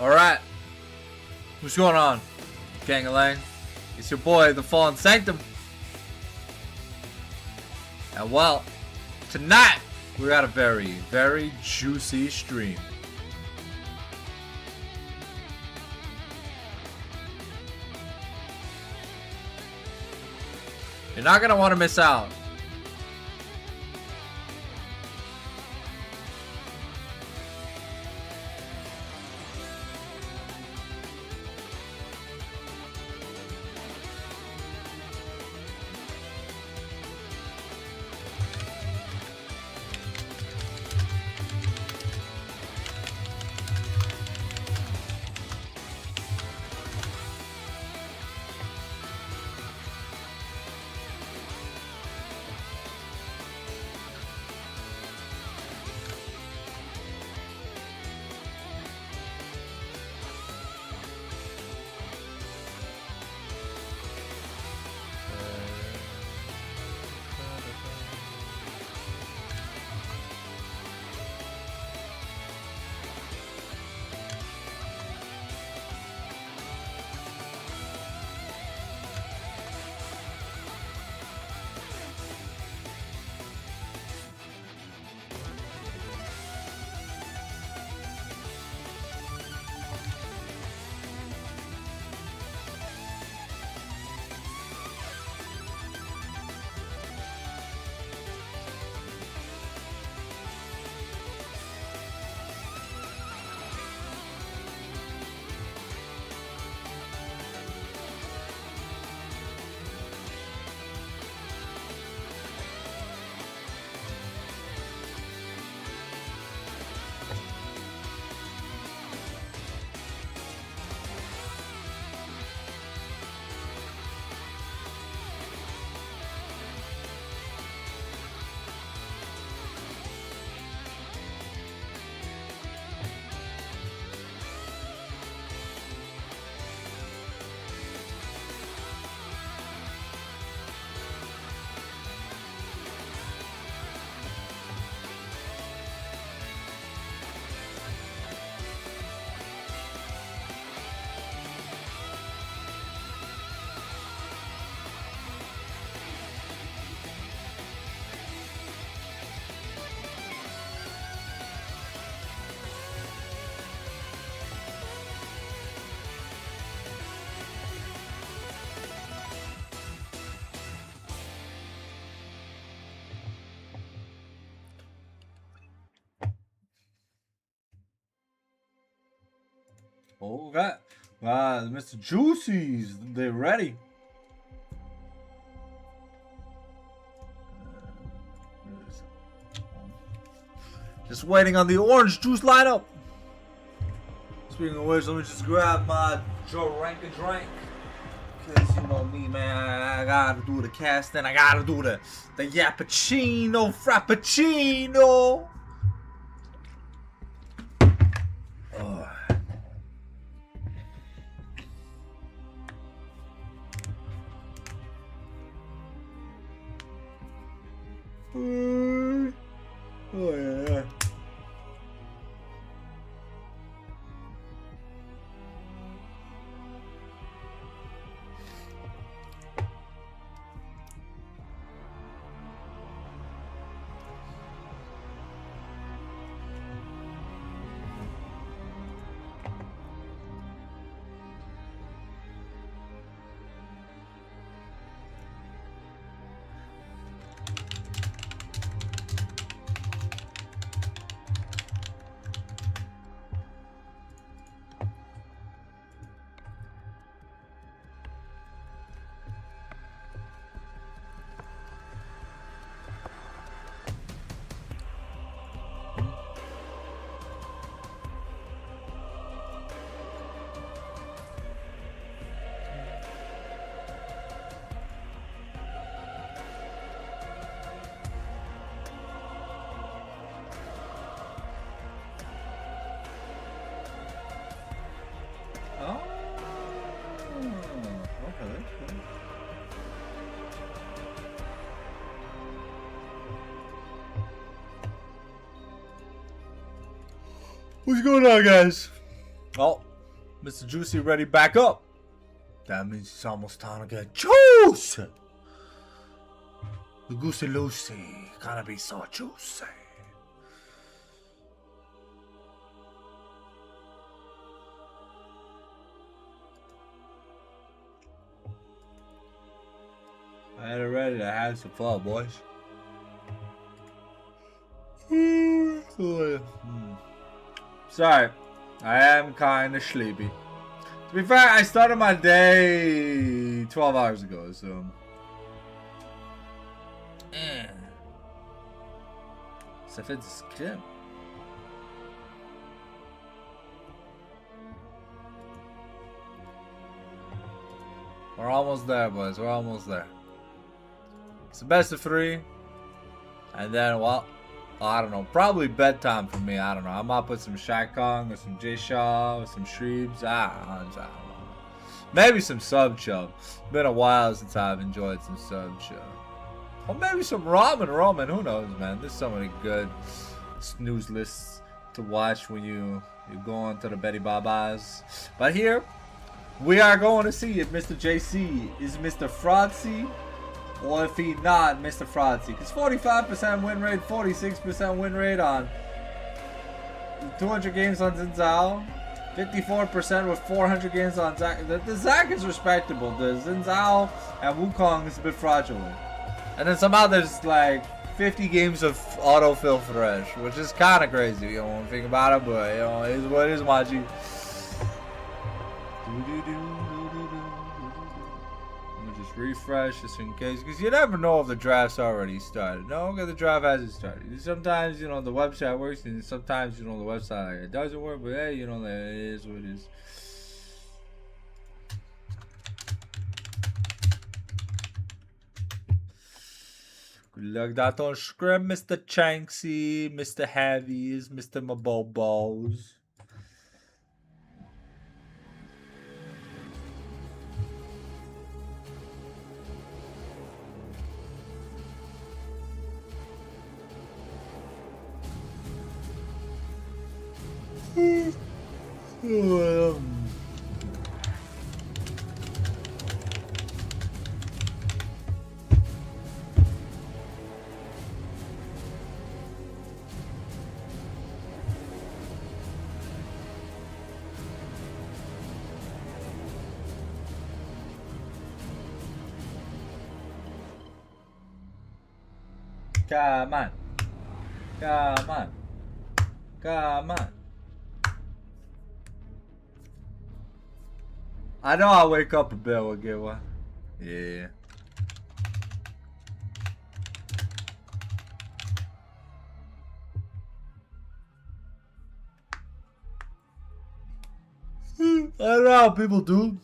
Alright. What's going on, gang-a-lang? It's your boy, the Fallen Sanctum. And well, tonight, we got a very, very juicy stream. You're not gonna want to miss out. Okay. Mr. Juicy's, they're ready. Just waiting on the orange juice lineup. Speaking of which, let me just grab my drink. Cause you know me, man, I gotta do the casting, I gotta do the yappuccino, frappuccino. Oh yeah. What's going on, guys? Oh, Mr. Juicy ready back up. That means it's almost time to get juice. The Goosey Lucy gonna be so juicy. I had it ready to have some fun, boys. Sorry, I am kind of sleepy. To be fair, I started my day 12 hours ago, so. Ça fait du script. We're almost there, boys. We're almost there. It's the best of 3. And then, well, I don't know. Probably bedtime for me. I don't know. I might put some Shaq Kong or some J Shaw or some Shreebs. I don't know. Maybe some sub chub. Been a while since I've enjoyed some sub chub. Or maybe some ramen. Who knows, man? There's so many good snooze lists to watch when you go on to the Betty Babas. But here, we are going to see if Mr. JC is Mr. Fraudsy or if he not Mr. Fraudsy. Because 45% win rate, 46% win rate on 200 games on Zinzao. 54% with 400 games on Zach. The Zach is respectable. The Zinzao and Wukong is a bit fraudulent. And then somehow there's like 50 games of autofill fresh, which is kind of crazy. You don't want to think about it, but you know, it is what it is, my G. Just refresh just in case, because you never know if the draft's already started. No, okay, the draft hasn't started. Sometimes, you know, the website works, and sometimes, you know, the website like, it doesn't work, but hey, you know, it is what it is. Good luck that on script, Mr. Chanksy, Mr. Heavies, Mr. Mabobos. Come on. Come on. Come on. I know I'll wake up a bit, we'll get one. Yeah. I don't know how people do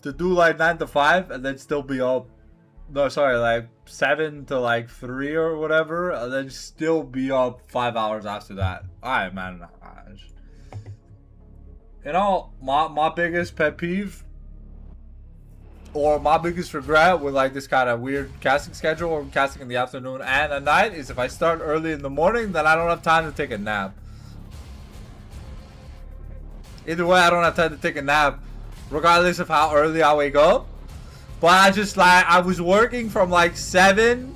to do like 9 to 5 and then still be up. No, sorry, like 7 to like 3 or whatever, and then still be up 5 hours after that. Alright, man. You know, my biggest pet peeve, or my biggest regret with like this kind of weird casting schedule or casting in the afternoon and at night, is if I start early in the morning, then I don't have time to take a nap. Either way, I don't have time to take a nap, regardless of how early I wake up. But I just like, I was working from like 7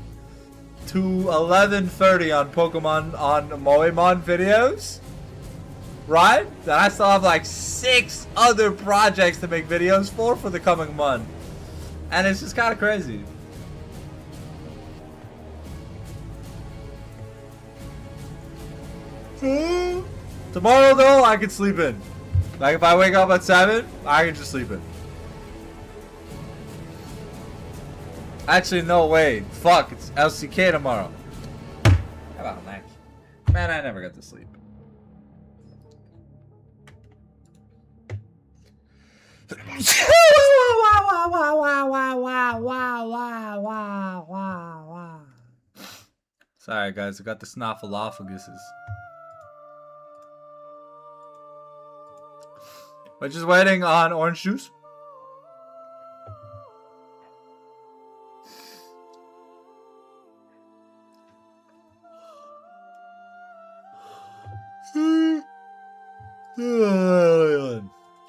to 11:30 on Pokemon, on Moemon videos. Right? Then I still have like 6 other projects to make videos for the coming month. And it's just kind of crazy. Tomorrow though, I can sleep in. Like if I wake up at 7, I can just sleep in. Actually, no, wait. Fuck, it's LCK tomorrow. How about that? Man, I never got to sleep. Sorry, guys, I got the snuffleupaguses. We're just waiting on orange juice.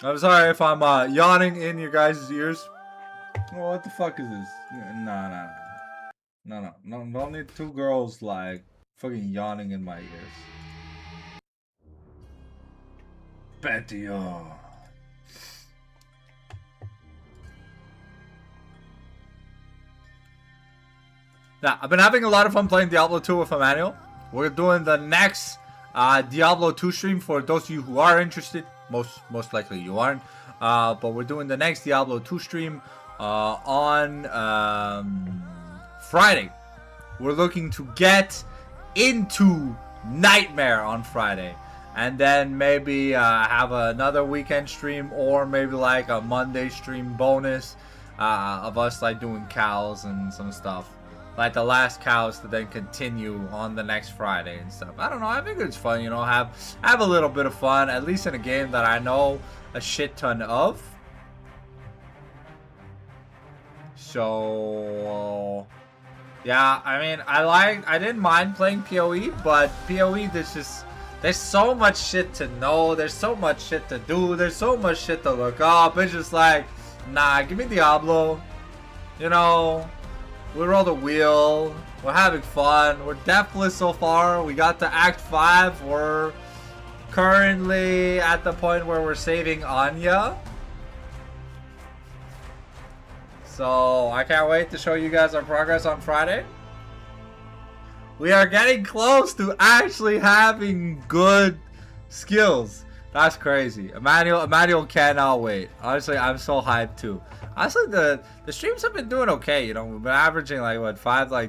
I'm sorry if I'm yawning in your guys' ears. Well, what the fuck is this? No, don't need two girls like fucking yawning in my ears. Betty, Yeah, I've been having a lot of fun playing Diablo 2 with Emmanuel. We're doing the next Diablo 2 stream for those of you who are interested. Most likely you aren't. But we're doing the next Diablo 2 stream on Friday. We're looking to get into Nightmare on Friday. And then maybe have another weekend stream, or maybe like a Monday stream bonus of us like doing cows and some stuff. Like the last cows to then continue on the next Friday and stuff. I don't know, I think it's fun, you know, have a little bit of fun, at least in a game that I know a shit ton of. So yeah, I mean, I didn't mind playing PoE, but PoE there's so much shit to know, there's so much shit to do, there's so much shit to look up. It's just like, nah, give me Diablo. You know, we roll the wheel, we're having fun, we're deathless so far. We got to Act 5, we're currently at the point where we're saving Anya. So I can't wait to show you guys our progress on Friday. We are getting close to actually having good skills. That's crazy. Emmanuel cannot wait. Honestly, I'm so hyped too. Honestly, the streams have been doing okay. You know, we've been averaging like what,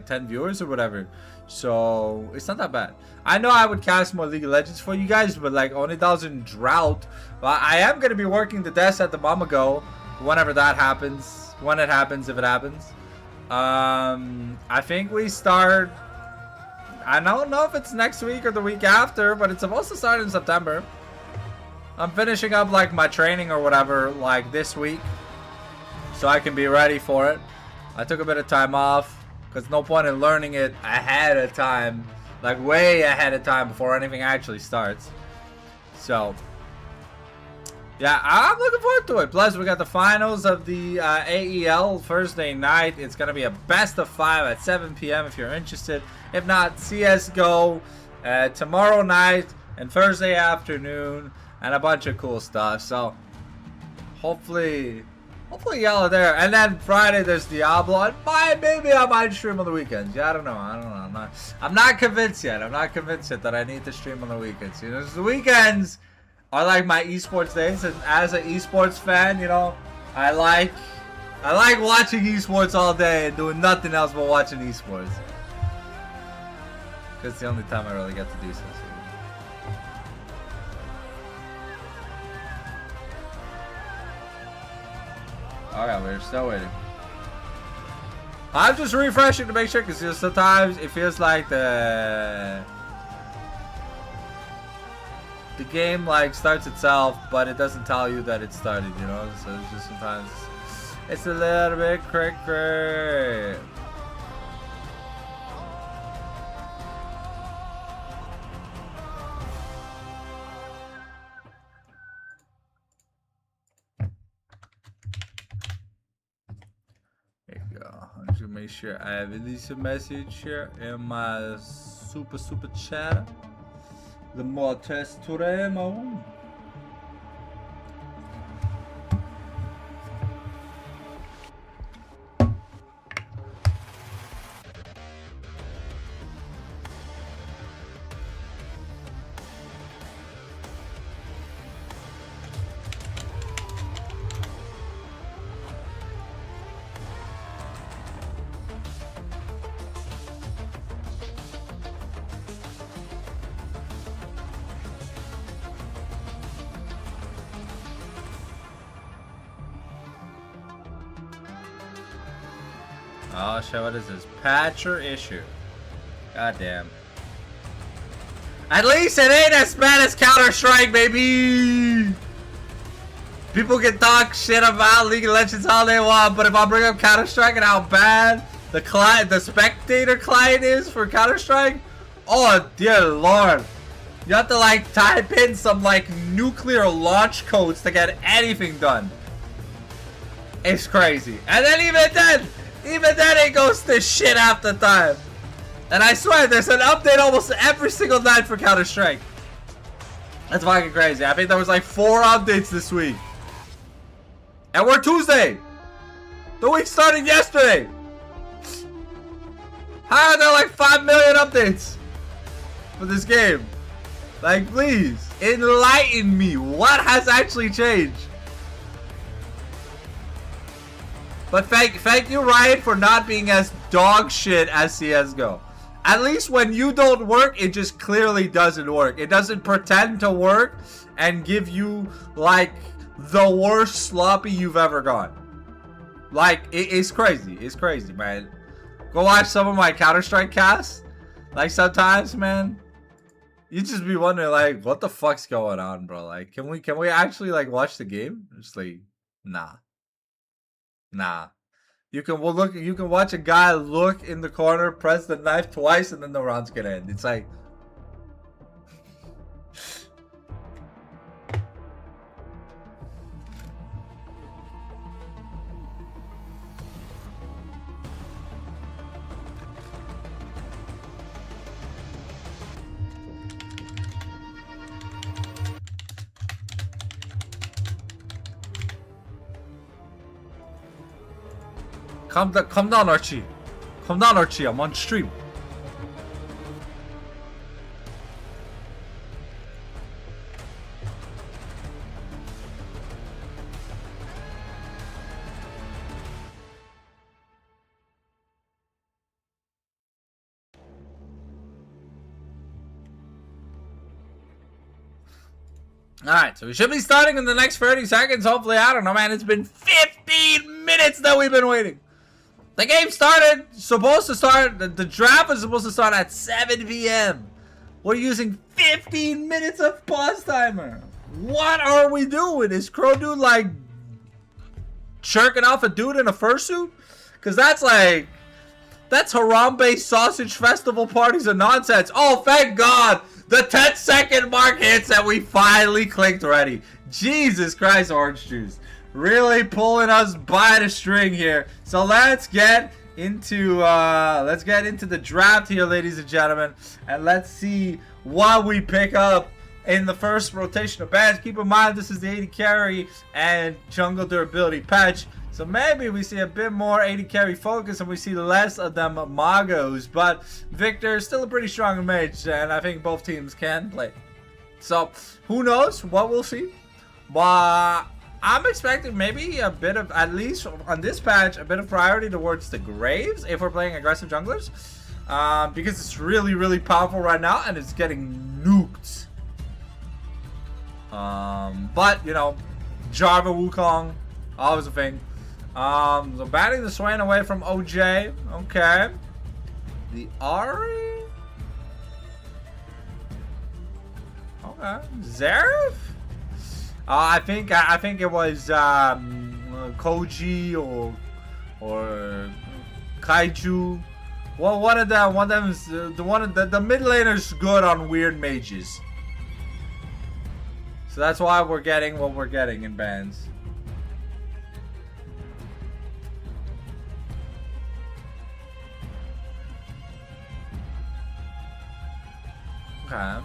10 viewers or whatever. So it's not that bad. I know I would cast more League of Legends for you guys, but like only in drought. But I am gonna be working the desk at the Mama Go whenever that happens. When it happens, if it happens. I think we start. I don't know if it's next week or the week after, but it's supposed to start in September. I'm finishing up like my training or whatever like this week, so I can be ready for it. I took a bit of time off because no point in learning it ahead of time, like way ahead of time before anything actually starts. So yeah, I'm looking forward to it. Plus, we got the finals of the AEL Thursday night. It's going to be a best of 5 at 7 p.m. if you're interested. If not, CSGO tomorrow night and Thursday afternoon and a bunch of cool stuff. So, hopefully y'all are there. And then Friday, there's Diablo. And maybe I might stream on the weekends. Yeah, I don't know. I'm not convinced yet. I'm not convinced yet that I need to stream on the weekends. You know, the weekends are like my esports days, and as an esports fan, you know, I like watching esports all day and doing nothing else but watching esports. Cause it's the only time I really get to do so. Okay, we're still waiting. I'm just refreshing to make sure, because sometimes it feels like the game like starts itself, but it doesn't tell you that it started, you know. So it's just sometimes it's a little bit cray. There you go. I should make sure I release a message here in my super chat. The more testremo. Oh shit, what is this? Patch or issue? God damn. At least it ain't as bad as Counter-Strike, baby! People can talk shit about League of Legends all they want, but if I bring up Counter-Strike and how bad the spectator client is for Counter-Strike, oh dear lord. You have to like type in some like nuclear launch codes to get anything done. It's crazy. And then even then it goes to shit half the time. And I swear there's an update almost every single night for Counter-Strike. That's fucking crazy. I think there was like 4 updates this week. And we're Tuesday. The week started yesterday. How are there like 5 million updates for this game? Like, please, enlighten me. What has actually changed? But thank you, Riot, for not being as dog shit as CSGO. At least when you don't work, it just clearly doesn't work. It doesn't pretend to work and give you, like, the worst sloppy you've ever got. Like, it's crazy. It's crazy, man. Go watch some of my Counter-Strike casts. Like, sometimes, man, you just be wondering, like, what the fuck's going on, bro? Like, can we actually, like, watch the game? Just like, nah. You can watch a guy look in the corner, press the knife twice, and then the round's gonna end. It's like, Come down, Archie. Come down, Archie. I'm on stream. Alright, so we should be starting in the next 30 seconds. Hopefully, I don't know, man. It's been 15 minutes that we've been waiting. The game supposed to start, the draft was supposed to start at 7 p.m. We're using 15 minutes of pause timer. What are we doing? Is Crow Dude like jerking off a dude in a fursuit? Because that's Harambe sausage festival parties and nonsense. Oh, thank God. The 10-second mark hits and we finally clicked ready. Jesus Christ, Orange Juice. Really pulling us by the string here. So let's get into the draft here, ladies and gentlemen, and let's see what we pick up in the first rotation of bans. Keep in mind this is the 80 carry and jungle durability patch, so maybe we see a bit more 80 carry focus and we see less of them Magos. But Victor is still a pretty strong mage, and I think both teams can play. So who knows what we'll see, but I'm expecting maybe a bit of, at least on this patch, a bit of priority towards the Graves if we're playing aggressive junglers. Because it's really, really powerful right now and it's getting nuked. But, you know, Jarva Wukong, always a thing. So batting the Swain away from OJ. Okay. The Ari? Okay. Zeref? I think it was Koji or Kaiju. Well, one of them is the mid laner's good on weird mages. So that's why we're getting what we're getting in bans. Okay.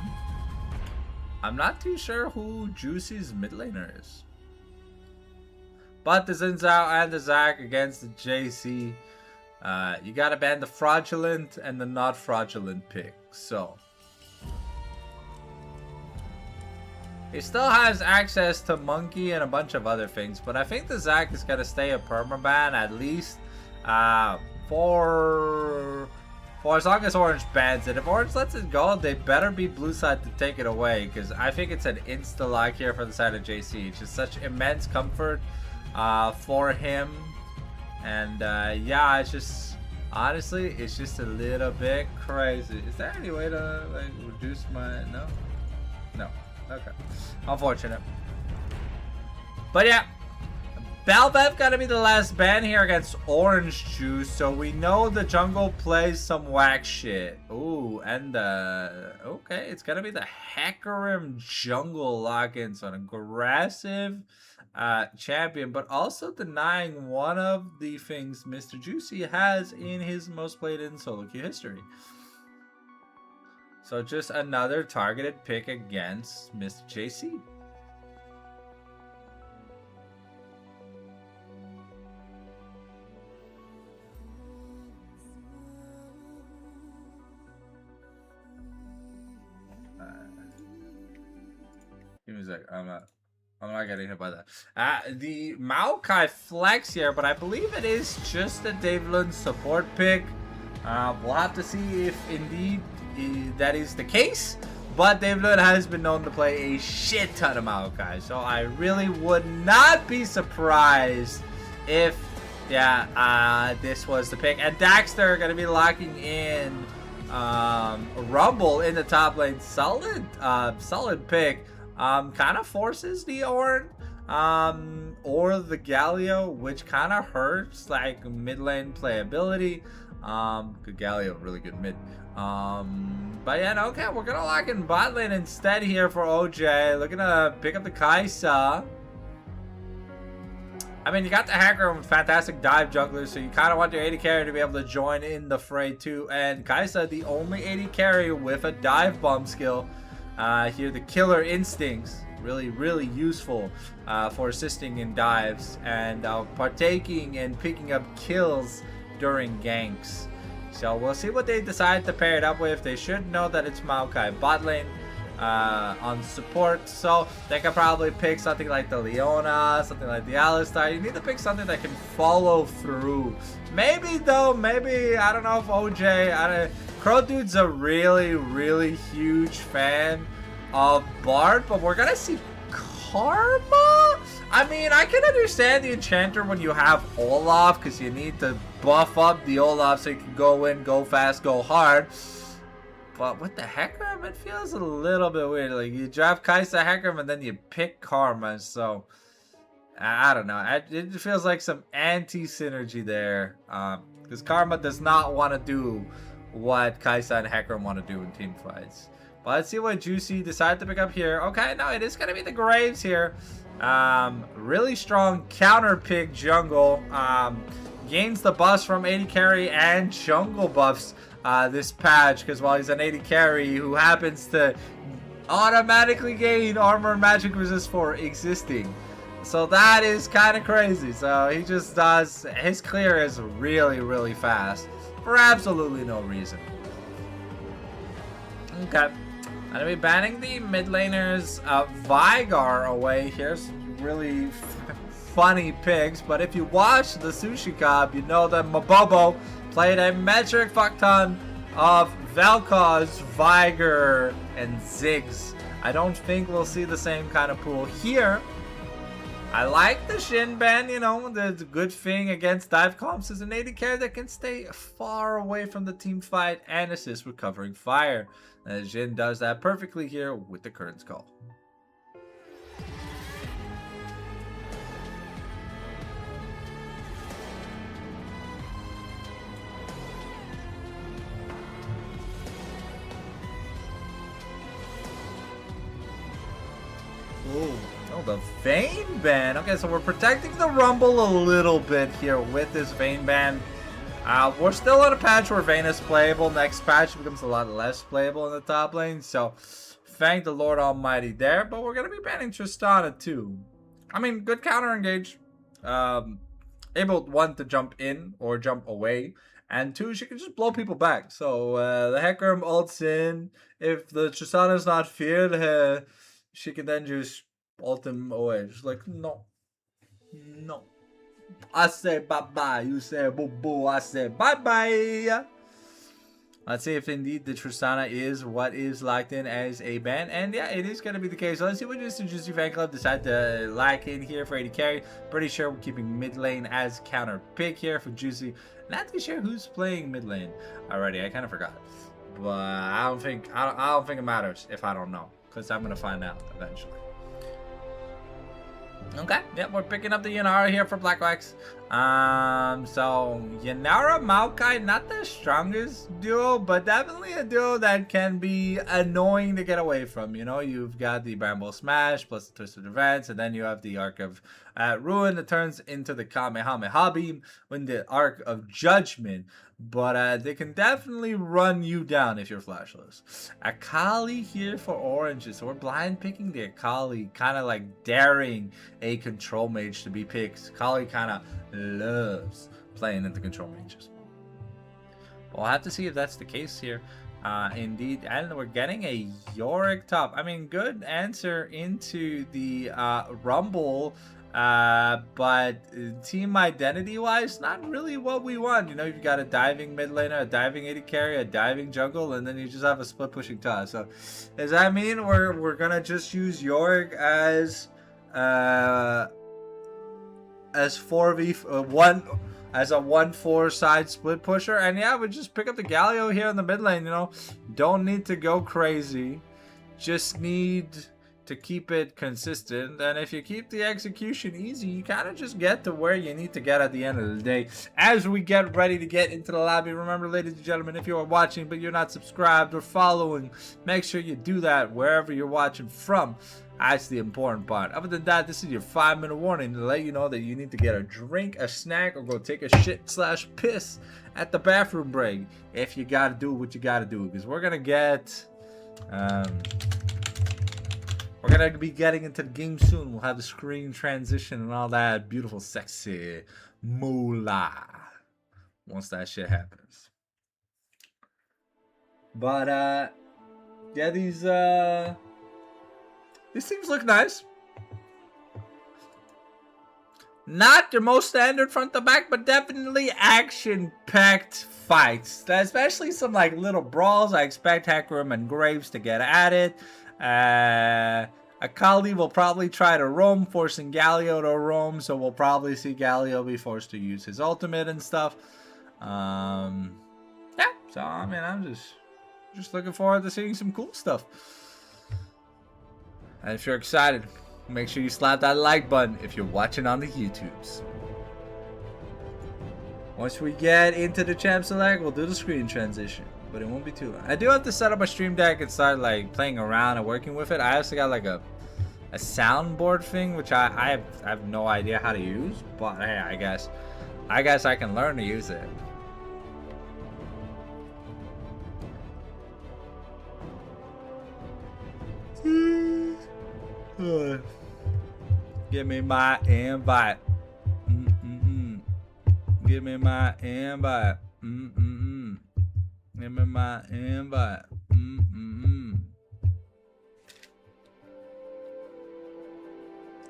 I'm not too sure who Juicy's mid laner is. But the Xin Zhao and the Zac against the JC. You gotta ban the fraudulent and the not fraudulent pick. So he still has access to Monkey and a bunch of other things. But I think the Zac is gonna stay a permaban at least for as long as Orange bans it. If Orange lets it go, they better be blue side to take it away, because I think it's an insta-lock here for the side of JC. It's just such immense comfort for him. And yeah, it's just, honestly, it's just a little bit crazy. Is there any way to like reduce my, no? Okay. Unfortunate. But yeah, Belbev gotta be the last ban here against Orange Juice, so we know the jungle plays some whack shit. Ooh, and okay, it's gonna be the Hecarim jungle lock-in, so an aggressive champion, but also denying one of the things Mr. Juicy has in his most played in solo queue history. So just another targeted pick against Mr. JC. Give me a sec. I'm not getting hit by that. The Maokai flex here, but I believe it is just a Dave Lund support pick. We'll have to see if indeed that is the case. But Dave Lund has been known to play a shit ton of Maokai, so I really would not be surprised if, this was the pick. And Daxter are going to be locking in Rumble in the top lane. Solid pick. Kind of forces the Ornn or the Galio, which kind of hurts like mid lane playability. Good Galio, really good mid. But yeah, no, okay, we're gonna lock in bot lane instead here for OJ. Looking to pick up the Kai'Sa. I mean, you got the Hecarim with fantastic dive jungler, so you kind of want your AD carry to be able to join in the fray too. And Kai'Sa, the only AD carry with a dive bomb skill. Here, the killer instincts, really useful for assisting in dives and partaking and picking up kills during ganks. So we'll see what they decide to pair it up with. They should know that it's Maokai bot lane on support, so they can probably pick something like the Leona, something like the Alistar. You need to pick something that can follow through. Maybe though, I don't know if OJ, Crow Dude's a really huge fan of Bard, but we're gonna see Karma? I mean, I can understand the Enchanter when you have Olaf, because you need to buff up the Olaf so you can go in, go fast, go hard. But with the Hecarim, it feels a little bit weird. Like, you draft Kai'Sa Hecarim and then you pick Karma, so I don't know. It feels like some anti-synergy there, because Karma does not want to do what Kai'Sa and Hecarim want to do in team fights. But let's see what Juicy decided to pick up here. Okay, no, it is going to be the Graves here. Really strong counter pick jungle. Gains the buffs from AD carry and jungle buffs this patch, because while he's an AD carry who happens to automatically gain armor and magic resist for existing. So that is kind of crazy. So he just does, his clear is really fast for absolutely no reason. Okay. I'm going to be banning the mid laners Vigar away. Here's really funny picks, but if you watch the Sushi Cup, you know that Mabobo played a metric fuck ton of Vel'Koz, Vigar, and Ziggs. I don't think we'll see the same kind of pool here. I like the Shin ban, you know, the good thing against dive comps is an AD carry that can stay far away from the team fight and assist recovering fire. And Jhin does that perfectly here with the Current's Call. Ooh. Oh, the Vayne ban. Okay, so we're protecting the Rumble a little bit here with this Vayne ban. We're still on a patch where Vayne is playable. Next patch becomes a lot less playable in the top lane. So, thank the Lord Almighty there. But we're going to be banning Tristana too. I mean, good counter engage. Able, one, to jump in or jump away. And two, she can just blow people back. So, the Hecarim ults in. If the Tristana is not feared, she can then just ult him away. Just like, no. I say bye-bye. You say boo-boo. I say bye-bye. Let's see if indeed the Tristana is what is locked in as a ban. And yeah, it is going to be the case. So let's see what Mr. Juicy Fan Club decide to lock in here for AD carry. Pretty sure we're keeping mid lane as counter pick here for Juicy. Not too sure who's playing mid lane already. I kind of forgot. But I don't think it matters if I don't know, because I'm going to find out eventually. Okay, yep, we're picking up the Yanara here for Blackwacks. So Yanara Maokai, not the strongest duo, but definitely a duo that can be annoying to get away from. You know, you've got the Bramble Smash plus the Twisted Advance, and then you have the Arc of Ruin that turns into the Kamehameha Beam when the Arc of Judgment. But they can definitely run you down if you're flashless. Akali here for oranges. So we're blind picking the Akali, kind of like daring a control mage to be picked. Akali kind of loves playing into control mages. We'll have to see if that's the case here. Indeed, and we're getting a Yorick top. I mean, good answer into the Rumble. But team identity wise, not really what we want. You know, you've got a diving mid laner, a diving AD carry, a diving jungle, and then you just have a split pushing toss. So does that mean we're gonna just use Yorick as 4v1 as a 1-4 side split pusher? And yeah, we just pick up the Galio here in the mid lane. You know, don't need to go crazy, just need to keep it consistent. And if you keep the execution easy, you kind of just get to where you need to get at the end of the day. As we get ready to get into the lobby, remember, ladies and gentlemen, if you are watching but you're not subscribed or following, make sure you do that wherever you're watching from. That's the important part. Other than that, this is your 5-minute warning to let you know that you need to get a drink, a snack, or go take a shit/piss at the bathroom break if you gotta do what you gotta do, because we're gonna get we're gonna be getting into the game soon. We'll have the screen transition and all that beautiful, sexy moolah once that shit happens. But yeah, these things look nice. Not the most standard front to back, but definitely action-packed fights. Especially some like little brawls. I expect Hecarim and Graves to get at it. Akali will probably try to roam, forcing Galio to roam, so we'll probably see Galio be forced to use his ultimate and stuff. Yeah, so I mean, I'm just looking forward to seeing some cool stuff. And if you're excited, make sure you slap that like button if you're watching on the YouTubes. Once we get into the champ select, we'll do the screen transition, but it won't be too long. I do have to set up a stream deck and start like playing around and working with it. I also got like a soundboard thing, which I have no idea how to use, but hey, I guess I can learn to use it. Give me my invite. Give me my invite. Give me my invite.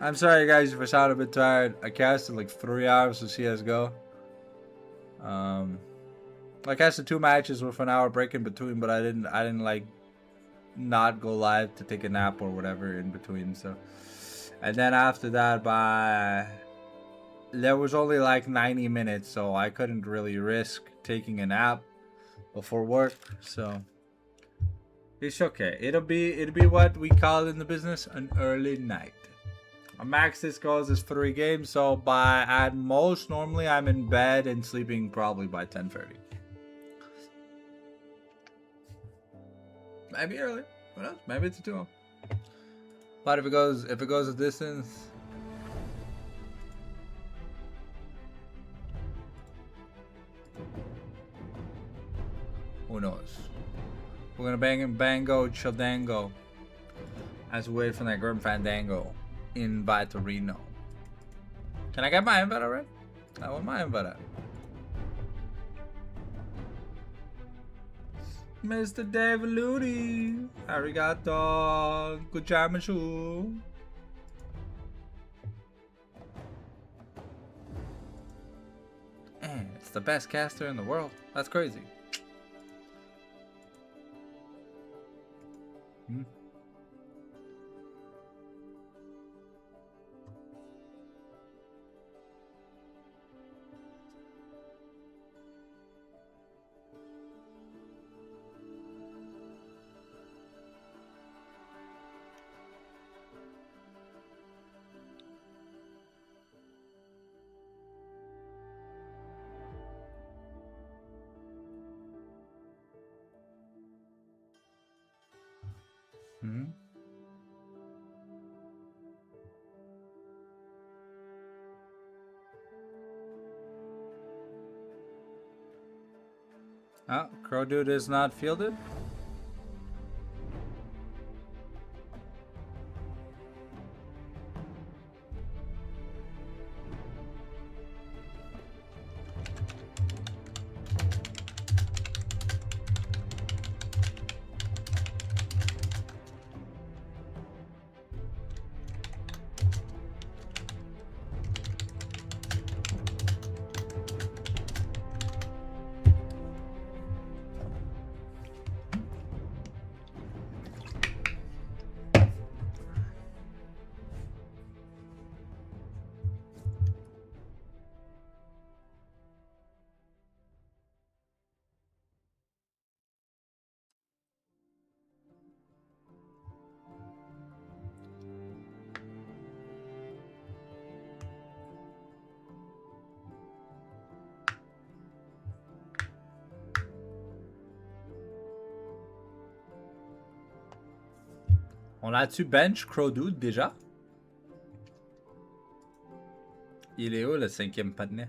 I'm sorry guys if I sound a bit tired. I casted like 3 hours of CSGO. I casted 2 matches with an hour break in between, but I didn't like not go live to take a nap or whatever in between. So, and then after that, there was only like 90 minutes, so I couldn't really risk taking a nap before work. So it's okay. It'll be what we call in the business an early night. A max this goes is 3 games, so at most normally I'm in bed and sleeping probably by 10:30. Maybe early. Who knows? Maybe it's a 2-0. But if it goes a distance, who knows? We're gonna bang and bango chodango as we wait for that Grim Fandango in Torino. Can I get my invite already? I want my invite at. Mr. David Looney, arigato, gozaimasu. Man, it's the best caster in the world. That's crazy. Mm-hmm. Oh, Crow Dude is not fielded. On l'a-tu bench Crow Dude déjà? Il est où le 5e patinet?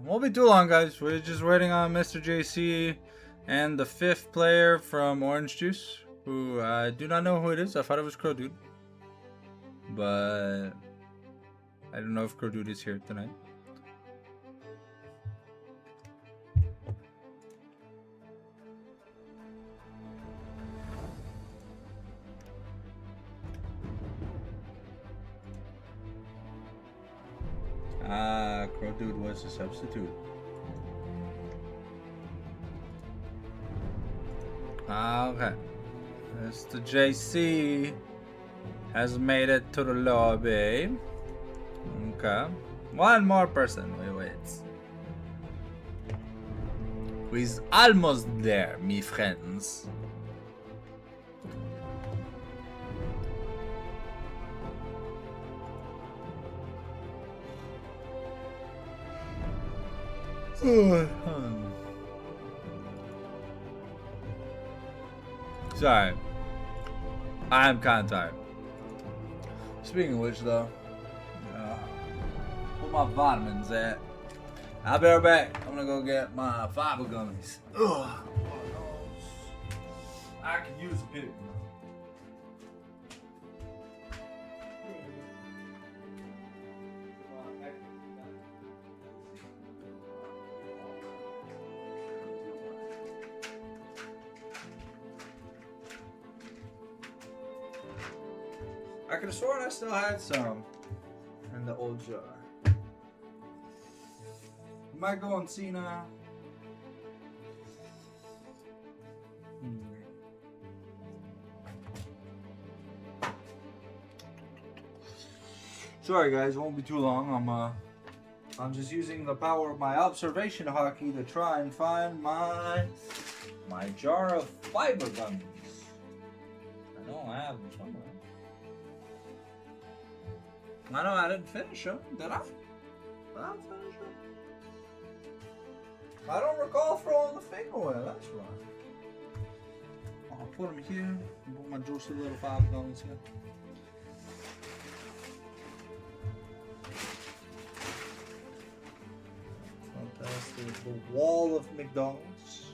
Won't be too long, guys. We're just waiting on MRJC and the 5th player from Orange Juice, who I do not know who it is. I thought it was Crow Dude, but I don't know if Crow Dude is here tonight. Crow Dude was a substitute. Okay. Mr. JC has made it to the lobby. Okay. One more person we wait. He's almost there, me friends. Sorry. I'm kind of tired. Speaking of which, though, where my vitamins at? I'll be right back. I'm gonna go get my fiber gummies. Ugh. I can use a bit. I could have sworn I still had some in the old jar. Might go and see now. Sorry guys, it won't be too long. I'm just using the power of my observation hockey to try and find my jar of fiber gummies. I know I have them somewhere. I know I didn't finish them, did I? I'll finish them. I don't recall throwing the thing away, that's why. I'll put them here, put my juicy little fiber gummies here. Fantastic, the wall of McDonald's.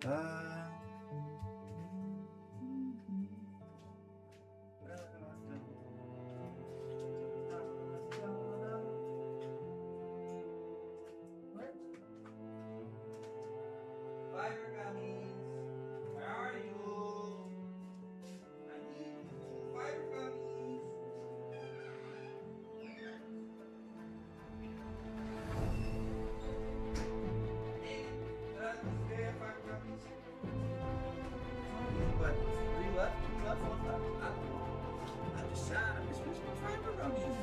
Okay. Fiber gummies, where are you? I need fiber gummies. But 3 left, 2 left, 1 left. I don't know. I'm just sad. I'm supposed to put fiber gummies.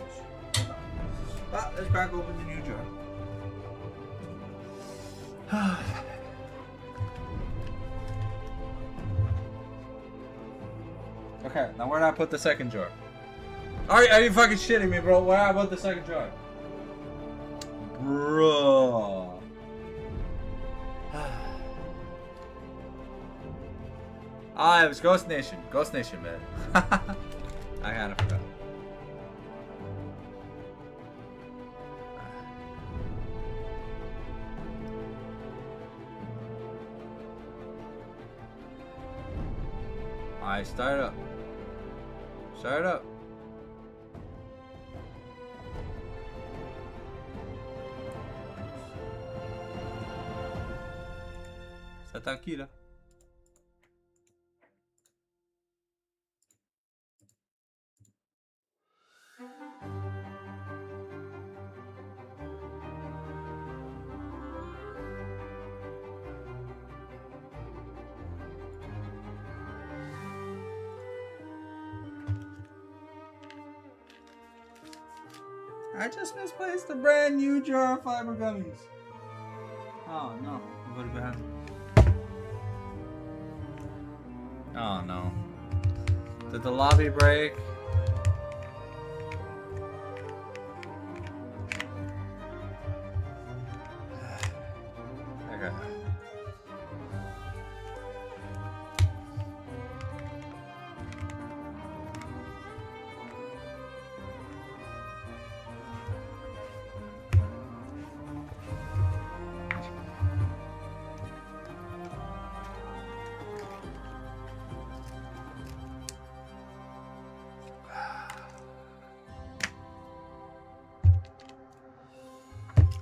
But let's crack open the new jar. Okay, now where did I put the second jar? Are you fucking shitting me, bro? Where did I put the second jar? Bro. Ah, it was Ghost Nation. Ghost Nation, man. I kind of forgot. Alright, start up. Start up. Ça t'as qui là? I just misplaced the brand new jar of fiber gummies. Oh no, I'm going behind. Oh no. Did the lobby break? Okay.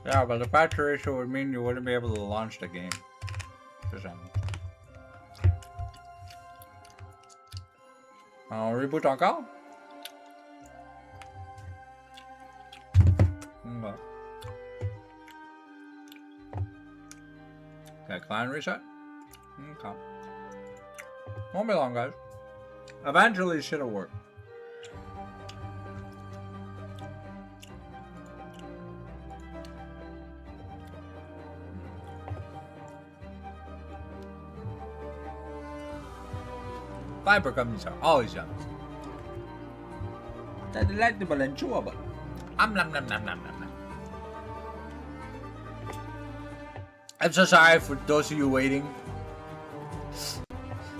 Yeah, but the battery issue would mean you wouldn't be able to launch the game. Reboot encore? about. Okay, client reset. Okay. Won't be long, guys. Eventually, shit'll work. Fiber companies are always young. They're delectable and chewable. Nom nom nom nom nom nom. I'm so sorry for those of you waiting.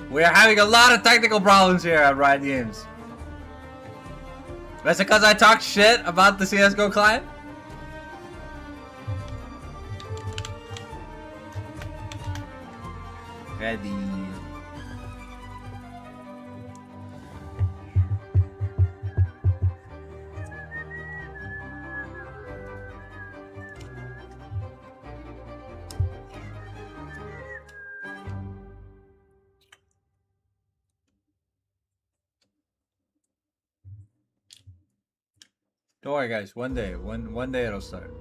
We are having a lot of technical problems here at Riot Games. That's because I talked shit about the CSGO client? Ready. Don't worry, guys. One day it'll start.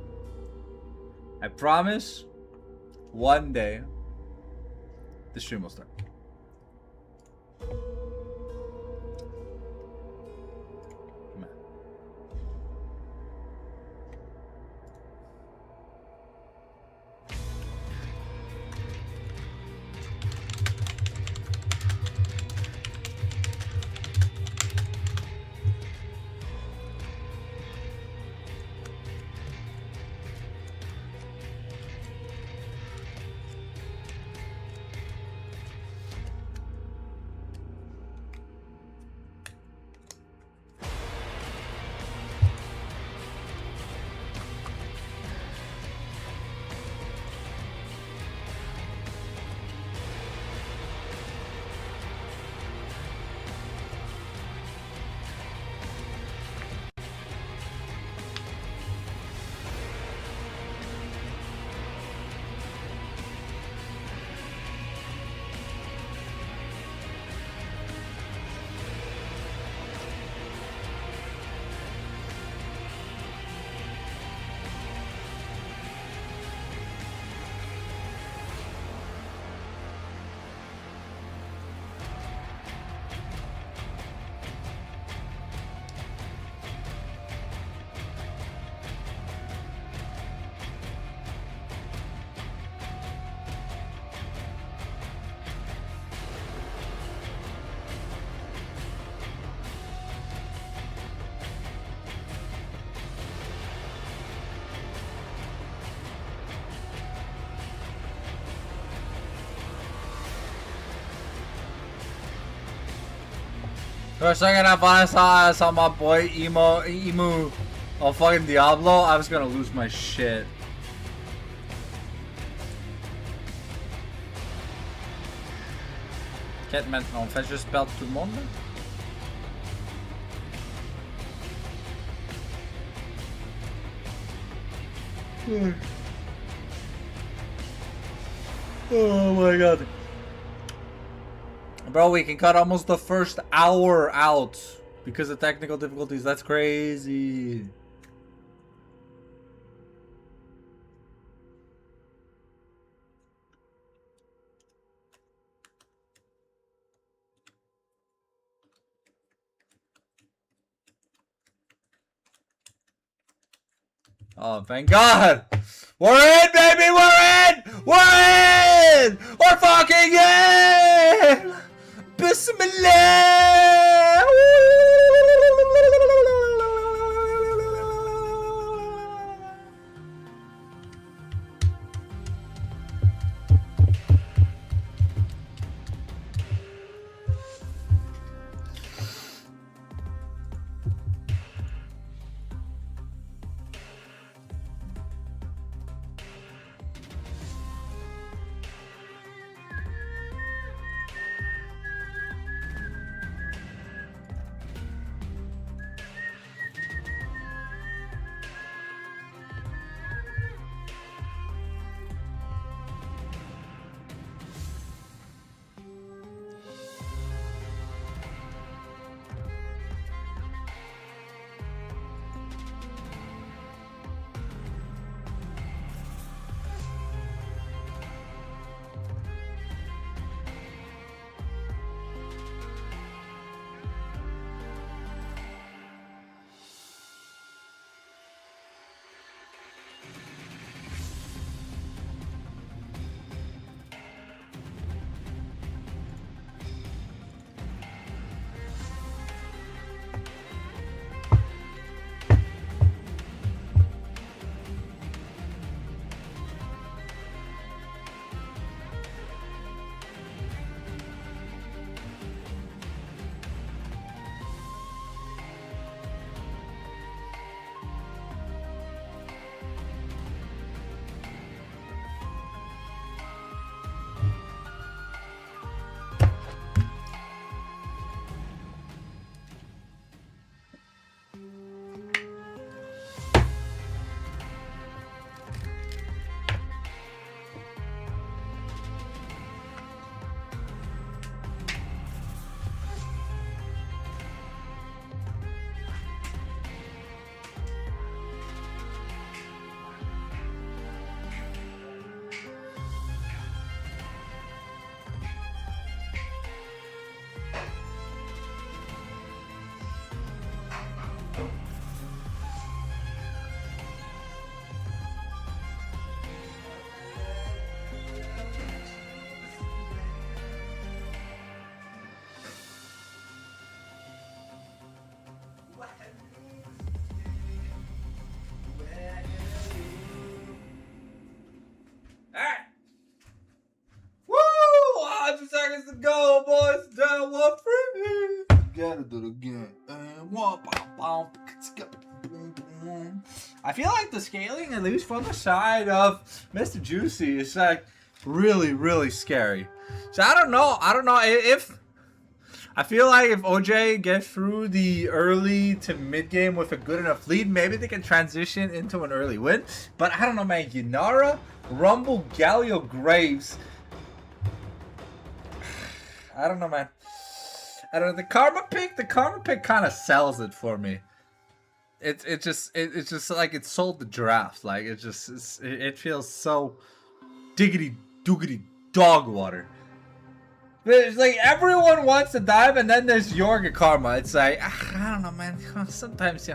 I promise. One day, the stream will start. Come on. For a second, I saw my boy Emu on fucking Diablo. I was gonna lose my shit. Quête maintenant, on fait juste perdre tout le monde là? Oh my god. Bro, we can cut almost the first hour out because of technical difficulties. That's crazy. Oh, thank God. We're in, baby. We're in. We're in. We're fucking in. Bismillah. seconds to go, boys. Down 1-3. Gotta do it again. I feel like the scaling, at least from the side of Mr. Juicy, is like really, really scary. So I don't know if I feel like if OJ gets through the early to mid game with a good enough lead, maybe they can transition into an early win. But I don't know, man. Yanara, Rumble, Galio, Graves. I don't know, man. I don't know. The karma pick kind of sells it for me. It's just like it sold the draft. Like it feels so diggity doogity dog water. It's like everyone wants to dive, and then there's Yorga Karma. It's like, I don't know, man. Sometimes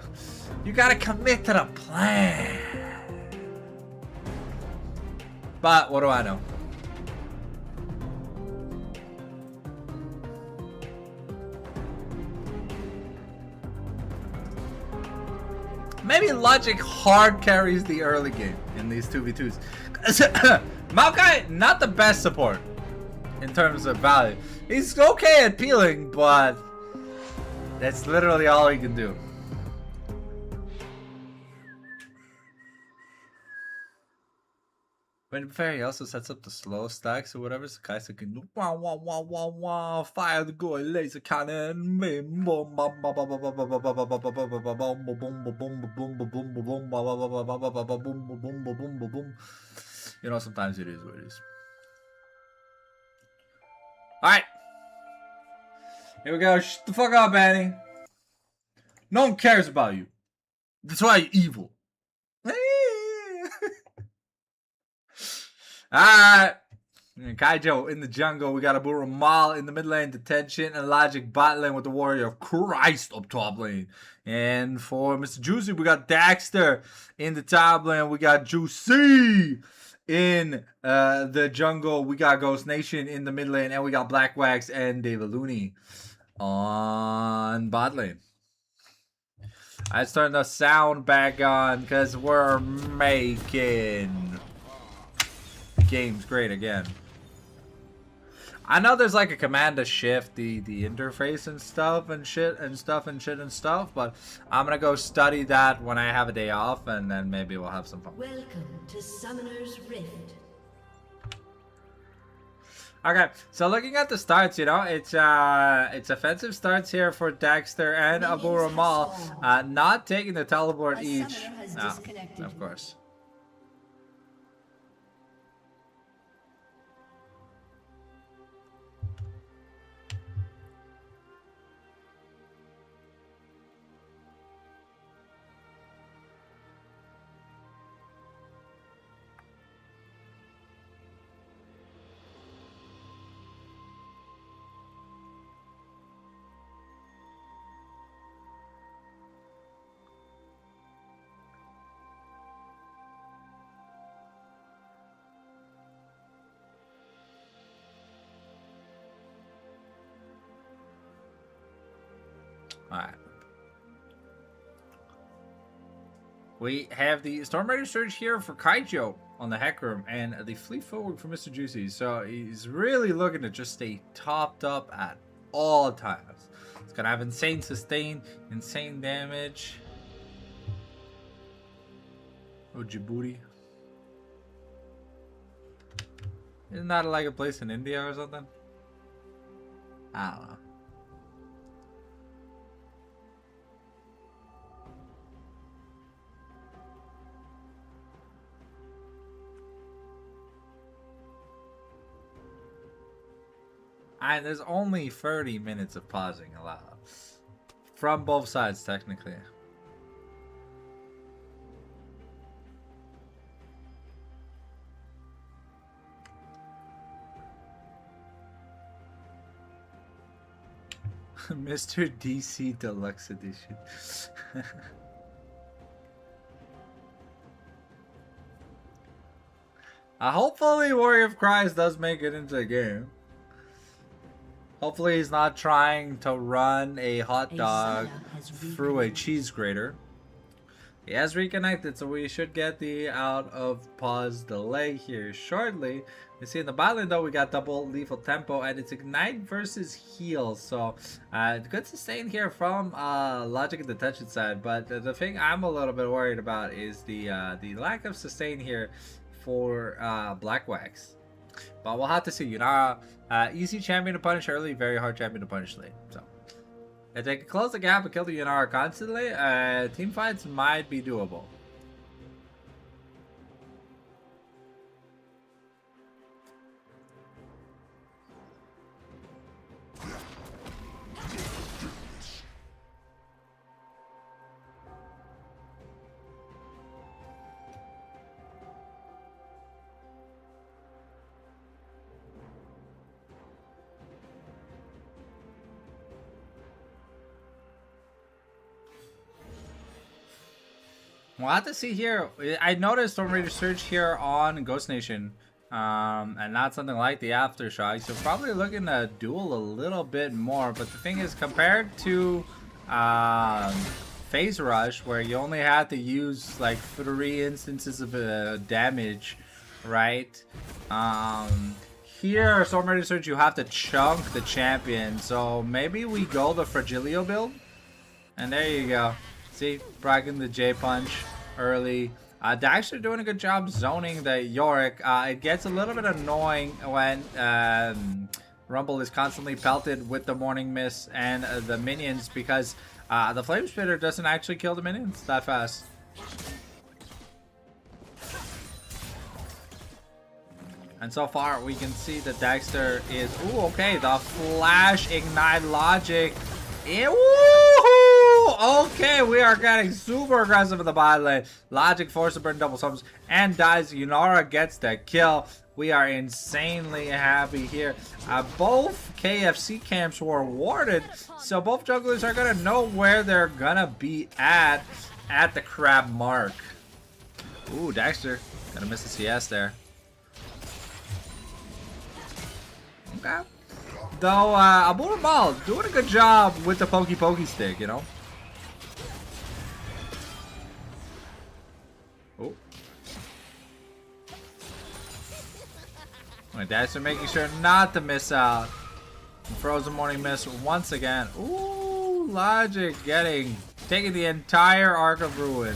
you gotta commit to the plan. But what do I know? Maybe Logic hard carries the early game in these 2v2s. Maokai, not the best support in terms of value. He's okay at peeling, but that's literally all he can do. But in fair, he also sets up the slow stacks or whatever, so Kai'Sa can do fire the goy laser cannon. You know, sometimes it is what it is. Alright. Here we go. Shut the fuck up, Annie. No one cares about you. That's why you're evil. Alright. Kaijo in the jungle. We got Abu Ramal in the mid lane, detention, and Logic bot lane with the Warrior of Christ up top lane. And for Mr. Juicy, we got Daxter in the top lane. We got Juicy in the jungle. We got Ghost Nation in the mid lane, and we got Black Wax and David Looney on bot lane. Let's turn the sound back on because we're making games great again. I know there's like a command to shift the interface and stuff, but I'm gonna go study that when I have a day off, and then maybe we'll have some fun. Welcome to Summoner's Rift. Okay, so looking at the starts, you know, it's offensive starts here for Daxter and Abu Ramal, not taking the teleport each. No, of course. Alright. We have the Storm Raider Surge here for Kaijo on the Hack Room, and the Fleet Forward for Mr. Juicy. So he's really looking to just stay topped up at all times. It's gonna have insane sustain, insane damage. Oh, Djibouti. Isn't that like a place in India or something? I don't know. And there's only 30 minutes of pausing allowed. From both sides, technically. Mr. DC Deluxe Edition. Hopefully Warrior of Christ does make it into the game. Hopefully he's not trying to run a hot dog through a cheese grater. He has reconnected, so we should get the out of pause delay here shortly. You see in the bot lane though, we got double lethal tempo, and it's ignite versus heal. So good sustain here from Logic and Detention side. But the thing I'm a little bit worried about is the lack of sustain here for Black Wax. But we'll have to see. Yunara, easy champion to punish early, very hard champion to punish late. So if they can close the gap and kill the Yunara constantly, team fights might be doable. We'll have to see here. I noticed Storm Raider Surge here on Ghost Nation, and not something like the Aftershock. So probably looking to duel a little bit more. But the thing is, compared to Phase Rush, where you only have to use like 3 instances of damage, right? Here, Storm Raider Surge, you have to chunk the champion. So maybe we go the Fragilio build, and there you go. See, bragging the J punch early. Daxter doing a good job zoning the Yorick. It gets a little bit annoying when Rumble is constantly pelted with the Morning Mist and the minions, because the Flame Spitter doesn't actually kill the minions that fast. And so far, we can see that Daxter is... Ooh, okay, the Flash Ignite Logic. Okay, we are getting super aggressive in the bot lane. Logic forces to burn double summons and dies. Yunara gets the kill. We are insanely happy here. Both KFC camps were warded, so both jugglers are gonna know where they're gonna be at the crab mark. Ooh, Daxter gonna miss the CS there. Okay. Though Abu Ramal doing a good job with the pokey stick, you know. Oh. My Daxter making sure not to miss out. Frozen Morning Mist once again. Ooh, Logic taking the entire Arc of Ruin.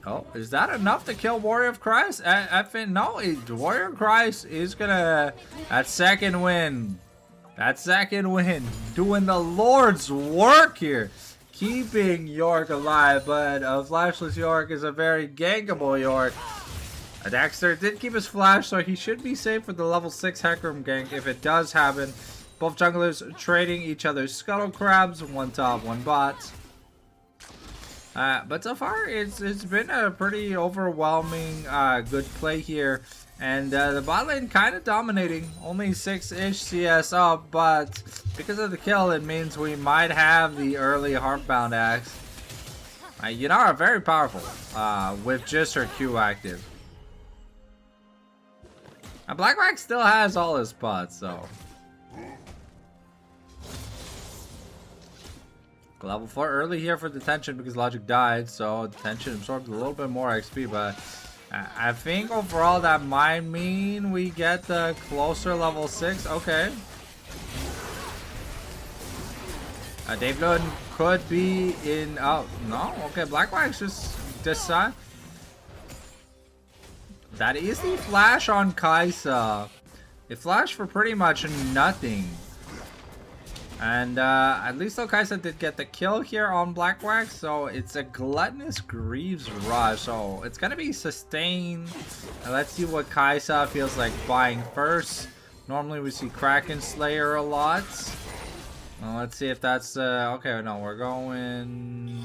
Oh, is that enough to kill Warrior of Christ? I think no. Warrior of Christ is gonna that second win, doing the Lord's work here, keeping York alive. But a flashless York is a very gankable York. Daxter did keep his flash, so he should be safe for the level 6 Hecarim gank if it does happen. Both junglers trading each other's scuttle crabs, one top, one bot. But so far, it's been a pretty overwhelming good play here. And the bot lane kind of dominating. Only 6-ish CS up, but because of the kill, it means we might have the early Heartbound Axe. Yunara very powerful with just her Q active. And Blackwack still has all his spots, so... Level 4 early here for Detention because Logic died, so Detention absorbed a little bit more XP, but I think overall that might mean we get the closer level 6. Okay. Dave Lund could be in... Oh, no? Okay, Blackwax just decide. That is the flash on Kaisa. It flashed for pretty much nothing. And at least though Kaisa did get the kill here on Blackwax, so it's a Gluttonous Greaves Rush, so it's gonna be sustained. And let's see what Kaisa feels like buying first. Normally we see Kraken Slayer a lot. Well, let's see if that's okay. No, we're going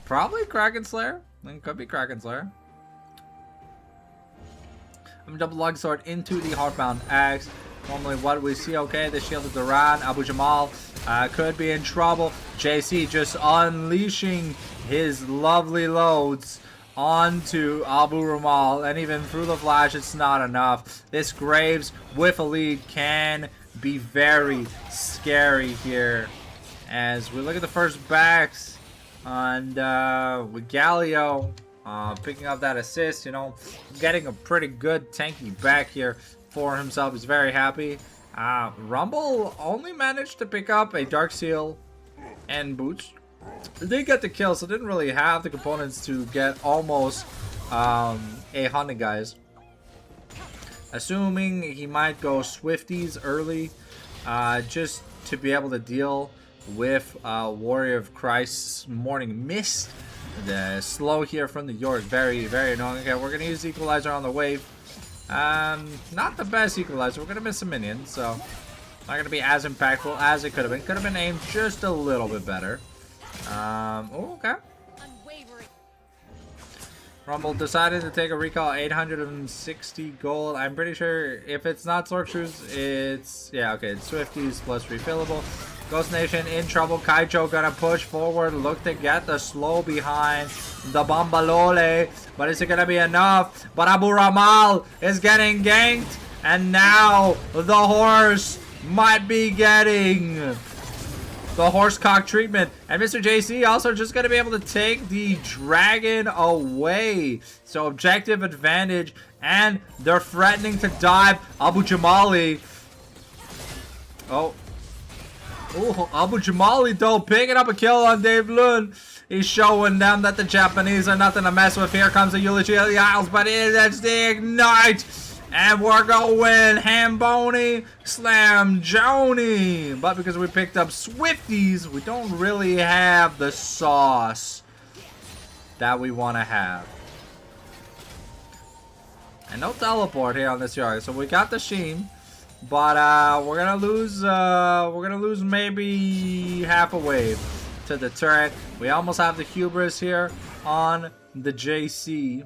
probably Kraken Slayer. It could be Kraken Slayer. I'm gonna double log sword into the Heartbound Axe. Normally what we see, okay, the Shield of Duran, Abu Jamal could be in trouble. JC just unleashing his lovely loads onto Abu Ramal, and even through the flash, it's not enough. This Graves with a lead can be very scary here. as we look at the first backs, and with Galio picking up that assist, you know, getting a pretty good tanky back here for himself. He's very happy. Rumble only managed to pick up a Dark Seal and boots. They get the kill, so didn't really have the components to get almost a hunting guys. Assuming he might go Swifties early, just to be able to deal with Warrior of Christ's Morning Mist. The slow here from the York, very, very annoying. Okay, we're gonna use Equalizer on the wave. Not the best Equalizer. We're gonna miss a minion, so not gonna be as impactful as it could have been. Could have been aimed just a little bit better. Oh, okay. Rumble decided to take a recall, 860 gold. I'm pretty sure if it's not Sword Shoes, it's... yeah, okay, it's Swifties plus refillable. Ghost Nation in trouble. Kaijo gonna push forward, look to get the slow behind the Bombalole. But is it gonna be enough? But Abu Ramal is getting ganked. And now the horse might be getting the horsecock treatment. And MRJC also just going to be able to take the dragon away. So objective advantage. And they're threatening to dive Abu Jamali. Oh. Oh, Abu Jamali though picking up a kill on Dave Lund. He's showing them that the Japanese are nothing to mess with. Here comes the Eulogy of the Isles. But it's the Ignite. And we're going Hamboni, Slam Joni. But because we picked up Swifties, we don't really have the sauce that we want to have. And no teleport here on this yard. So we got the Sheen, but we're gonna lose maybe half a wave to the turret. We almost have the hubris here on the JC.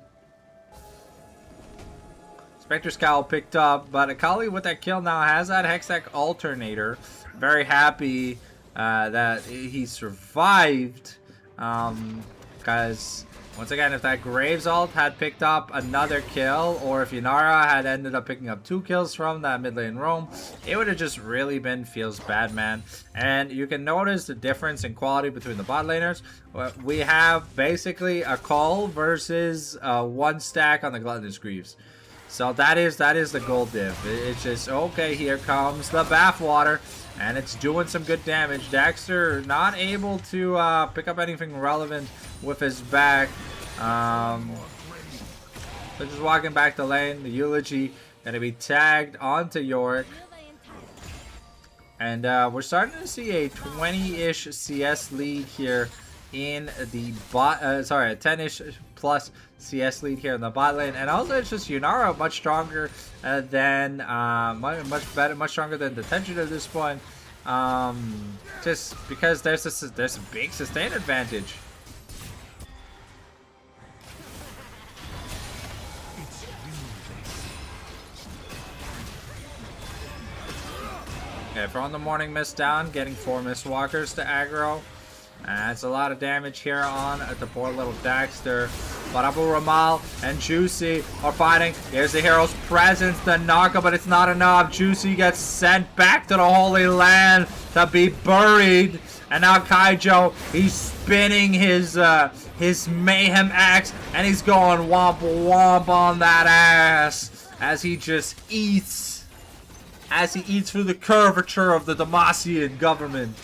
Spectre Scowl picked up, but Akali with that kill now has that Hextech Alternator. Very happy that he survived. Because, once again, if that Graves ult had picked up another kill, or if Inara had ended up picking up 2 kills from that mid lane roam, it would have just really been feels bad, man. And you can notice the difference in quality between the bot laners. We have basically a call versus 1 stack on the Gluttonous Greaves. So that is the gold div. It's just, okay, here comes the bathwater, and it's doing some good damage. Daxter not able to pick up anything relevant with his back. So just walking back the lane. The Eulogy gonna be tagged onto Yorick. And we're starting to see a 20-ish CS lead here in the bot. Sorry, a 10-ish plus CS lead here in the bot lane, and also it's just Yunara much stronger than much stronger than Detention at this point. Just because there's a big sustain advantage. Okay, throwing the Morning Mist down, getting 4 Mistwalkers to aggro. That's a lot of damage here on the poor little Daxter. But Abu Ramal and Juicy are fighting. Here's the hero's presence, the knockup, but it's not enough. Juicy gets sent back to the Holy Land to be buried. And now Kaijo, he's spinning his Mayhem Axe, and he's going womp womp on that ass as he just eats. As he eats through the curvature of the Demacian government.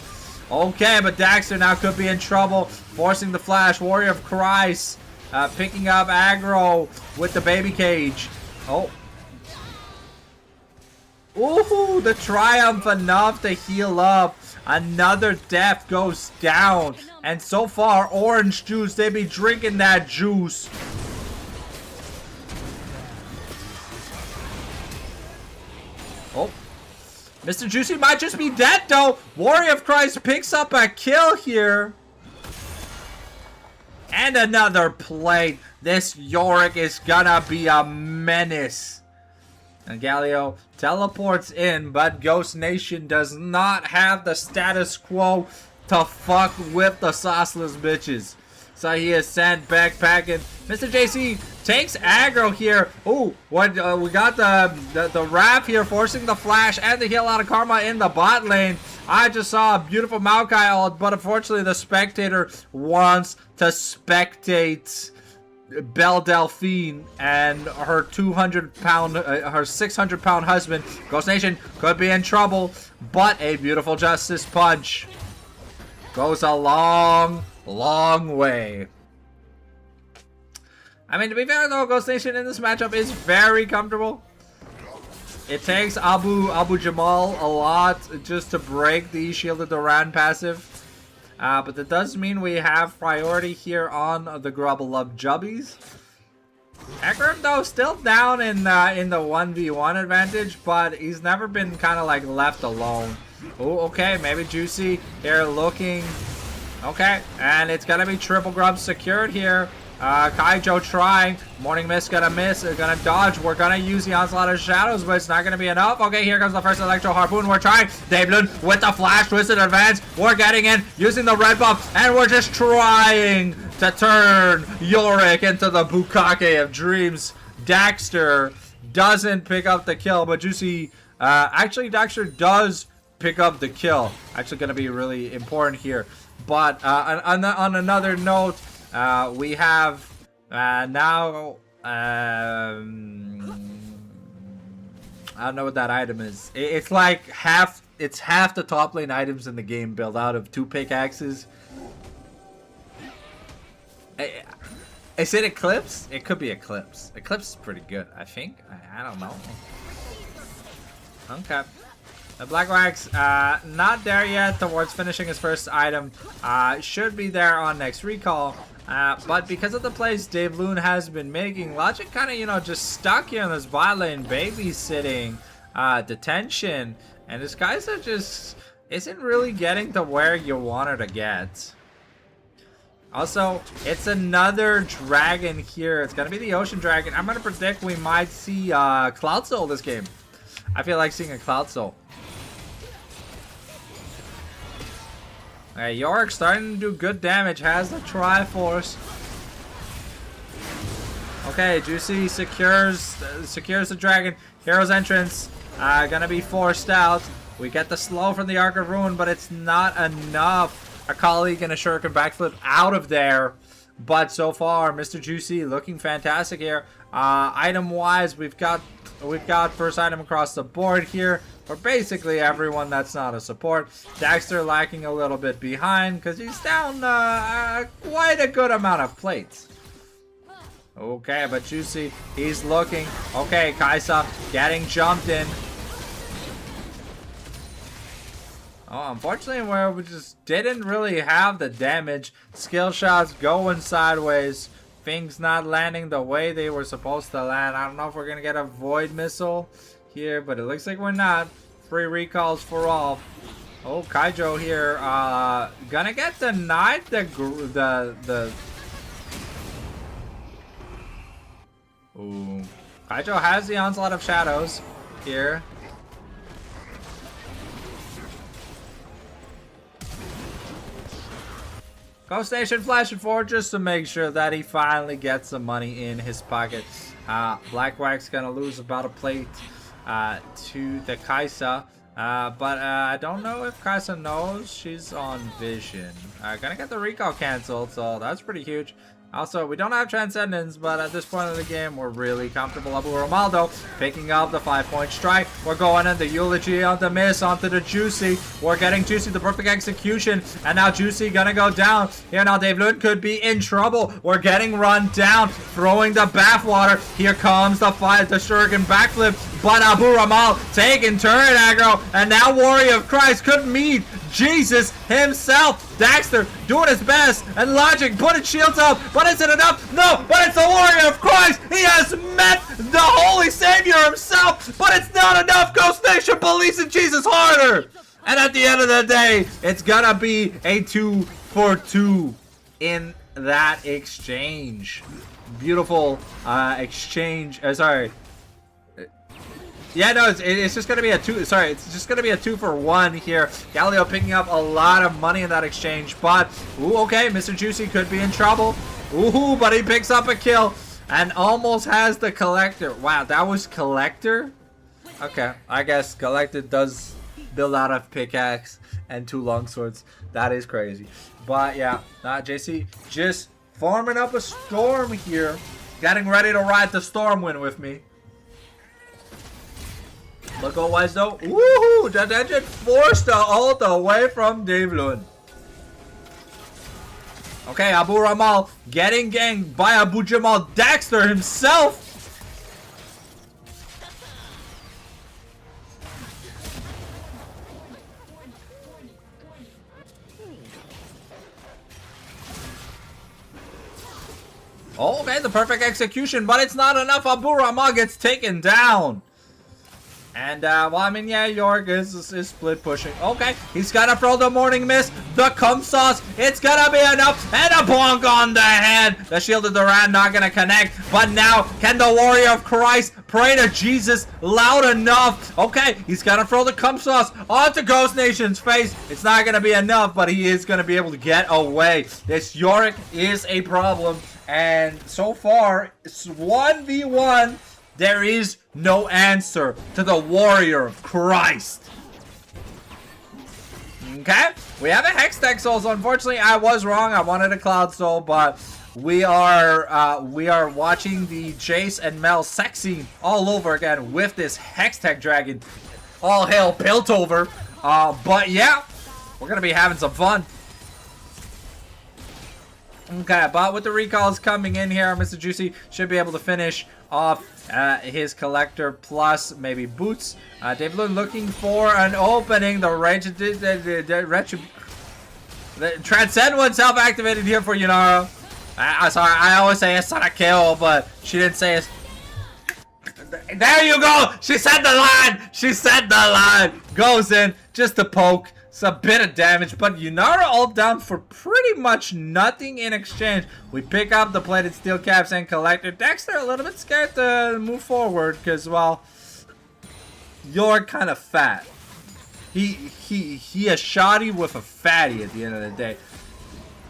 Okay, but Daxter now could be in trouble, forcing the flash. Warrior of Christ picking up aggro with the baby cage. Oh. Ooh, the Triumph enough to heal up. Another death goes down. And so far, Orange Juice, they be drinking that juice. Oh. Mr. Juicy might just be dead, though. Warrior of Christ picks up a kill here. And another plate. This Yorick is gonna be a menace. And Galio teleports in, but Ghost Nation does not have the status quo to fuck with the sauceless bitches. So he is sent backpacking. MRJC takes aggro here. Ooh, what we got the Wrath here forcing the flash and the heal out of Karma in the bot lane. I just saw a beautiful Maokai ult, but unfortunately the spectator wants to spectate Belle Delphine and her 200-pound, her 600-pound husband. Ghost Nation could be in trouble, but a beautiful Justice Punch goes a long, long way. I mean, to be fair though, Ghost Nation in this matchup is very comfortable. It takes Abu Jamal a lot just to break the Shielded Duran passive. But that does mean we have priority here on the Grubble-Lub Jubbies. Ekram though still down in the 1v1 advantage, but he's never been kind of like left alone. Oh, okay, maybe Juicy here looking. Okay, and it's gonna be triple grub secured here. Kaijo trying. Morning Mist gonna miss. Gonna dodge. We're gonna use the Onslaught of Shadows, but it's not gonna be enough. Okay, here comes the first Electro Harpoon. We're trying. Davelun with the Flash Twisted Advance. We're getting in using the red buff, and we're just trying to turn Yorick into the Bukake of Dreams. Daxter doesn't pick up the kill, but Juicy, actually Daxter does pick up the kill. Actually gonna be really important here. But on another note, we have now, I don't know what that item is. It's like half the top lane items in the game built out of 2 pickaxes. Is it Eclipse? It could be Eclipse. Eclipse is pretty good, I think. I don't know. Okay. Black Wax, not there yet towards finishing his first item. Should be there on next recall. But because of the plays Davelun has been making, Logic kind of, you know, just stuck here in this bot lane, babysitting detention. And this guy's just isn't really getting to where you want her to get. Also, it's another dragon here. It's going to be the Ocean Dragon. I'm going to predict we might see Cloud Soul this game. I feel like seeing a Cloud Soul. Okay, Yorick starting to do good damage. Has the Triforce. Okay, Juicy secures the dragon. Hero's entrance. Gonna be forced out. We get the slow from the Arc of Ruin, but it's not enough. A colleague and a shuriken backflip out of there. But so far, Mr. Juicy looking fantastic here. Item-wise, we've got first item across the board here for basically everyone that's not a support. Daxter lacking a little bit behind because he's down quite a good amount of plates. Okay, but Juicy, he's looking. Okay, Kaisa getting jumped in. Oh, unfortunately, where we just didn't really have the damage. Skill shots going sideways. Things not landing the way they were supposed to land. I don't know if we're going to get a Void Missile here, but it looks like we're not. Free recalls for all. Oh, Kaijo here. Gonna get denied the Ooh. Kaijo has the Onslaught of Shadows here. Ghost Nation flashing forward just to make sure that he finally gets some money in his pocket. Black Wax gonna lose about a plate to the Kaisa. But I don't know if Kaisa knows she's on Vision. Gonna get the recall canceled, so that's pretty huge. Also, we don't have Transcendence, but at this point of the game, we're really comfortable. Abu Romaldo picking up the 5-point strike. We're going in the Eulogy on the miss, onto the Juicy. We're getting Juicy the perfect execution, and now Juicy gonna go down. Here now, Davelun could be in trouble. We're getting run down, throwing the bathwater. Here comes the Shuriken backflip, but Abu Ramal taking turret aggro, and now Warrior of Christ could meet Jesus himself. Daxter doing his best, and Logic putting shields up, but is it enough? No, but it's the Warrior of Christ. He has met the Holy Savior himself, but it's not enough. Ghost Nation policing Jesus harder. And at the end of the day, it's gonna be a 2-for-2 in that exchange. Beautiful exchange. Sorry. Yeah, no, it's just gonna be a two. Sorry, it's just gonna be a 2-for-1 here. Galileo picking up a lot of money in that exchange, but ooh, okay, Mr. Juicy could be in trouble. Ooh, but he picks up a kill and almost has the Collector. Wow, that was Collector. Okay, I guess Collector does build out of pickaxe and 2 longswords. That is crazy. But yeah, JC just farming up a storm here. Getting ready to ride the storm wind with me. Look at wise though. Woohoo! That engine forced the ult away from Devlin. Okay, Abu Ramal getting ganked by Abu Jamal Dexter himself. Oh, okay, the perfect execution, but it's not enough. Abu Ramal gets taken down. And, well, I mean, yeah, York is split pushing. Okay, he's gonna throw the morning mist, the cum sauce. It's gonna be enough, and a bonk on the head. The shield of Duran not gonna connect, but now, can the warrior of Christ pray to Jesus loud enough? Okay, he's gonna throw the cum sauce onto Ghost Nation's face. It's not gonna be enough, but he is gonna be able to get away. This Yorick is a problem, and so far, it's 1v1. There is no answer to the warrior of Christ. Okay, we have a Hex Tech Soul, so unfortunately I was wrong. I wanted a Cloud Soul, but we are watching the Jace and Mel sex scene all over again with this Hex Tech Dragon. All hail Piltover. But yeah, we're gonna be having some fun. Okay, but with the recalls coming in here, Mr. Juicy should be able to finish off his collector plus maybe boots. Devlin looking for an opening. The Transcend oneself activated here for Yunara. Sorry, I always say it's not a kill, but she didn't say it. There you go. She said the line. She said the line. Goes in just to poke. It's a bit of damage, but Yunara ult down for pretty much nothing in exchange. We pick up the plated steel caps and collector. Dexter a little bit scared to move forward because, well, you're kind of fat. He a shoddy with a fatty at the end of the day.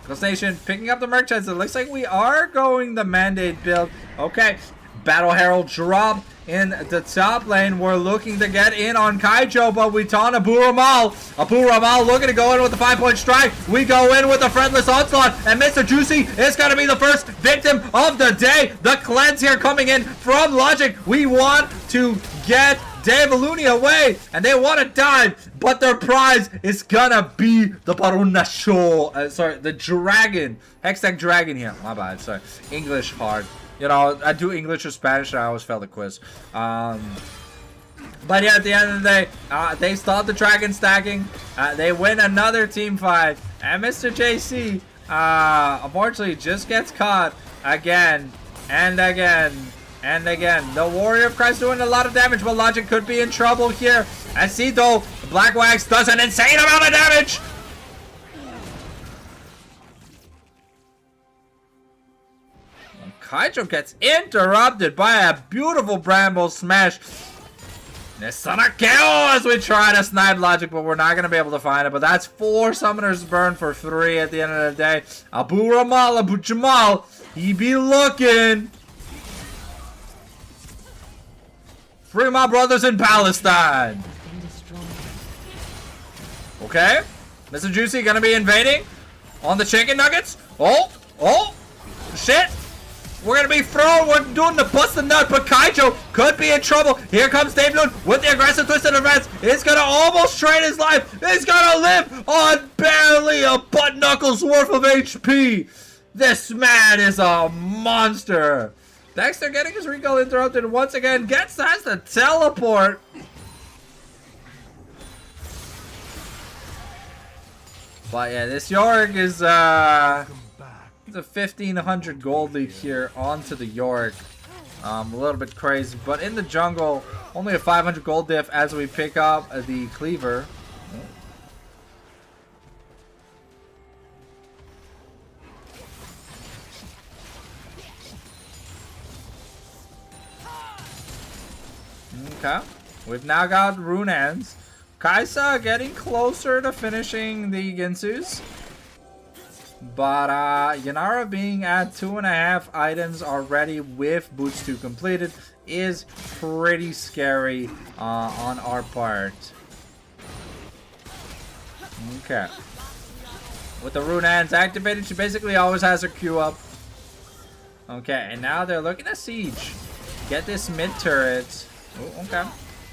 Ghost Nation picking up the merchants. It looks like we are going the mandate build. Okay, Battle Herald drop in the top lane. We're looking to get in on Kaijo, but we taunt Abu Ramal. Abu Ramal looking to go in with the 5-point strike. We go in with the friendless onslaught, and Mr. Juicy is going to be the first victim of the day. The cleanse here coming in from Logic. We want to get Devaluni away, and they want to dive, but their prize is gonna be the Barunasho. Sorry, the dragon. Hextech Dragon here. My bad, sorry. English hard. You know, I do English or Spanish, and I always fail the quiz. But yeah, at the end of the day, they stop the dragon stacking. They win another team fight. And Mr. JC, unfortunately, just gets caught again and again and again. The Warrior of Christ doing a lot of damage, but Logic could be in trouble here. And see, though, Black Wax does an insane amount of damage. Kaijo gets interrupted by a beautiful Bramble Smash. It's not a kill as we try to snipe Logic, but we're not going to be able to find it. But that's 4 Summoners Burn for 3 at the end of the day. Abu Ramal, Abu Jamal, he be looking. Free my brothers in Palestine. Okay. Mr. Juicy going to be invading on the chicken nuggets. Oh, shit. We're going to be thrown. We're doing the bust the nut, but Kaijo could be in trouble. Here comes David with the aggressive twisted advance. It's going to almost trade his life. He's going to live on barely a butt knuckles worth of HP. This man is a monster. Dexter getting his recall interrupted once again. Has the teleport. But yeah, this Yorick is the 1500 gold lead here onto the Yorick. A little bit crazy, but in the jungle, only a 500 gold diff as we pick up the cleaver. Okay, we've now got Runehands. Kaisa getting closer to finishing the Ginsus. But Yunara being at 2.5 items already with Boots 2 completed is pretty scary on our part. Okay. With the rune hands activated, she basically always has her Q up. Okay, and now they're looking at siege. Get this mid turret. Oh, okay.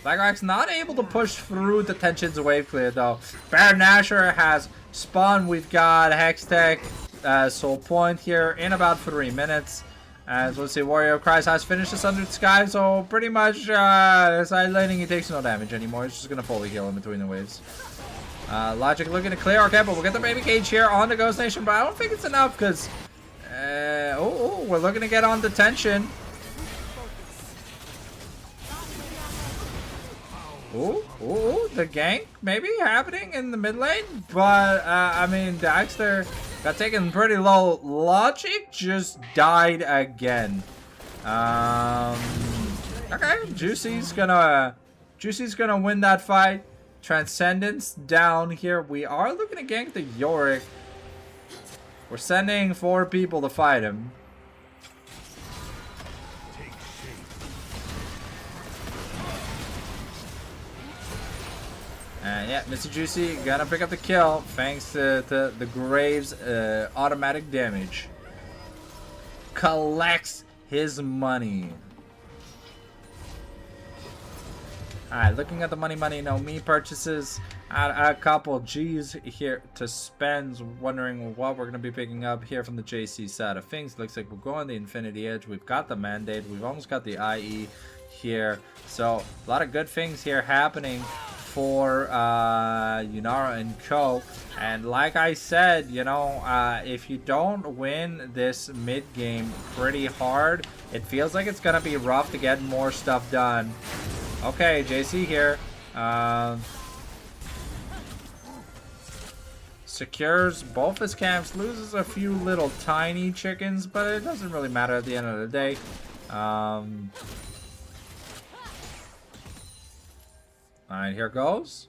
Blackrock's not able to push through the tensions wave clear though. Baron Nashor has spawned. We've got Hextech, Soul Point here in about 3 minutes. As we'll see, Warrior of Christ has finished this under the sky, so pretty much side laning, he takes no damage anymore. He's just gonna fully heal in between the waves. Logic looking to clear. Okay, but we'll get the baby cage here on the Ghost Nation, but I don't think it's enough because we're looking to get on the tension. Ooh, the gank maybe happening in the mid lane, but I mean, Daxter got taken pretty low. Logic just died again. Okay, Juicy's gonna win that fight. Transcendence down here. We are looking to gank the Yorick. We're sending 4 people to fight him. And yeah, Mr. Juicy gonna pick up the kill thanks to the Graves automatic damage. Collects his money. Alright, looking at the money, no me purchases. A couple G's here to spend. Wondering what we're going to be picking up here from the JC side of things. Looks like we're going the Infinity Edge. We've got the Mandate. We've almost got the IE here. So, a lot of good things here happening for Yunara and Co. And like I said, you know, if you don't win this mid game pretty hard, it feels like it's going to be rough to get more stuff done. Okay, JC here. Secures both his camps, loses a few little tiny chickens, but it doesn't really matter at the end of the day. Alright, here goes.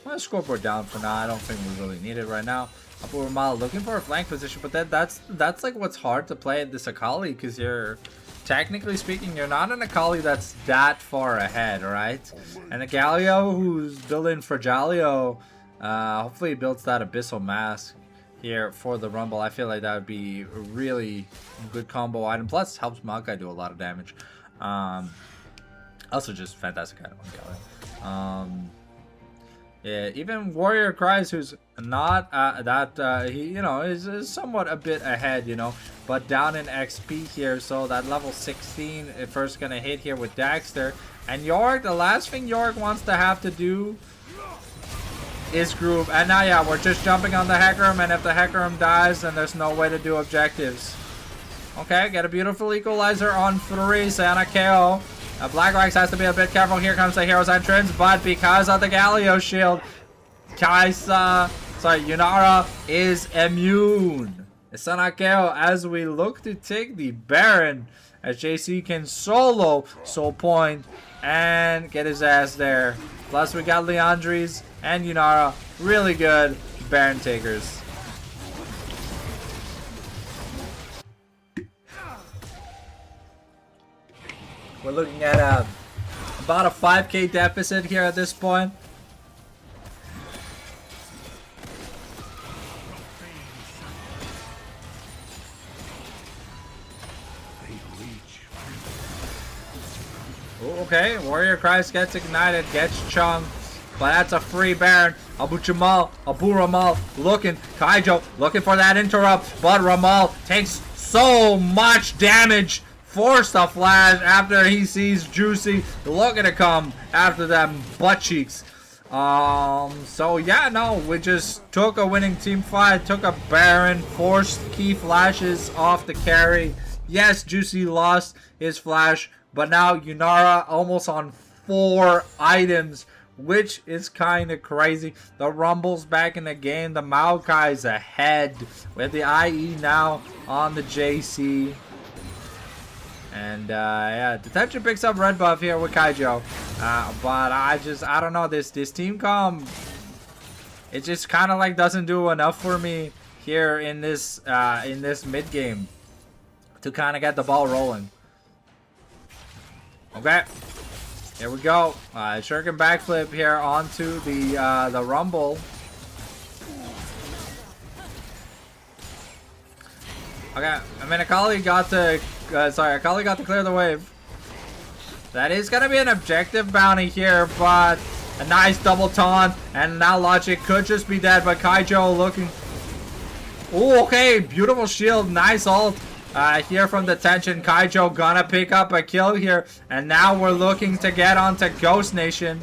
Well, scoreboard down for now. I don't think we really need it right now. Abu Ramal looking for a flank position, but that's like what's hard to play at this Akali, because you're technically speaking, you're not an Akali that's that far ahead, right? And a Galio who's building Fragilio, hopefully builds that Abyssal Mask here for the Rumble. I feel like that would be a really good combo item. Plus, helps Maokai do a lot of damage. Also, just fantastic item on Galio. Yeah, even Warrior Cries, who's not he, you know, is somewhat a bit ahead, you know, but down in XP here. So that level 16 first gonna hit here with Daxter. And Yorick, the last thing Yorick wants to have to do is group. And now, yeah, we're just jumping on the Hecarim, and if the Hecarim dies, then there's no way to do objectives. Okay, get a beautiful equalizer on 3, Santa KO. Blackrock has to be a bit careful. Here comes the hero's entrance, but because of the Galio shield, Yunara is immune. It's Sanakeo as we look to take the Baron, as JC can solo Soul Point and get his ass there. Plus we got Leandries and Yunara, really good Baron takers. We're looking at about a 5k deficit here at this point. Ooh, okay, Warrior Christ gets ignited, gets chunked, but that's a free Baron. Abu Ramal looking, Kaijo looking for that interrupt, but Ramal takes so much damage. Forced a flash after he sees Juicy looking to come after them butt cheeks. So yeah, no, we just took a winning team fight, took a Baron, forced key flashes off the carry. Yes, Juicy lost his flash, but now Yunara almost on 4 items, which is kind of crazy. The Rumble's back in the game. The Maokai's ahead with the IE now on the JC. And yeah, Detention picks up red buff here with Kaijo. But I don't know, this team comp, it just kind of like doesn't do enough for me here in this mid game to kind of get the ball rolling. Okay, Here we go. Shuriken backflip here onto the Rumble. Okay, I mean Akali got to Akali got to clear the wave. That is gonna be an objective bounty here, but a nice double taunt, and now Logic could just be dead, but Kaijo looking. Oh, okay, beautiful shield, nice ult. Here from the tension, Kaijo gonna pick up a kill here, and now we're looking to get onto Ghost Nation.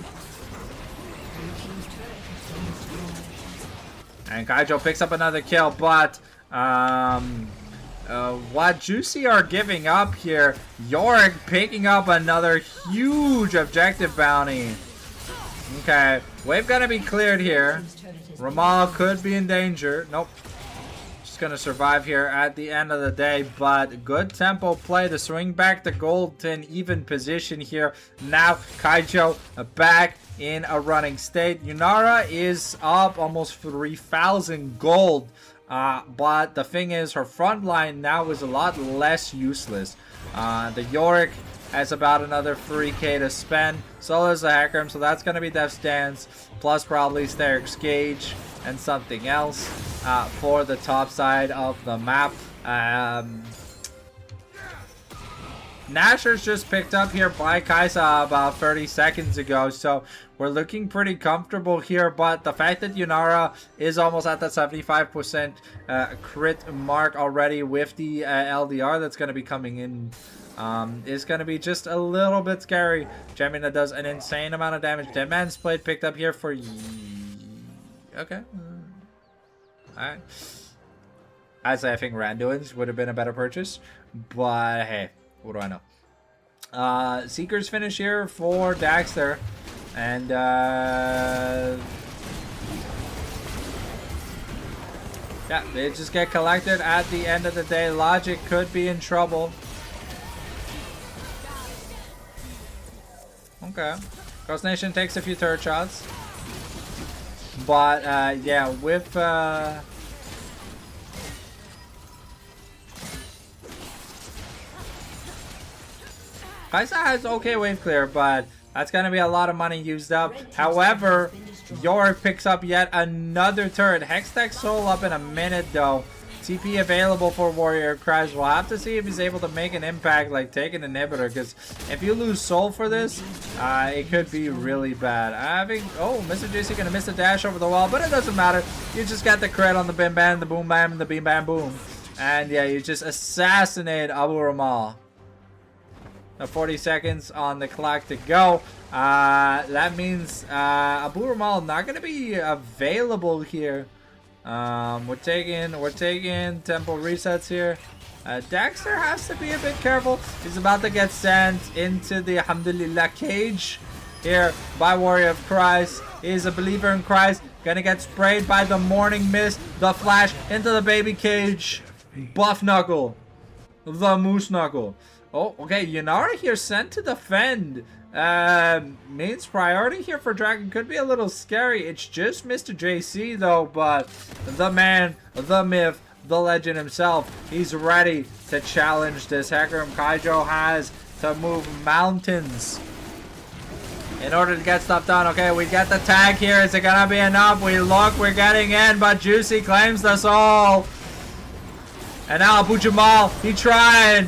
And Kaijo picks up another kill, but what Juicy are giving up here, Yorick picking up another huge objective bounty. Okay, wave gonna be cleared here. Ramal could be in danger. Nope. Gonna survive here at the end of the day, but good tempo play to swing back the gold to an even position here. Now Kaijo back in a running state. Yunara is up almost 3,000 gold, but the thing is her front line now is a lot less useless. The Yorick has about another 3k to spend, so does the Hecarim, so that's gonna be Death's Dance plus probably Steric's Gauge and something else for the top side of the map. Nashor's just picked up here by Kaisa about 30 seconds ago, so we're looking pretty comfortable here, but the fact that Yunara is almost at that 75% crit mark already with the LDR that's going to be coming in is going to be just a little bit scary. Gemina does an insane amount of damage. Dead Man's Blade picked up here for... Okay. Alright. I'd say I think Randuin's would have been a better purchase, but hey, what do I know? Seeker's finish here for Daxter, and yeah, they just get collected at the end of the day. Logic could be in trouble. Okay, Ghost Nation takes a few turret shots. But yeah, with Kaisa has okay wave clear, but that's gonna be a lot of money used up. However, Yorick picks up yet another turret. Hextech Soul up in a minute though. TP available for Warrior Cries. We'll have to see if he's able to make an impact, like take an inhibitor, because if you lose Soul for this, it could be really bad. Oh, MRJC gonna miss the dash over the wall, but it doesn't matter. You just got the crit on the Bim Bam, the Boom Bam, and the Beam Bam Boom. And yeah, you just assassinate Abu Ramal. 40 seconds on the clock to go. That means Abu Ramal not gonna be available here. We're taking tempo resets here. Daxter has to be a bit careful. He's about to get sent into the Alhamdulillah cage here by Warrior of Christ. He's a believer in Christ. Gonna get sprayed by the morning mist, the flash into the baby cage. Buff Knuckle, the Moose Knuckle. Oh, okay. Yunara here sent to defend. Means priority here for Dragon could be a little scary. It's just MRJC though, but the man, the myth, the legend himself, he's ready to challenge this. Hecarim Kaijo has to move mountains in order to get stuff done. Okay, we get the tag here. Is it gonna be enough? We look, we're getting in, but Juicy claims the soul. And now Abu Jamal, he tried.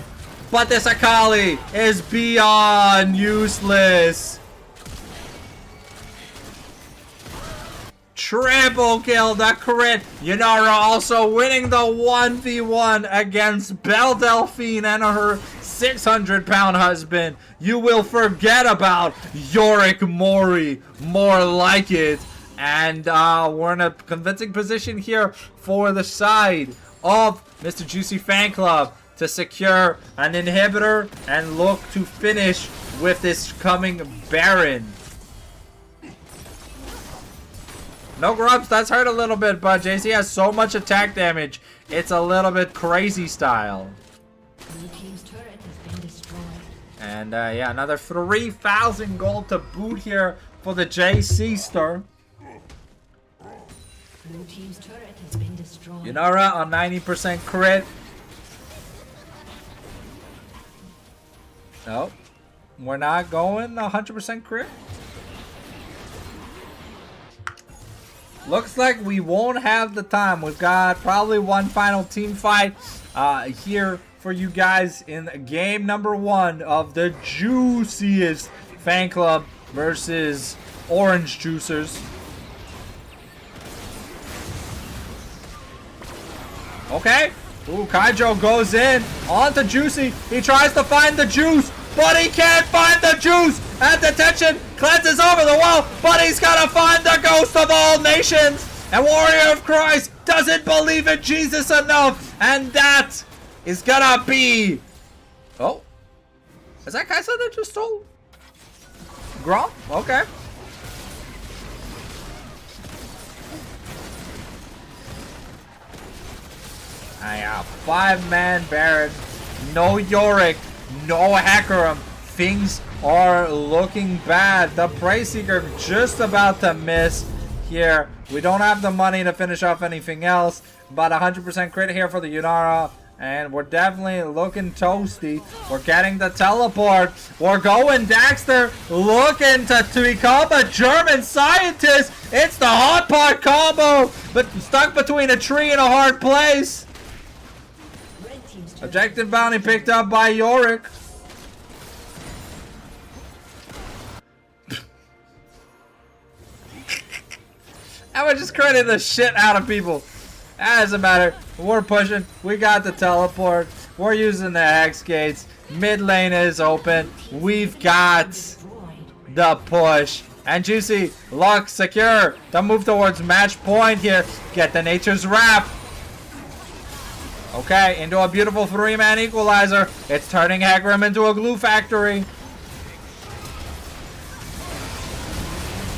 But this Akali is beyond useless. Triple kill, the crit. Yunara also winning the 1v1 against Belle Delphine and her 600-pound husband. You will forget about Yorick Mori. More like it. And we're in a convincing position here for the side of Mr. Juicy Fan Club to secure an inhibitor and look to finish with this coming Baron. No grubs, that's hurt a little bit, but JC has so much attack damage, it's a little bit crazy style. Blue team's turret has been destroyed. And yeah, another 3,000 gold to boot here for the JC star. Blue team's turret has been destroyed. Yunara on 90% crit. Oh, We're not going 100% crit. Looks like we won't have the time. We've got probably one final team fight here for you guys in game number 1 of the juiciest fan club versus orange juicers. Okay. Ooh, Kaijo goes in onto Juicy. He tries to find the juice, but he can't find the juice. At detention, cleanses over the wall, but he's gonna find the ghost of all nations. And Warrior of Christ doesn't believe in Jesus enough, and that is gonna be. Oh, is that Kaisa that just stole Grom? Okay. I have 5-man Baron, no Yorick, no Hecarim. Things are looking bad. The Prey Seeker just about to miss here. We don't have the money to finish off anything else. About 100% crit here for the Yunara. And we're definitely looking toasty. We're getting the teleport. We're going Daxter, looking to become a German scientist. It's the hot pot combo, but stuck between a tree and a hard place. Objective bounty picked up by Yorick. I would just credit the shit out of people. That doesn't matter. We're pushing. We got the teleport. We're using the Hex Gates. Mid lane is open. We've got the push. And Juicy, lock, secure. To move towards match point here. Get the Nature's Wrap. Okay, into a beautiful 3-man equalizer. It's turning Hecarim into a glue factory.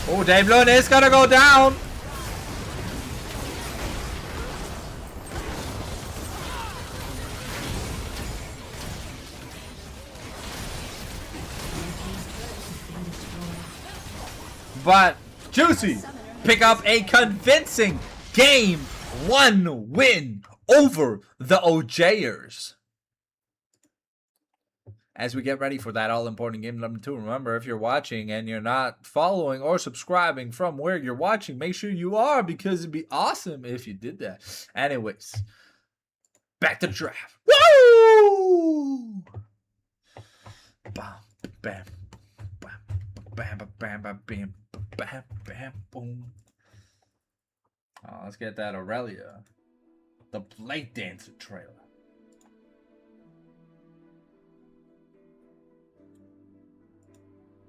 Oh, Dave Lund is gonna go down. But Juicy pick up a convincing game 1 win over the OJers. As we get ready for that all-important game number 2, remember, if you're watching and you're not following or subscribing from where you're watching, make sure you are, because it'd be awesome if you did that. Anyways, back to the draft. Woo! Bam, bam, bam, bam, bam, bam, bam, bam, bam, bam, boom. Oh, let's get that Aurelia. The Blade Dancer trailer.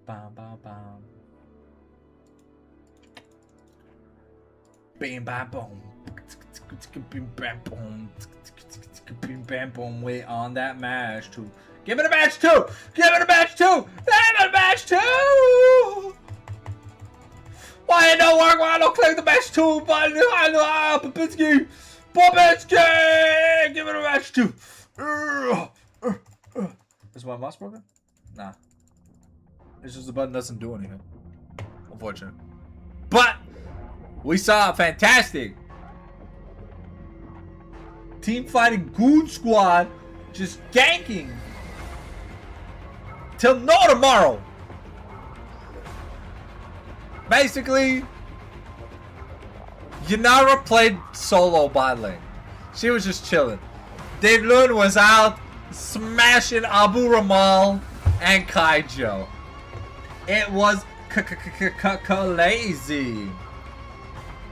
Bam, bam, bam. Bam, bam, boom. Bam, bam, boom. Bam, bam, boom. Wait on that match too. Give it a match too. Give it a match too. Give it a match too. Why it don't work? Why I don't click the match too? But Babinski. Babinski! Give it a match too. Is my mouse broken? Nah. It's just the button doesn't do anything. Unfortunate. But we saw a fantastic team fighting Goon Squad just ganking till no tomorrow. Basically, Yunara played solo bot lane. She was just chilling. Dave Lund was out smashing Abu Ramal and Kaijo. It was lazy.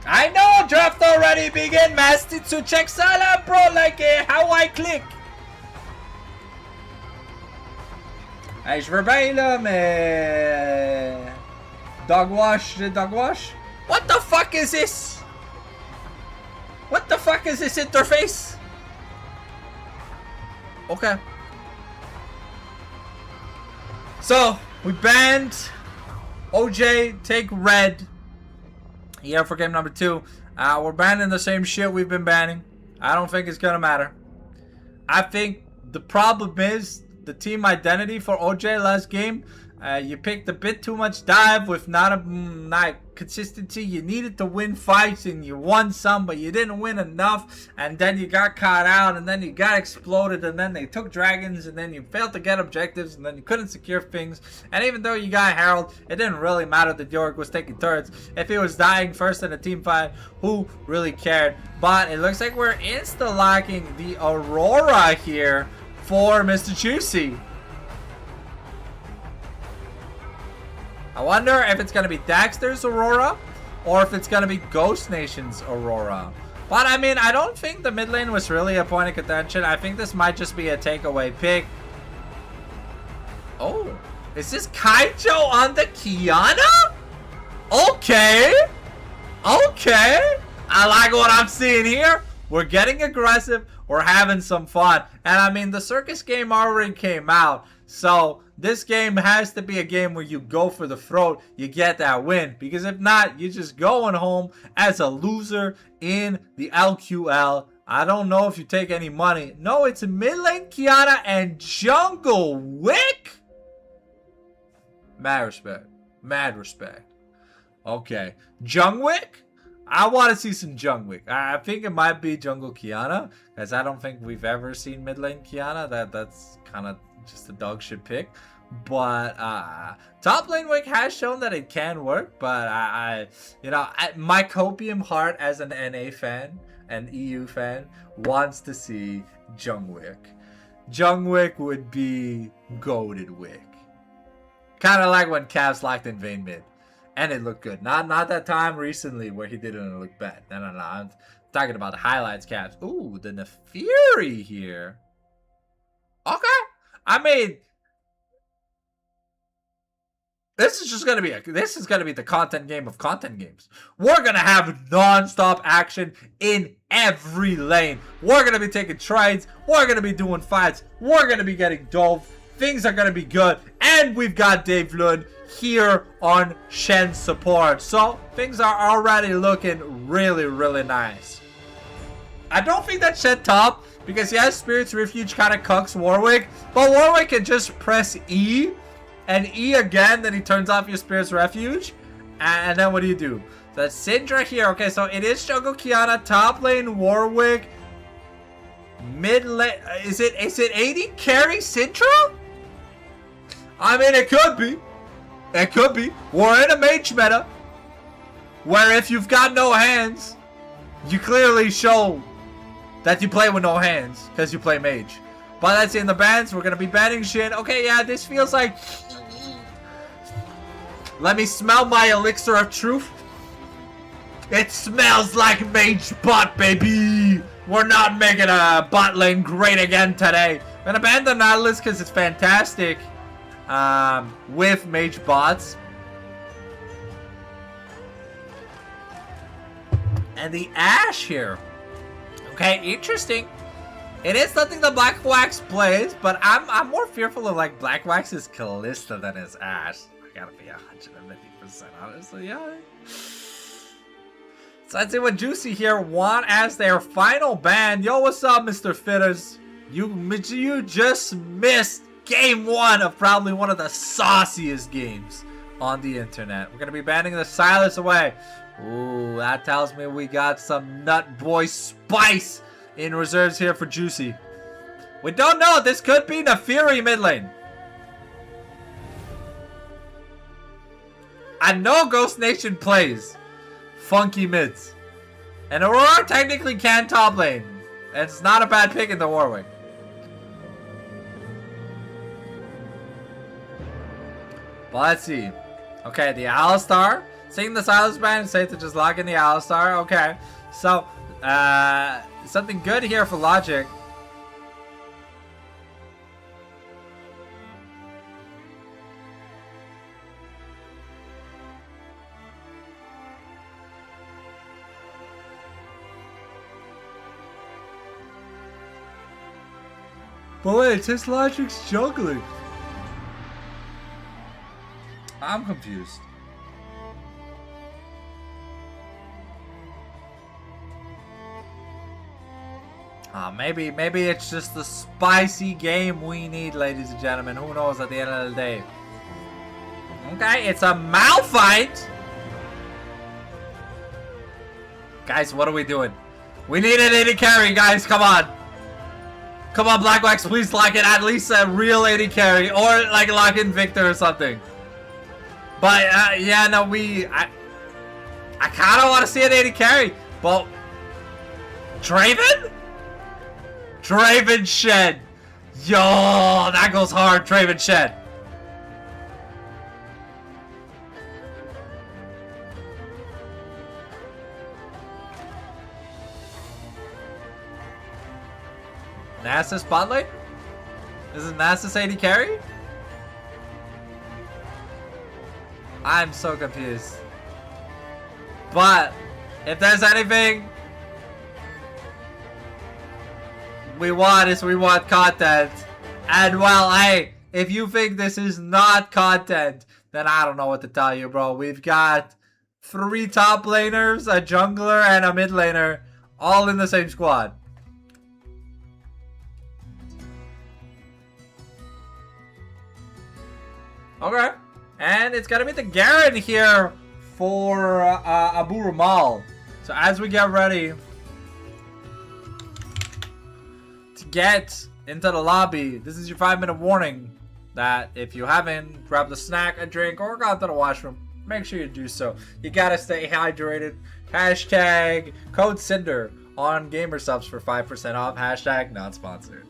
I know, draft already begin. Master to check Salah, bro, like how I click. Eis vermelho, man. Dog wash, dog wash. What the fuck is this? What the fuck is this interface? Okay. So, we banned OJ, take red here for game number 2. We're banning the same shit we've been banning. I don't think it's gonna matter. I think the problem is the team identity for OJ last game You picked a bit too much dive with not consistency. You needed to win fights and you won some, but you didn't win enough. And then you got caught out, and then you got exploded, and then they took dragons, and then you failed to get objectives, and then you couldn't secure things. And even though you got Herald, it didn't really matter that Yorick was taking turrets. If he was dying first in a team fight, who really cared? But it looks like we're insta-locking the Aurora here for Mr. Juicy. I wonder if it's going to be Daxter's Aurora or if it's going to be Ghost Nation's Aurora. But I mean, I don't think the mid lane was really a point of contention. I think this might just be a takeaway pick. Oh, is this Kaijo on the Kiana? Okay. Okay. I like what I'm seeing here. We're getting aggressive. We're having some fun. And I mean, the circus game already came out. So this game has to be a game where you go for the throat, you get that win. Because if not, you're just going home as a loser in the LQL. I don't know if you take any money. No, it's mid lane Kiana and Jungle Wick. Mad respect. Mad respect. Okay. Jungwick? I want to see some Jungwick. I think it might be Jungle Kiana, as I don't think we've ever seen mid lane Kiana. That's kind of just a dog shit pick. But top lane Wick has shown that it can work. But my copium heart as an NA fan, an EU fan, wants to see Jungwick. Jungwick would be goated Wick. Kind of like when Cavs locked in Vayne mid. And it looked good. Not that time recently where he didn't look bad. No. I'm talking about the highlights, Cavs. Ooh, the Nefiri here. Okay. I mean, this is gonna be the content game of content games. We're gonna have non-stop action in every lane. We're gonna be taking trades. We're gonna be doing fights. We're gonna be getting dove. Things are gonna be good. And we've got Dave Lund here on Shen support. So things are already looking really, really nice. I don't think that Shen top, because yes, Spirit's Refuge kind of cucks Warwick, but Warwick can just press E and E again, then he turns off your Spirit's Refuge, and then what do you do? So that's Syndra here. Okay, so it is Jungle Kiana, top lane Warwick, mid lane. Is it 80 carry Syndra? I mean, it could be. It could be. We're in a mage meta where if you've got no hands, you clearly show that you play with no hands because you play mage. But let's see, in the bans, we're going to be banning shit. Okay, yeah, this feels like... Let me smell my elixir of truth. It smells like mage bot, baby. We're not making a bot lane great again today. I'm going to ban the Nautilus because it's fantastic. With mage bots. And the Ashe here. Okay, interesting. It is something the Black Wax plays, but I'm more fearful of like Black Wax's Callista than his Ashe. I gotta be 150% honestly, yeah. So let's see what Juicy here want as their final ban. Yo, what's up, Mr. Fitters? You just missed Game 1 of probably one of the sauciest games on the internet. We're going to be banning the Silas away. Ooh, that tells me we got some nut boy spice in reserves here for Juicy. We don't know. This could be Nefiri mid lane. I know Ghost Nation plays funky mids. And Aurora technically can top lane. And it's not a bad pick in the Warwick. But let's see. Okay, the Alistar. Seeing the Silas ban, it's safe to just lock in the Alistar. Okay. So, something good here for Logic. But wait, it says Logic's juggling. I'm confused. Maybe it's just the spicy game we need, ladies and gentlemen. Who knows at the end of the day? Okay, it's a Malphite. Guys, what are we doing? We need an AD carry, guys. Come on. Come on, Black Wax, please lock in at least a real AD carry. Or, like, lock in Victor or something. But, yeah, no, I kind of want to see an AD carry. But, Draven? Draven Shed. Yo, that goes hard, Draven Shed. Nasus bot lane? Is it Nasus AD carry? I'm so confused. But if there's anything we want is we want content. And well, hey, if you think this is not content, then I don't know what to tell you, bro. We've got 3 top laners, a jungler, and a mid laner, all in the same squad. Okay, and it's gonna be the Garen here for Abu Ramal. So as we get ready to get into the lobby, this is your 5-minute warning that if you haven't grabbed a snack, a drink, or gone to the washroom, make sure you do so. You gotta stay hydrated. Hashtag code Cinder on Gamer Subs for 5% off. Hashtag not sponsored.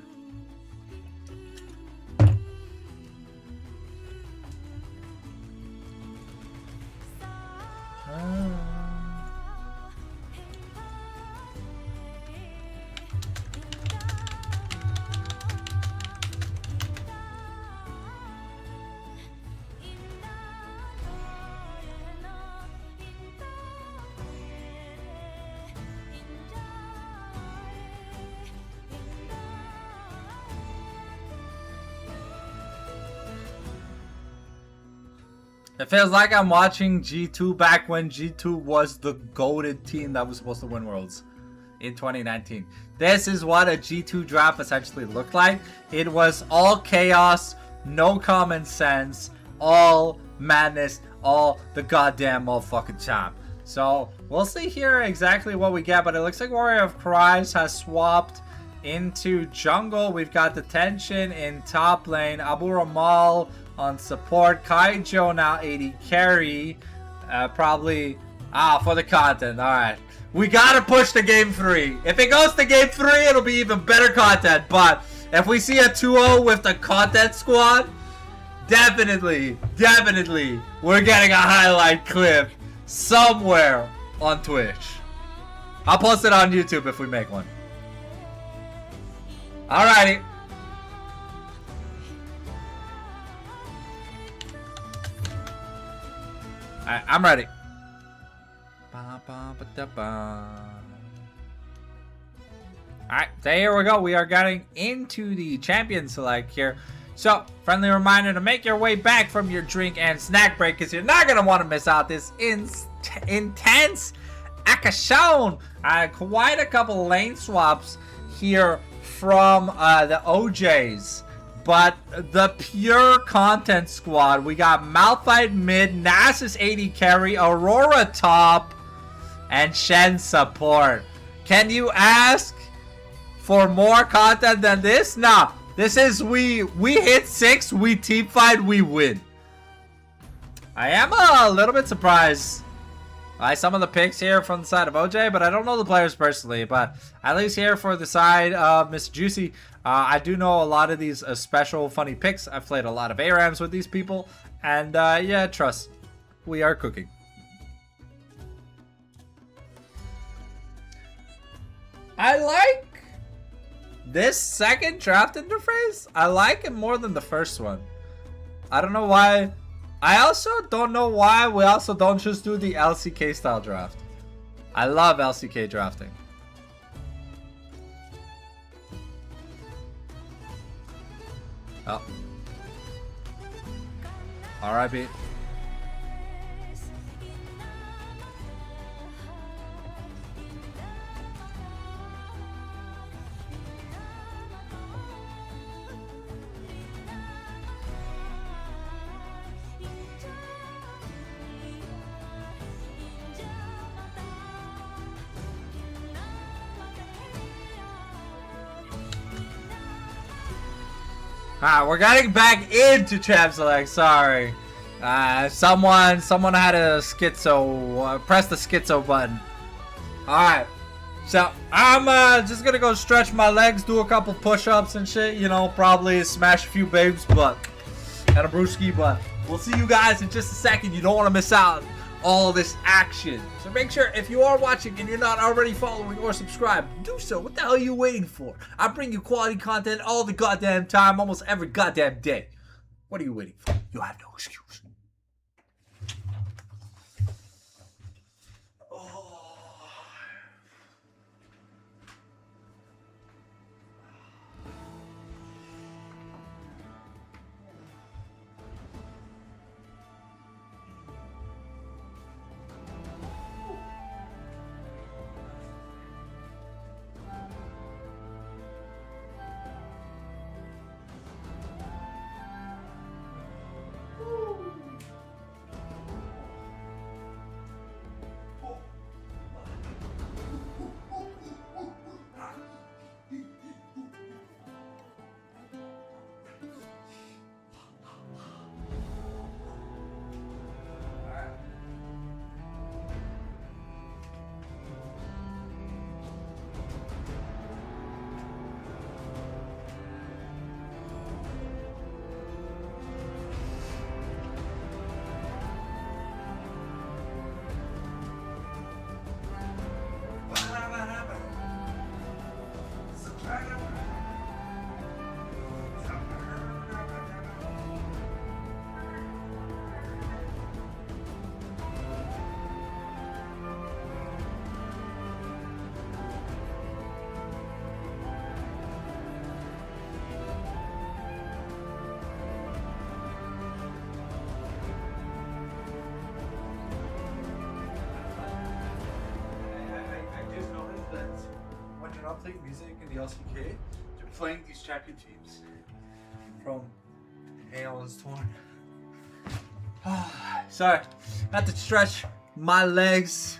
It feels like I'm watching G2 back when G2 was the goated team that was supposed to win Worlds in 2019. This is what a G2 draft essentially looked like. It was all chaos, no common sense, all madness, all the goddamn motherfucking time. So we'll see here exactly what we get, but it looks like Warrior of Cries has swapped into jungle. We've got the tension in top lane. Abu Ramal on support. Kaijo now AD carry. Probably for the content. Alright. We gotta push to game 3. If it goes to game 3, it'll be even better content. But if we see a 2-0 with the content squad, definitely we're getting a highlight clip somewhere on Twitch. I'll post it on YouTube if we make one. Alrighty. Alright, I'm ready. Alright, so here we go. We are getting into the champion select here. So, friendly reminder to make your way back from your drink and snack break, because you're not going to want to miss out this intense action. Quite a couple lane swaps here from the OJs. But the pure content squad, we got Malphite mid, Nasus AD carry, Aurora top, and Shen support. Can you ask for more content than this? Nah, this is we hit 6, we team fight, we win. I am a little bit surprised by some of the picks here from the side of OJ, but I don't know the players personally. But at least here for the side of Mr. Juicy, I do know a lot of these special funny picks. I've played a lot of ARAMs with these people, and yeah, trust, we are cooking. I like this second draft interface. I like it more than the first one. I don't know why. I also don't know why we also don't just do the LCK style draft. I love LCK drafting. Oh. RIP. Alright, we're getting back into Champ Select. Sorry. Someone had a schizo. Press the schizo button. Alright. So, I'm just gonna go stretch my legs, do a couple push-ups and shit. You know, probably smash a few babes, but... and a brewski, but... we'll see you guys in just a second. You don't want to miss out on all this action. So make sure, if you are watching and you're not already following or subscribed, do so. What the hell are you waiting for? I bring you quality content all the goddamn time, almost every goddamn day. What are you waiting for? You have no excuse. Not playing music in the LCK, they're playing these champion teams from Aeon's Torn. Sorry, I have to stretch my legs,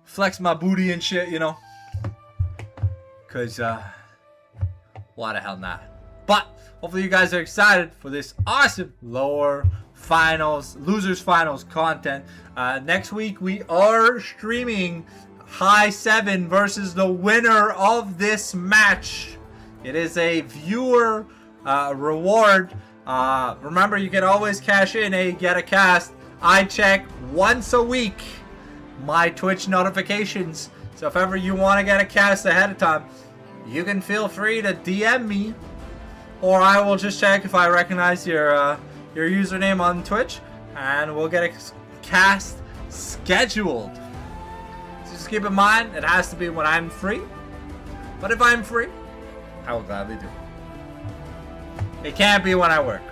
flex my booty and shit, you know. Cause why the hell not? But hopefully you guys are excited for this awesome lower finals, losers finals content. Next week we are streaming High 7 versus the winner of this match. It is a viewer reward. Remember, you can always cash in a get a cast. I check once a week my Twitch notifications. So if ever you want to get a cast ahead of time, you can feel free to DM me, or I will just check if I recognize your username on Twitch, and we'll get a cast scheduled. Just keep in mind, it has to be when I'm free. But if I'm free, I will gladly do it. It can't be when I work.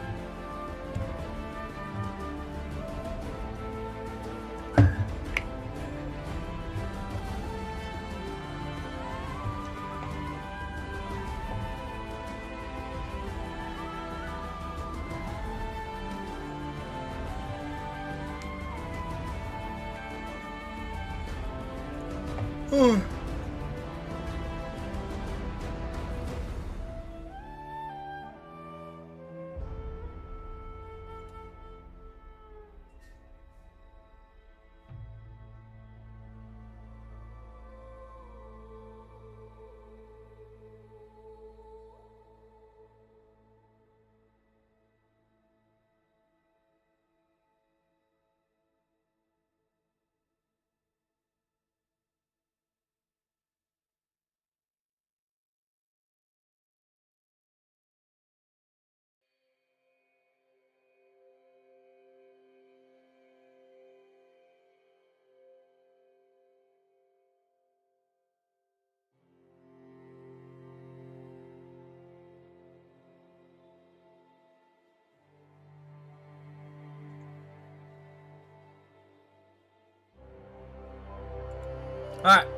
Alright.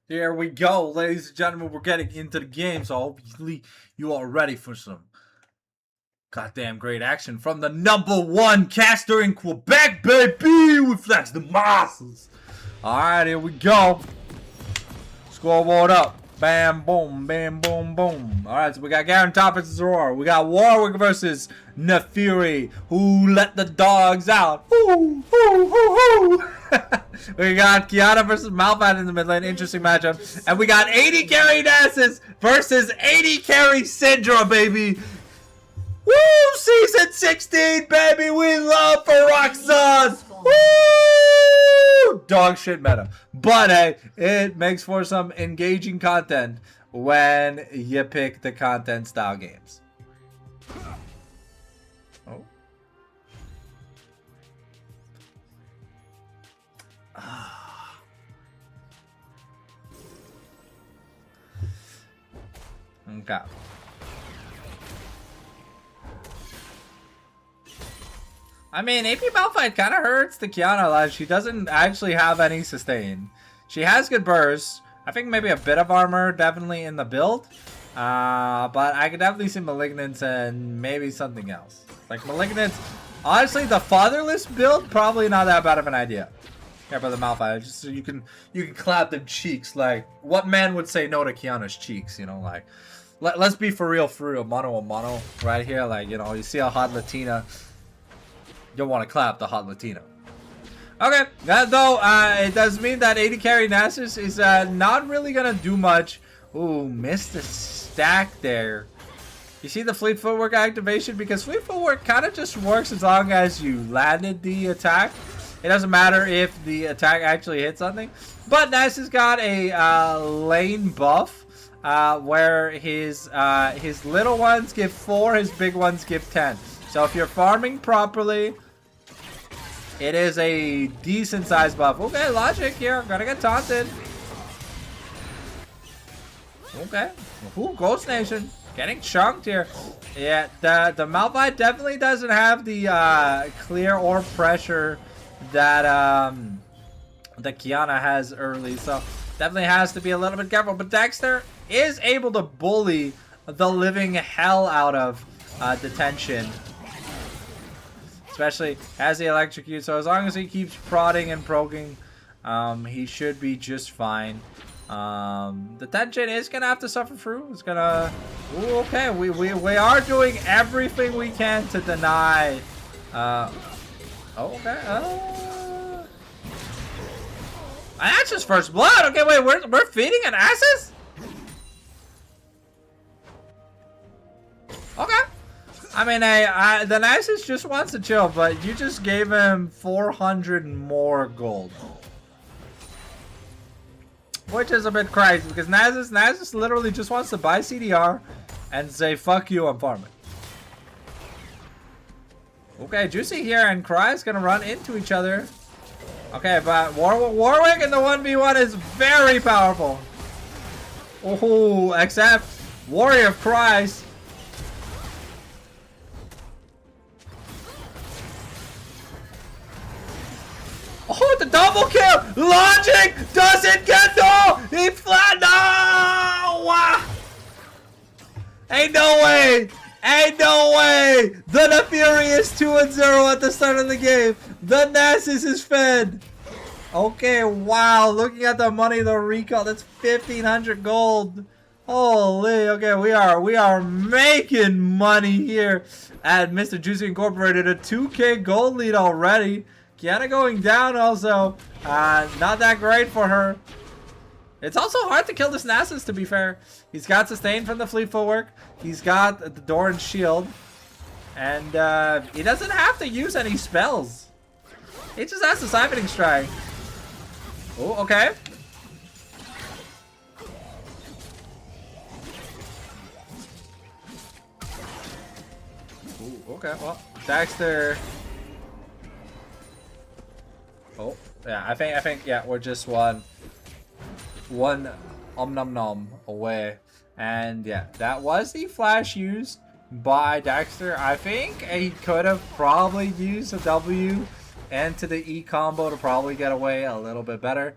Here we go, ladies and gentlemen. We're getting into the game, so hopefully you are ready for some goddamn great action from the #1 caster in Quebec, baby! We flex the muscles. Alright, here we go. Scoreboard up. Bam, boom, bam, boom, boom. Alright, so we got Garen top versus Aurora. We got Warwick versus Nefiri, who let the dogs out. Woo, woo, woo, woo. We got Kiana versus Malphite in the mid lane. Interesting matchup. And we got 80 carry Nasus versus 80 carry Syndra, baby. Woo! Season 16, baby! We love Roxanne! Woo! Dog shit meta. But hey, it makes for some engaging content when you pick the content style games. Oh. Okay. I mean, AP Malphite kind of hurts the Kiana. Like, she doesn't actually have any sustain. She has good bursts. I think maybe a bit of armor definitely in the build. But I could definitely see Malignance and maybe something else. Like, Malignance, honestly, the Fatherless build, probably not that bad of an idea. Yeah, brother Malphite, just so you can clap them cheeks. Like, what man would say no to Kiana's cheeks, you know, like... Let's be for real, mono a mono right here. Like, you know, you see a hot Latina, you'll want to clap the hot Latina. Okay, that though, it does mean that 80 carry Nasus is not really gonna do much. Ooh, missed the stack there. You see the Fleet Footwork activation? Because Fleet Footwork kind of just works as long as you landed the attack. It doesn't matter if the attack actually hits something. But Nasus got a lane buff. Where his little ones give 4, his big ones give 10. So if you're farming properly, it is a decent size buff. Okay, logic here. Gonna get taunted. Okay. Ooh, Ghost Nation. Getting chunked here. Yeah, the Malphite definitely doesn't have the clear orb pressure that that Kiana has early. So definitely has to be a little bit careful. But Dexter is able to bully the living hell out of detention. Especially as he electrocutes. So as long as he keeps prodding and proking, he should be just fine. Detention is going to have to suffer through. It's going to... Ooh, okay, we are doing everything we can to deny... Oh, okay. That's just first blood. Okay, wait, we're feeding an Nasus? Okay. I mean, the Nasus just wants to chill, but you just gave him 400 more gold. Which is a bit crazy, because Nasus literally just wants to buy CDR and say, fuck you, I'm farming. Okay, Juicy here and Cry's gonna run into each other. Okay, but Warwick in the 1v1 is very powerful. Oh, except Warrior of Cry's. Oh, the double kill! Logic doesn't get no! He flat no! Ain't no way! Ain't no way! The Nefiri is 2-0 at the start of the game. The Nasus is fed. Okay, wow. Looking at the money, the recall, that's 1,500 gold. Holy, okay, we are making money here at Mr. Juicy Incorporated. A 2K gold lead already. Kiana going down also. Not that great for her. It's also hard to kill this Nasus, to be fair. He's got sustain from the Fleet Footwork. He's got the Doran's shield. And he doesn't have to use any spells. He just has the Siphoning Strike. Oh, okay. Ooh, okay, well, Dexter. Oh, yeah, I think, yeah, we're just one nom nom away. And yeah, that was the flash used by Dexter. I think he could have probably used a W into the E combo to probably get away a little bit better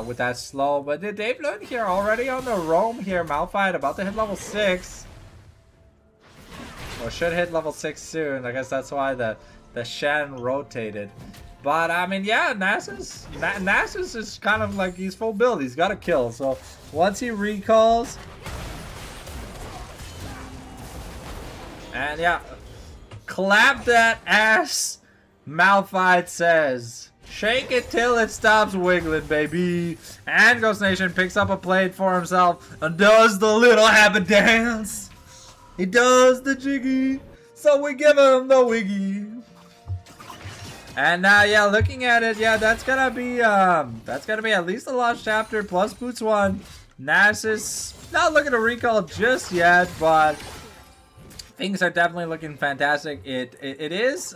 with that slow. But did Dave learn here already on the roam here? Malphite about to hit level 6. Or should hit level 6 soon. I guess that's why the Shen rotated. But I mean, yeah, Nasus is kind of like he's full build. He's got a kill. So once he recalls, and yeah, clap that ass. Malphite says, shake it till it stops wiggling, baby. And Ghost Nation picks up a plate for himself and does the little habit dance. He does the jiggy, so we give him the wiggy. And yeah, looking at it, yeah, that's gonna be at least a lost chapter plus boots 1. Nasus not looking to recall just yet, but things are definitely looking fantastic. It is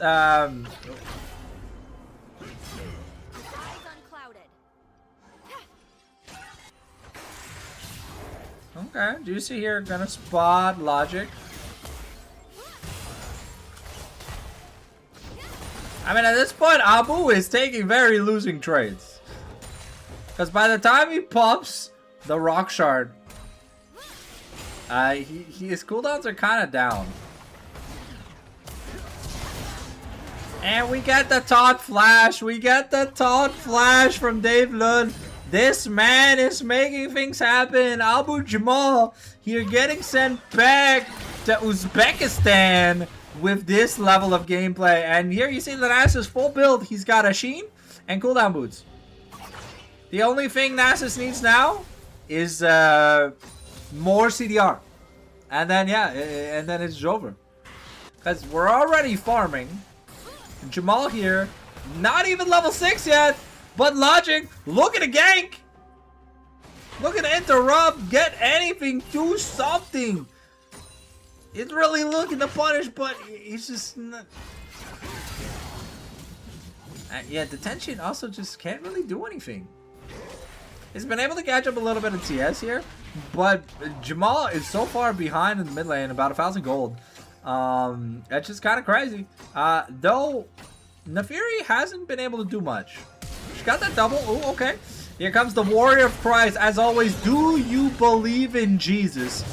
okay, Juicy here gonna spot Logic. I mean, at this point, Abu is taking very losing trades. Because by the time he pops the Rock Shard, his cooldowns are kind of down. And we get the taunt flash. We get the taunt flash from Dave Lund. This man is making things happen. Abu Jamal here getting sent back to Uzbekistan with this level of gameplay. And here you see the Nasus full build. He's got a Sheen and cooldown boots. The only thing Nasus needs now is more CDR. And then, yeah, and then it's over. Because we're already farming. Jamal here, not even level 6 yet. But Logic, look at the gank. Look at interrupt. Get anything. Do something. He's really looking to punish, but he's just not. Yeah, detention also just can't really do anything. He's been able to catch up a little bit of TS here, but Jamal is so far behind in the mid lane, about 1,000 gold. That's just kind of crazy. Though Nefiri hasn't been able to do much. She got that double. Oh, okay. Here comes the Warrior of Christ. As always, do you believe in Jesus?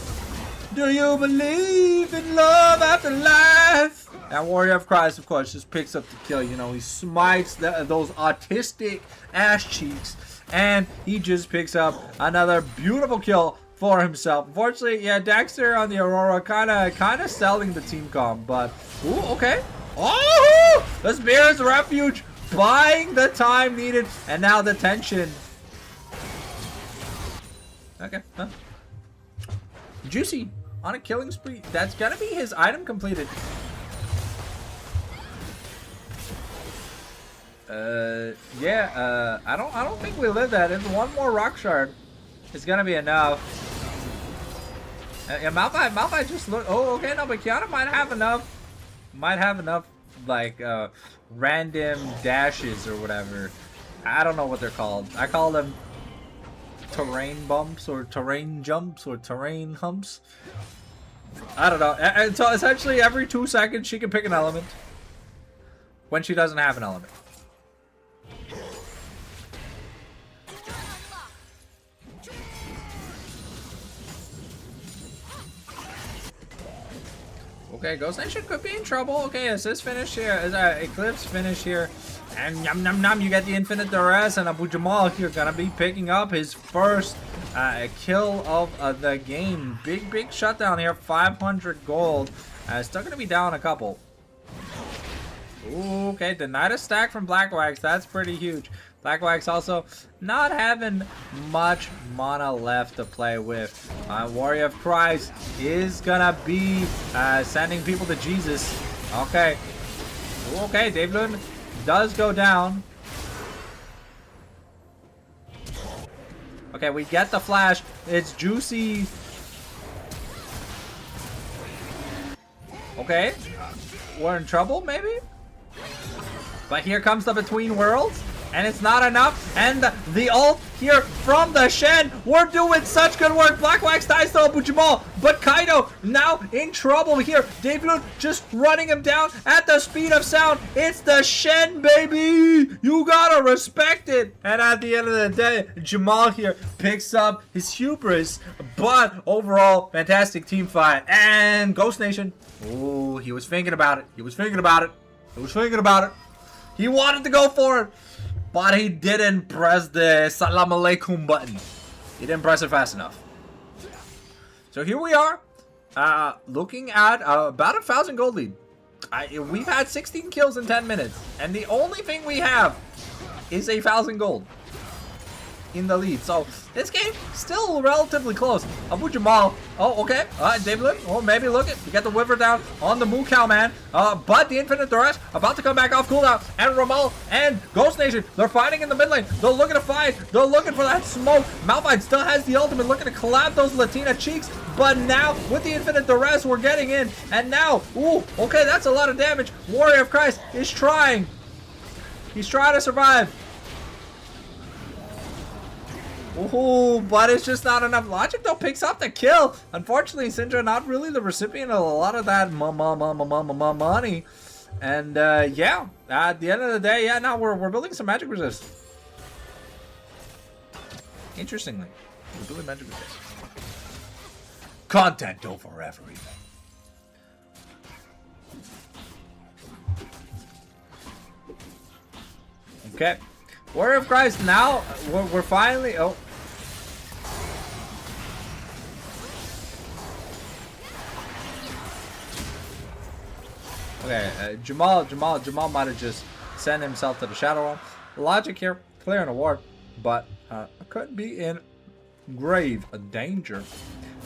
Do you believe in love after life? And Warrior of Christ, of course, just picks up the kill. You know, he smites those autistic ass cheeks. And he just picks up another beautiful kill for himself. Unfortunately, yeah, Dexter on the Aurora kind of selling the team comp. But, ooh, okay. Oh! The Spear's Refuge buying the time needed. And now the tension. Okay, huh? Juicy on a killing spree. That's gonna be his item completed. Yeah, I don't think we live that. It's one more rock shard. It's gonna be enough. Yeah, Malphite just look. Oh, okay, no, but Kiana might have enough. Might have enough, like, random dashes or whatever. I don't know what they're called. I call them terrain bumps or terrain jumps or terrain humps. I don't know. And so essentially every 2 seconds she can pick an element when she doesn't have an element. Okay, Ghost Nation could be in trouble. Okay, assist finish here. Eclipse finish here. And yum num num, you get the infinite duress, and Abu Jamal here gonna be picking up his first kill of the game. Big shutdown here, 500 gold. Still gonna be down a couple. Ooh, okay, denied a stack from Blackwax. That's pretty huge. Blackwax also not having much mana left to play with. Warrior of Christ is gonna be sending people to Jesus. Okay. Ooh, okay, Dave Lund does go down. Okay, we get the flash. It's Juicy. Okay. We're in trouble, maybe? But here comes the Between Worlds. And it's not enough. And the ult here from the Shen. We're doing such good work. Blackwax dies to Abu Jamal. But Kaido now in trouble here. Dave Lund just running him down at the speed of sound. It's the Shen, baby. You gotta respect it. And at the end of the day, Jamal here picks up his hubris. But overall, fantastic team fight. And Ghost Nation. Ooh, he was thinking about it. He was thinking about it. He was thinking about it. He wanted to go for it, but he didn't press the Salam Alaikum button. He didn't press it fast enough. So here we are, looking at about 1,000 gold lead. We've had 16 kills in 10 minutes, and the only thing we have is 1,000 gold in the lead. So this game still relatively close. Abu Jamal. Oh, okay. David. Oh, maybe look it. You get the Wiver down on the Moo Cow man. But the Infinite Duress about to come back off cooldown. And Ramal and Ghost Nation. They're fighting in the mid lane. They're looking to fight. They're looking for that smoke. Malphite still has the ultimate, looking to collab those Latina cheeks. But now with the Infinite Duress, we're getting in. And now, ooh, okay, that's a lot of damage. Warrior of Christ is trying. He's trying to survive. Ooh, but it's just not enough. Logic though picks up the kill. Unfortunately, Syndra not really the recipient of a lot of that money. And yeah, at the end of the day, yeah, now we're building some magic resist. Interestingly, we're building magic resist. Content over everything. Okay. Warrior of Christ, now we're finally... Oh. Okay, Jamal might have just sent himself to the Shadow Realm. Logic here, clearing a ward, but could be in grave danger.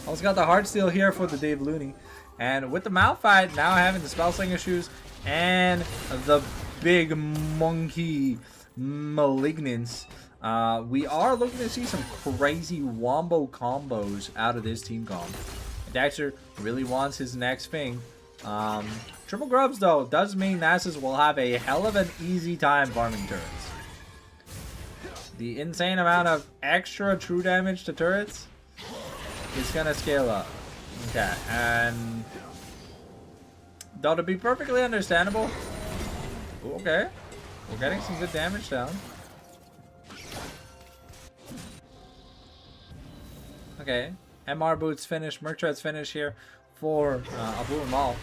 Also got the Heartsteel here for the Dave Looney. And with the Malphite now having the Spell Slinger shoes and the big monkey Malignance, we are looking to see some crazy wombo combos out of this team comp. Daxter really wants his next thing. Triple grubs though does mean Nasus will have a hell of an easy time farming turrets. The insane amount of extra true damage to turrets is gonna scale up. Okay, and though to be perfectly understandable, okay, we're getting some good damage down. Okay, MR boots finish, Mertred's finish here for Abu Amal.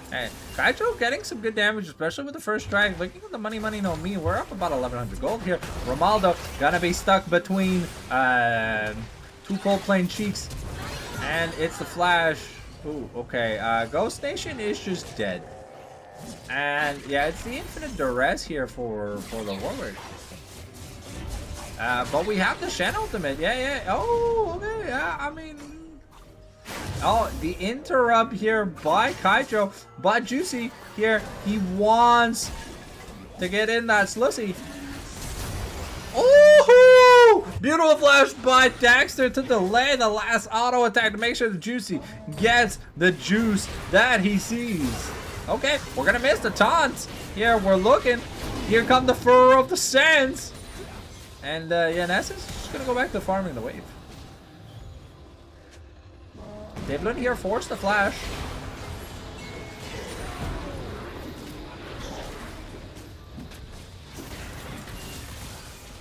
Hey, Kaijo getting some good damage, especially with the first strike. Looking at the money no me, we're up about 1,100 gold here. Romaldo gonna be stuck between two cold plane cheeks, and it's the flash. Ooh, okay. Ghost Nation is just dead, and yeah, it's the Infinite Duress here for the Warwick. But we have the Shen ultimate. Yeah. Oh, okay. Yeah, I mean. Oh, the interrupt here by Kaijo, but Juicy here, he wants to get in that Slussy. Oh, beautiful flash by Daxter to delay the last auto attack to make sure the Juicy gets the juice that he sees. Okay, we're gonna miss the taunts here. We're looking. Here come the Furrow of the Sands, and yeah, Ness is just gonna go back to farming the wave. Devlin here forced the flash.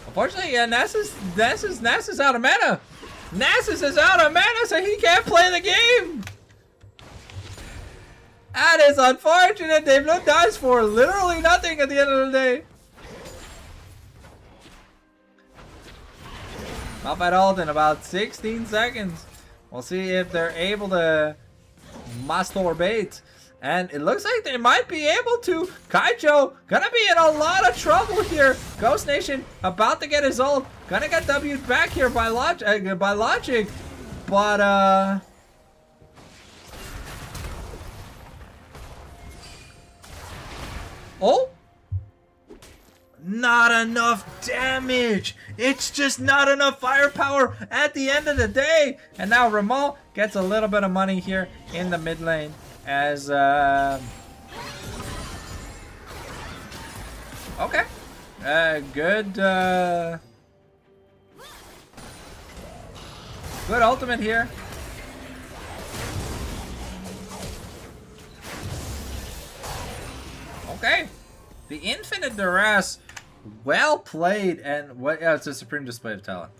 Unfortunately, yeah, Nasus out of mana. Nasus is out of mana, so he can't play the game. That is unfortunate. Devlin dies for literally nothing at the end of the day. Malphite ult in about 16 seconds. We'll see if they're able to masturbate. And it looks like they might be able to. Kaijo gonna be in a lot of trouble here. Ghost Nation about to get his ult. Gonna get W'd back here by Logic. But oh! Not enough damage. It's just not enough firepower at the end of the day. And now Ramal gets a little bit of money here in the mid lane as okay. Good ultimate here. Okay. The Infinite Duress, well played, and what? Yeah, it's a supreme display of talent.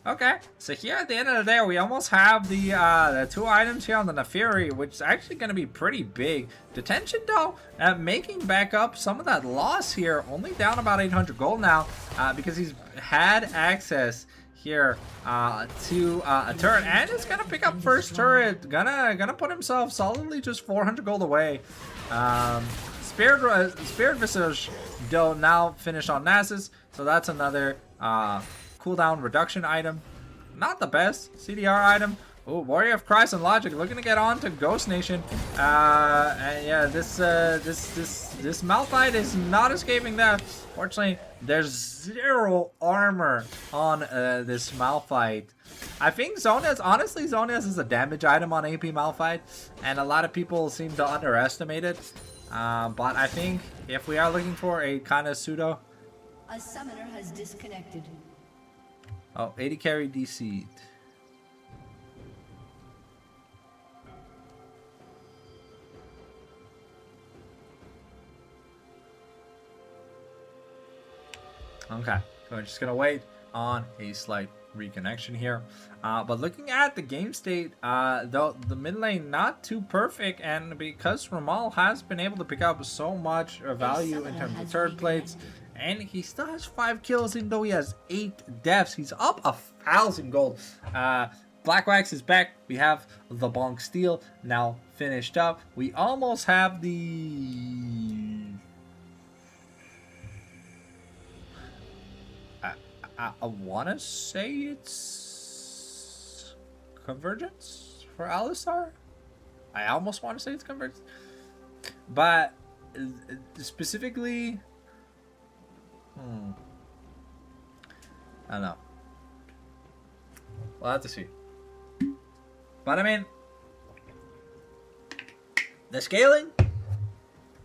Okay, so here at the end of the day, we almost have the 2 items here on the Neferi, which is actually going to be pretty big. Detention, though, making back up some of that loss here, only down about 800 gold now, because he's had access here to a turret, and is going to pick up first turret, gonna put himself solidly just 400 gold away. Spirit Visage, though, now finished on Nasus, so that's another cooldown reduction item. Not the best CDR item. Oh, Warrior of Christ and Logic looking to get on to Ghost Nation. And yeah, this Malphite is not escaping that. Fortunately, there's 0 armor on this Malphite. I think Zonias, honestly, Zonias is a damage item on AP Malphite, and a lot of people seem to underestimate it. But I think if we are looking for a kind of pseudo... A summoner has disconnected. Oh, 80 carry DC'd. Okay, so we're just gonna wait on a slight reconnection here. But looking at the game state, though the mid lane not too perfect, and because Ramal has been able to pick up so much value in terms of turret plates, and he still has 5 kills even though he has 8 deaths. He's up 1,000 gold. Black Wax is back. We have the Bonk Steel now finished up. We almost have the... I want to say it's Convergence for Alistar. I almost want to say it's Convergence. But specifically... I don't know. We'll have to see. But I mean, the scaling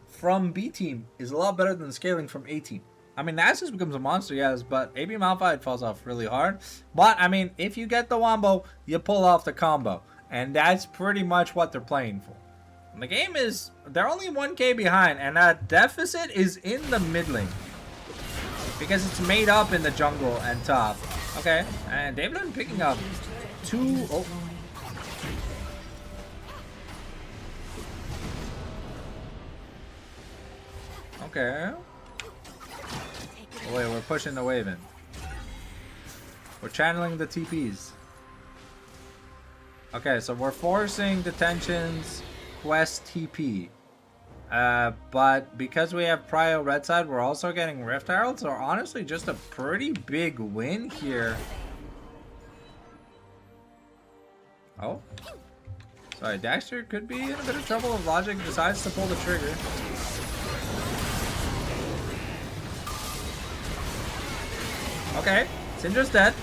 from B team is a lot better than the scaling from A team. I mean, Nasus becomes a monster, yes, but AB Malphite falls off really hard. But I mean, if you get the wombo, you pull off the combo, and that's pretty much what they're playing for. And the game is, they're only 1k behind, and that deficit is in the mid lane. Because it's made up in the jungle and top. Okay, and David picking up 2... Oh. Okay. Oh, wait, we're pushing the wave in. We're channeling the TPs. Okay, so we're forcing Detention's quest TP. But because we have Prio red side, we're also getting Rift Herald, so honestly just a pretty big win here. Oh. Sorry, Daxter could be in a bit of trouble if Logic decides to pull the trigger. Okay, Syndra's dead.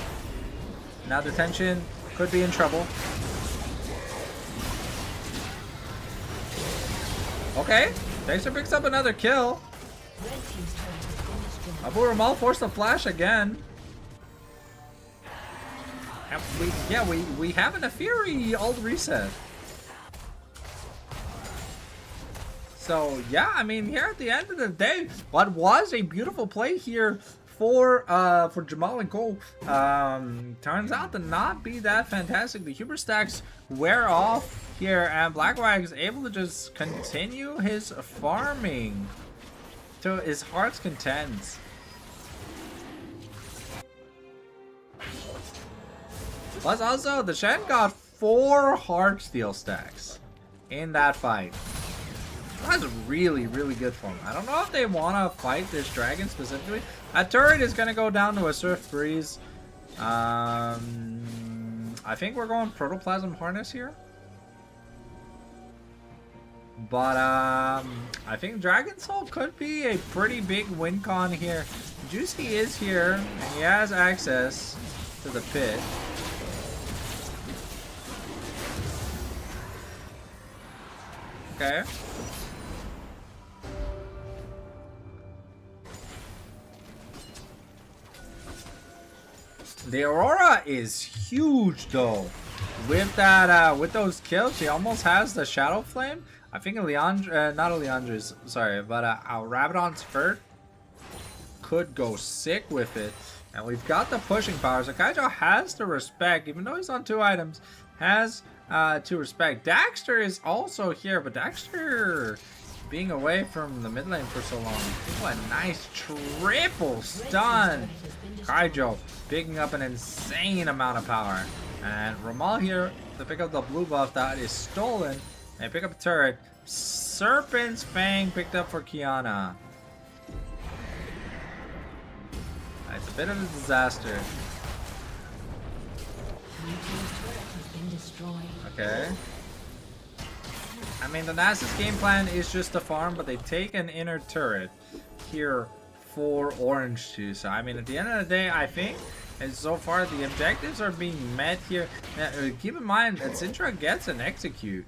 Now Detention could be in trouble. Okay, Daxter picks up another kill. Abu Ramal forced a flash again. And we have a Fury ult reset. So yeah, I mean, here at the end of the day, what was a beautiful play here for Jamal and Cole turns out to not be that fantastic. The Huber stacks wear off here, and Blackwag is able to just continue his farming to his heart's content. Plus also, the Shen got 4 Heartsteel stacks in that fight. That's really, really good for him. I don't know if they want to fight this dragon specifically. A turret is going to go down to a Swift Breeze. I think we're going Protoplasm Harness here. But I think Dragon Soul could be a pretty big win con here. Juicy is here, and he has access to the pit. Okay. The Aurora is huge though. With that, with those kills, she almost has the Shadow Flame. I think Leandra, not a Leandra's, sorry, but a Rabadon's Spurt could go sick with it. And we've got the pushing power. So Kaijo has to respect, even though he's on 2 items, has to respect. Daxter is also here, but Daxter being away from the mid lane for so long. What a nice triple stun. Kaijo picking up an insane amount of power. And Ramal here to pick up the blue buff that is stolen. And pick up a turret. Serpent's Fang picked up for Kiana. It's a bit of a disaster. Okay. I mean, the Nasus game plan is just to farm, but they take an inner turret here for Orange too. So, I mean, at the end of the day, I think, and so far, the objectives are being met here. Now, keep in mind that Syndra gets an execute.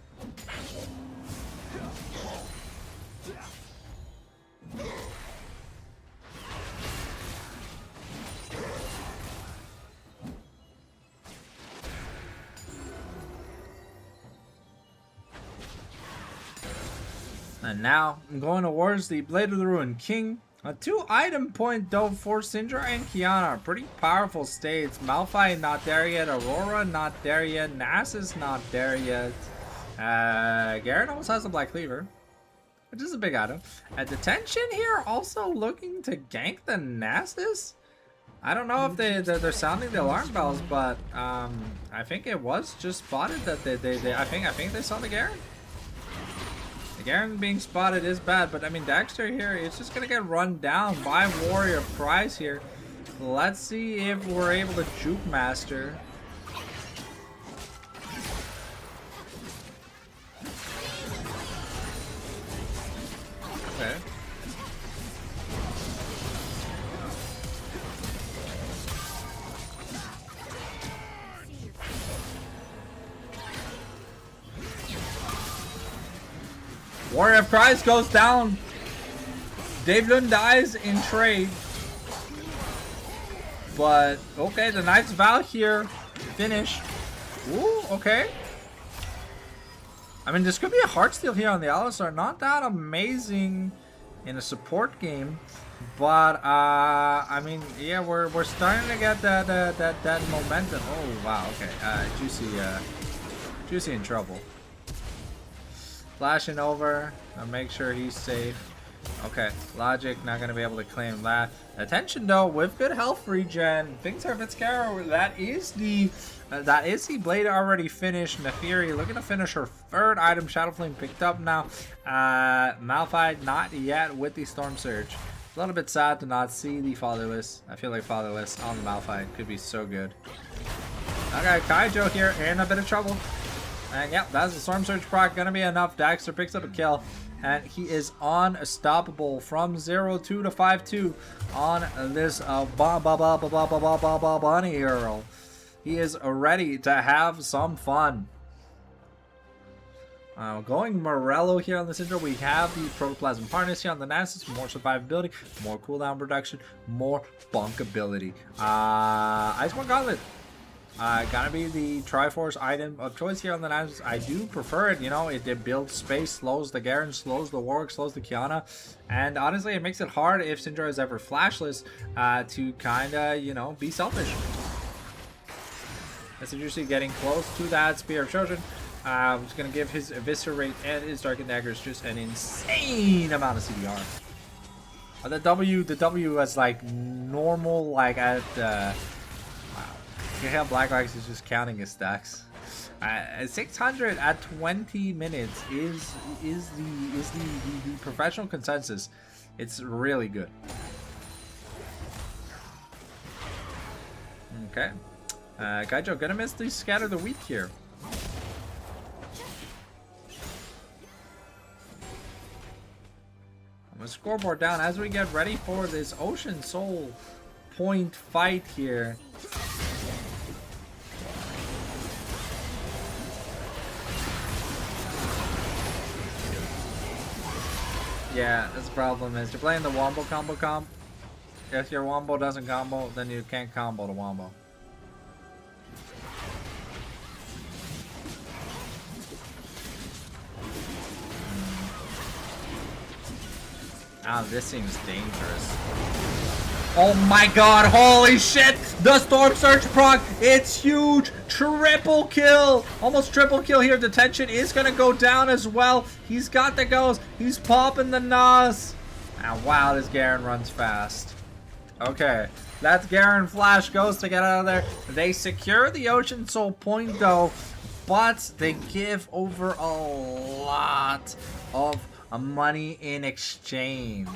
And now I'm going towards the Blade of the Ruin King. A 2 item point though for Syndra and Kiana. Pretty powerful states. Malphite not there yet. Aurora not there yet. Nasus not there yet. Garen almost has a Black Cleaver, which is a big item. Detention here also looking to gank the Nasus. I don't know if they're sounding the alarm bells, but I think it was just spotted that I think they saw the Garen. The Garen being spotted is bad, but I mean Daxter here is just gonna get run down by Warrior Prize here. Let's see if we're able to juke master. Okay. Warrior Prize goes down. Dave Lund dies in trade. But, okay, the Knight's Vow here. Finish. Ooh, okay. I mean, this could be a Heartsteel here on the Alistar. Not that amazing in a support game. But, I mean, yeah, we're starting to get that momentum. Oh, wow, okay. Juicy in trouble. Flashing over, I'll make sure he's safe. Okay, Logic not gonna be able to claim that. Attention though, with good health regen, Things are Fitzcarrel. That is the blade already finished. Nefiri looking to finish her 3rd item. Shadow Flame picked up now. Malphite not yet with the Storm Surge. A little bit sad to not see the Fatherless. I feel like Fatherless on the Malphite could be so good. Okay, Kaijo here in a bit of trouble. And yep, that's the Storm Surge proc, gonna be enough. Daxter picks up a kill, and he is unstoppable from 0-2 to 5-2 on this bunny hero. He is ready to have some fun. Going Morello here on the Syndra, we have the Protoplasm Harness here on the Nasus, more survivability, more cooldown reduction, more bunkability. Iceborne Gauntlet. Gonna be the Triforce item of choice here on the Nasus. I do prefer it, you know, it builds space, slows the Garen, slows the Warwick, slows the Kiana, and honestly it makes it hard if Syndra is ever flashless to kinda, you know, be selfish. As usually getting close to that Spear of Trojan, which is gonna give his Eviscerate and his Darkened Daggers just an insane amount of CDR. The W is like normal, like at yeah, Black Ox is just counting his stacks. 600 at 20 minutes is the professional consensus. It's really good. Okay, Kaijo gonna miss the Scatter the Weak here. I'm gonna scoreboard down as we get ready for this Ocean Soul point fight here. Yeah, that's the problem is you're playing the Wombo combo comp. If your Wombo doesn't combo, then you can't combo the Wombo. Ah, this seems dangerous. Oh my god, holy shit! The Storm Surge proc, it's huge! Triple kill! Almost triple kill here. Detention is gonna go down as well. He's got the goes. He's popping the Nas. And wow, this Garen runs fast. Okay, that's Garen Flash goes to get out of there. They secure the Ocean Soul point though, but they give over a lot of money in exchange.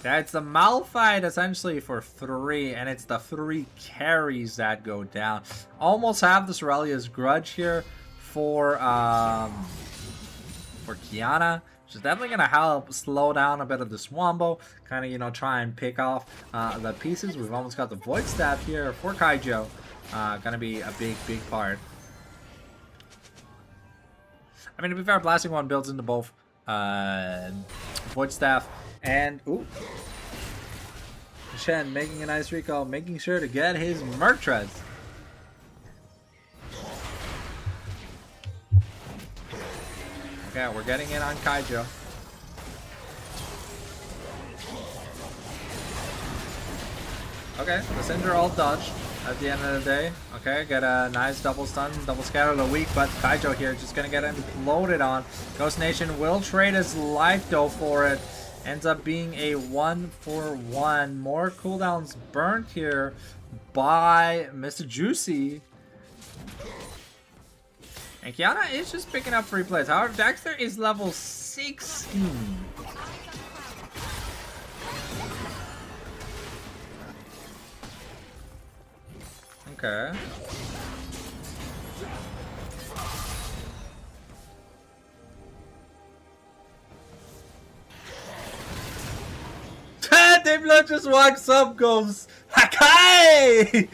Yeah, it's the Malphite essentially for 3, and it's the 3 carries that go down. Almost have this Aurelia's Grudge here for Kiana, which is definitely gonna help slow down a bit of this Wombo. Kind of, you know, try and pick off the pieces. We've almost got the Void Staff here for Kaijo. Gonna be a big part. I mean, to be fair, Blasting One builds into both Void Staff and ooh, Shen making a nice recall, making sure to get his Mertrez. Okay, we're getting in on Kaijo. Okay, the Cinder all dodged at the end of the day. Okay, get a nice double stun, double scatter of the week, but Kaijo here just gonna get imploded on. Ghost Nation will trade his life though for it. Ends up being a 1-for-1. More cooldowns burnt here by Mr. Juicy. And Kiana is just picking up free plays. However, Dexter is level 16. Okay. Dave just walks up, goes Hakai!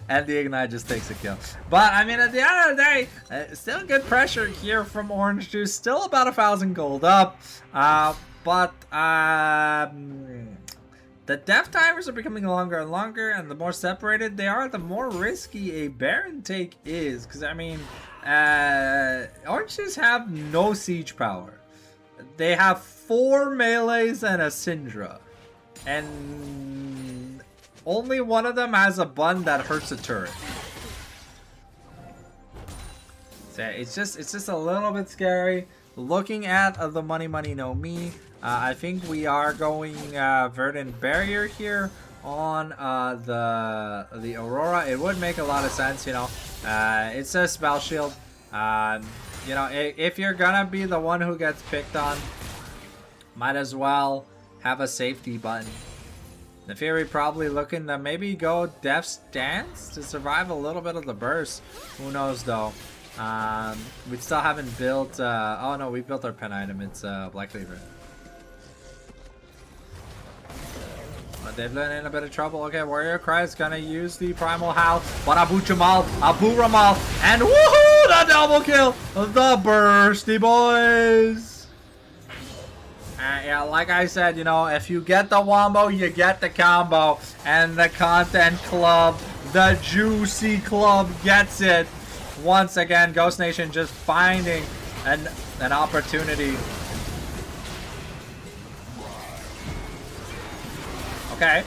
And the Ignite just takes a kill. But I mean, at the end of the day, still good pressure here from Orange Juice. Still about 1,000 gold up. But the death timers are becoming longer and longer, and the more separated they are, the more risky a Baron take is. Because I mean, Orange Juice have no siege power. They have 4 melees and a Syndra. And only one of them has a bun that hurts a turret. So it's just a little bit scary. Looking at the Money No Me, I think we are going Verdant Barrier here on the Aurora. It would make a lot of sense, you know. It says Spell Shield. You know, if you're gonna be the one who gets picked on, might as well have a safety button. The Fury probably looking to maybe go Death's Dance to survive a little bit of the burst. Who knows though. We still haven't built oh no, we built our pen item. It's Black Cleaver. But they've been in a bit of trouble. Okay, Warrior Cry is gonna use the Primal Howl, but Abu Ramal, and woohoo! The double kill! The Bursty Boys! Yeah, like I said, you know, if you get the Wombo, you get the combo. And the Content Club, the Juicy Club gets it. Once again, Ghost Nation just finding an opportunity. Okay.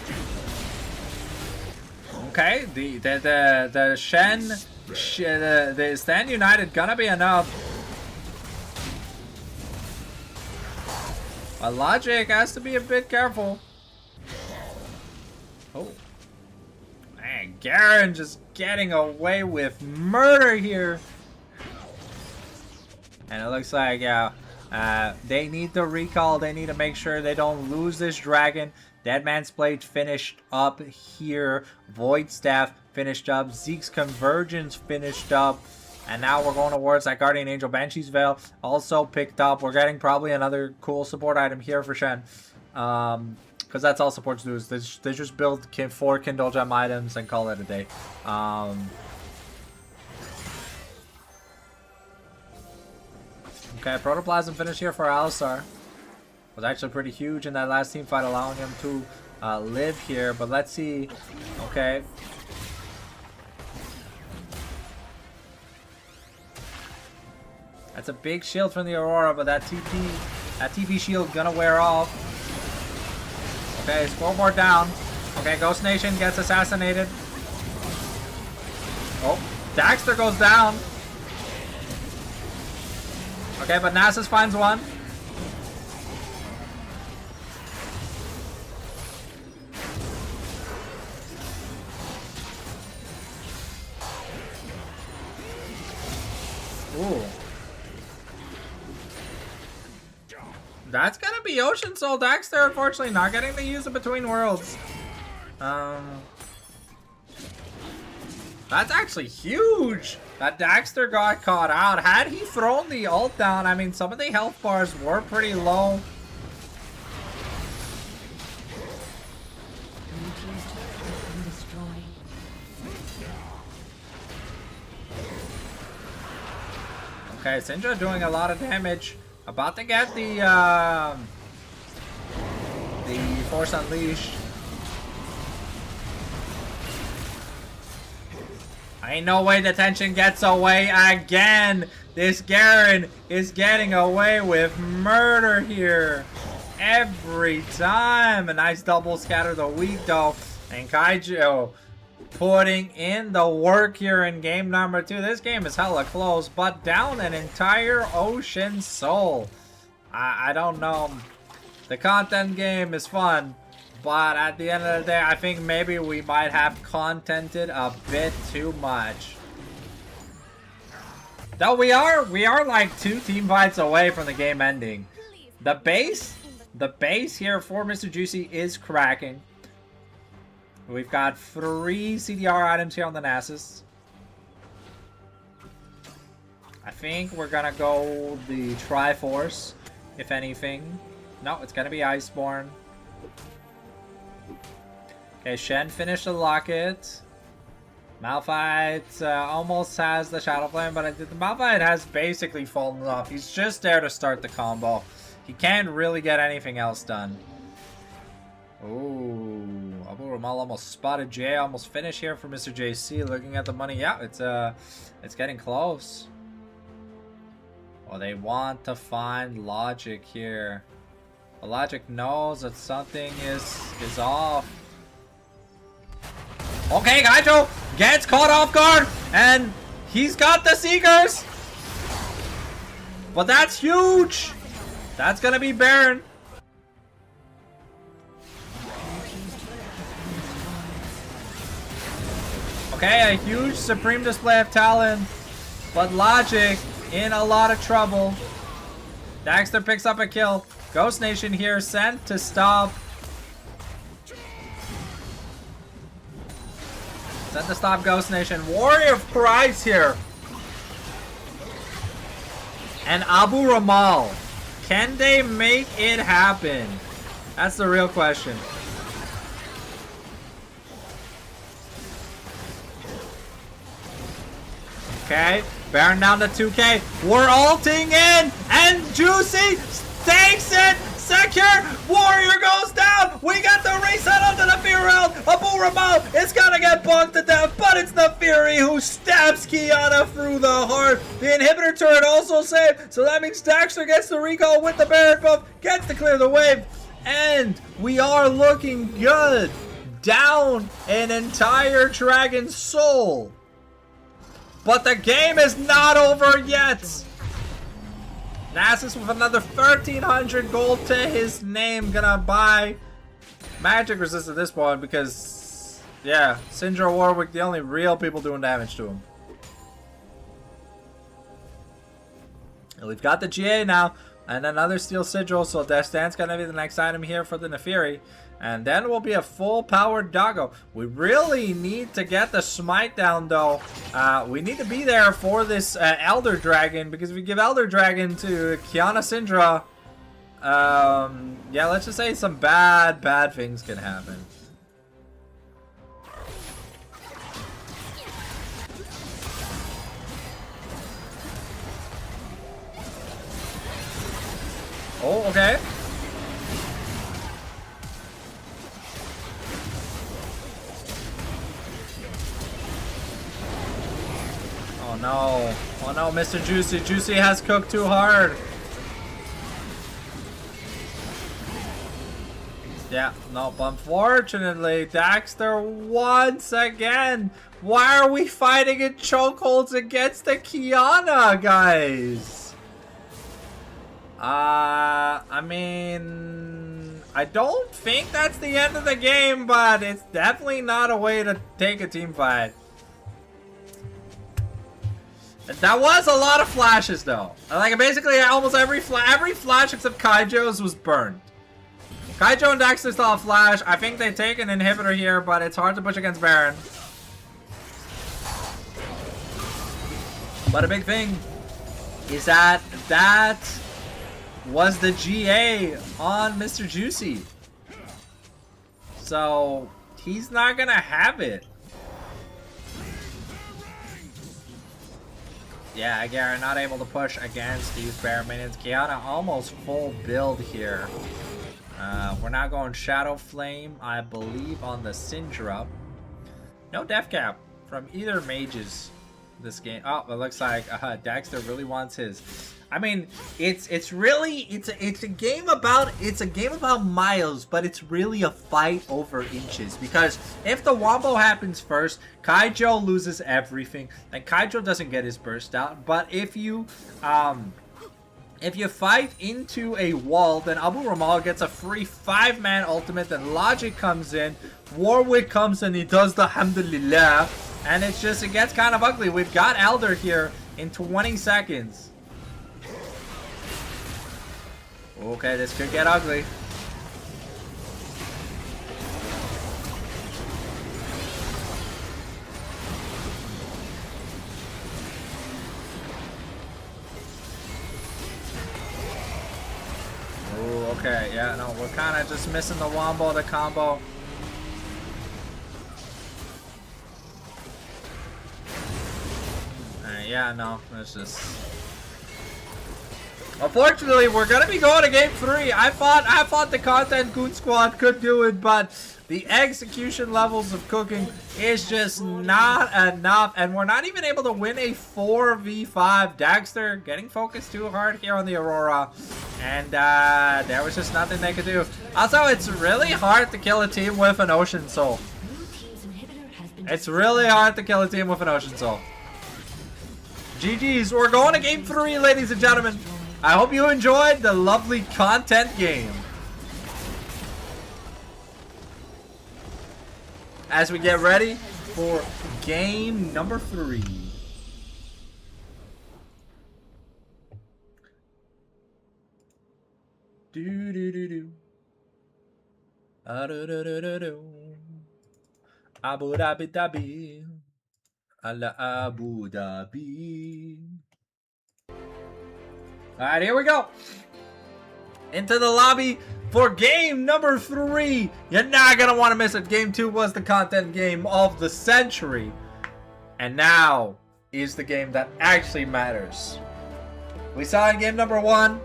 Okay, the Shen, the Stand United gonna be enough. But Logic has to be a bit careful. Oh. Man, Garen just getting away with murder here. And it looks like, yeah, they need the recall. They need to make sure they don't lose this dragon. Deadman's Blade finished up here. Void Staff finished up. Zeke's Convergence finished up. And now we're going towards that Guardian Angel Banshee's Veil. Also picked up. We're getting probably another cool support item here for Shen. Because that's all supports do. Is they just build 4 Kindle Gem items and call it a day. Okay, Protoplasm finish here for Alistar. Was actually pretty huge in that last team fight, allowing him to live here. But let's see. Okay. That's a big shield from the Aurora, but that TP shield gonna wear off. Okay, scoreboard down. Okay, Ghost Nation gets assassinated. Oh, Daxter goes down. Okay, but Nasus finds one. Ooh. That's gonna be Ocean Soul. Daxter, unfortunately, not getting to use it between worlds. That's actually huge that Daxter got caught out. Had he thrown the ult down, I mean, some of the health bars were pretty low. Okay, Syndra doing a lot of damage. About to get the Force Unleashed. Ain't no way the tension gets away again. This Garen is getting away with murder here. Every time. A nice double scatter the weak though. And Kaiju putting in the work here in game number 2. This game is hella close, but down an entire Ocean Soul. I don't know. The content game is fun, but at the end of the day, I think maybe we might have contented a bit too much. Though we are like 2 team fights away from the game ending. The base here for Mr. Juicy is cracking. We've got 3 CDR items here on the Nasus. I think we're gonna go the Triforce, if anything. No, it's gonna be Iceborne. Okay, Shen finished the Locket. Malphite almost has the Shadow Flame, but the Malphite has basically fallen off. He's just there to start the combo. He can't really get anything else done. Ooh, Abu Ramal almost spotted Jay. Almost finished here for Mr. JC. Looking at the money, yeah, it's getting close. Well, they want to find Logic here. Well, Logic knows that something is off. Okay, Gaito gets caught off guard, and he's got the Seekers. But that's huge. That's gonna be Baron. Okay, a huge supreme display of talent, but Logic in a lot of trouble. Daxter picks up a kill. Ghost Nation here sent to stop. Sent to stop Ghost Nation. Warrior of Christ here. And Abu Ramal. Can they make it happen? That's the real question. Okay, Baron down to 2k. We're ulting in, and Juicy takes it. Secure. Warrior goes down. We got the reset onto the Fury round. Abu Ramal is gonna get bunked to death, but it's the Fury who stabs Kiana through the heart. The inhibitor turret also saved, so that means Daxter gets the recall with the Baron buff, gets to clear the wave, and we are looking good. Down an entire Dragon Soul. But the game is not over yet. Nasus with another 1,300 gold to his name. Gonna buy magic resist at this point because, yeah, Syndra Warwick, the only real people doing damage to him. And we've got the GA now. And another Steel Sigil, so Death Dance gonna be the next item here for the Nefiri. And then will be a full-powered doggo. We really need to get the smite down, though. We need to be there for this Elder Dragon, because if we give Elder Dragon to Kiana Syndra, yeah, let's just say some bad things can happen. Oh, okay. Oh no. Oh no, Mr. Juicy. Juicy has cooked too hard. Yeah, nope. Unfortunately, Daxter once again. Why are we fighting in chokeholds against the Kiana, guys? I mean, I don't think that's the end of the game, but it's definitely not a way to take a team fight. That was a lot of flashes, though. Like, basically, almost every flash except Kaijo's was burned. Kaijo and Daxter still have flash. I think they take an inhibitor here, but it's hard to push against Baron. But a big thing is that was the GA on Mr. Juicy. So he's not gonna have it. Yeah, Garen not able to push against these Baron minions. Kiana almost full build here. We're now going Shadow Flame, I believe, on the Syndra. No def cap from either mages this game. Oh, it looks like Daxter really wants his. I mean, it's a game about miles, but it's really a fight over inches, because if the wombo happens first, Kaijo loses everything, and Kaijo doesn't get his burst out. But if you fight into a wall, then Abu Ramal gets a free 5-man ultimate, then Logic comes in, Warwick comes and he does the Alhamdulillah, and it gets kind of ugly. We've got Elder here in 20 seconds. Okay, this could get ugly. Ooh, okay, yeah, no, we're kind of just missing the wombo, the combo. Yeah, no, it's just... Unfortunately, we're gonna be going to game 3. I thought the Content Goon Squad could do it, but the execution levels of cooking is just not enough, and we're not even able to win a 4v5. Daxter getting focused too hard here on the Aurora, and there was just nothing they could do. Also, it's really hard to kill a team with an Ocean Soul. It's really hard to kill a team with an Ocean Soul. GG's. We're going to game 3, ladies and gentlemen. I hope you enjoyed the lovely content game. As we get ready for game number 3. Do do do do. Do do do do do. Abu Dhabi Dhabi. Alla Abu Dhabi. Alright, here we go. Into the lobby for game number 3. You're not going to want to miss it. Game 2 was the content game of the century. And now is the game that actually matters. We saw in game number 1.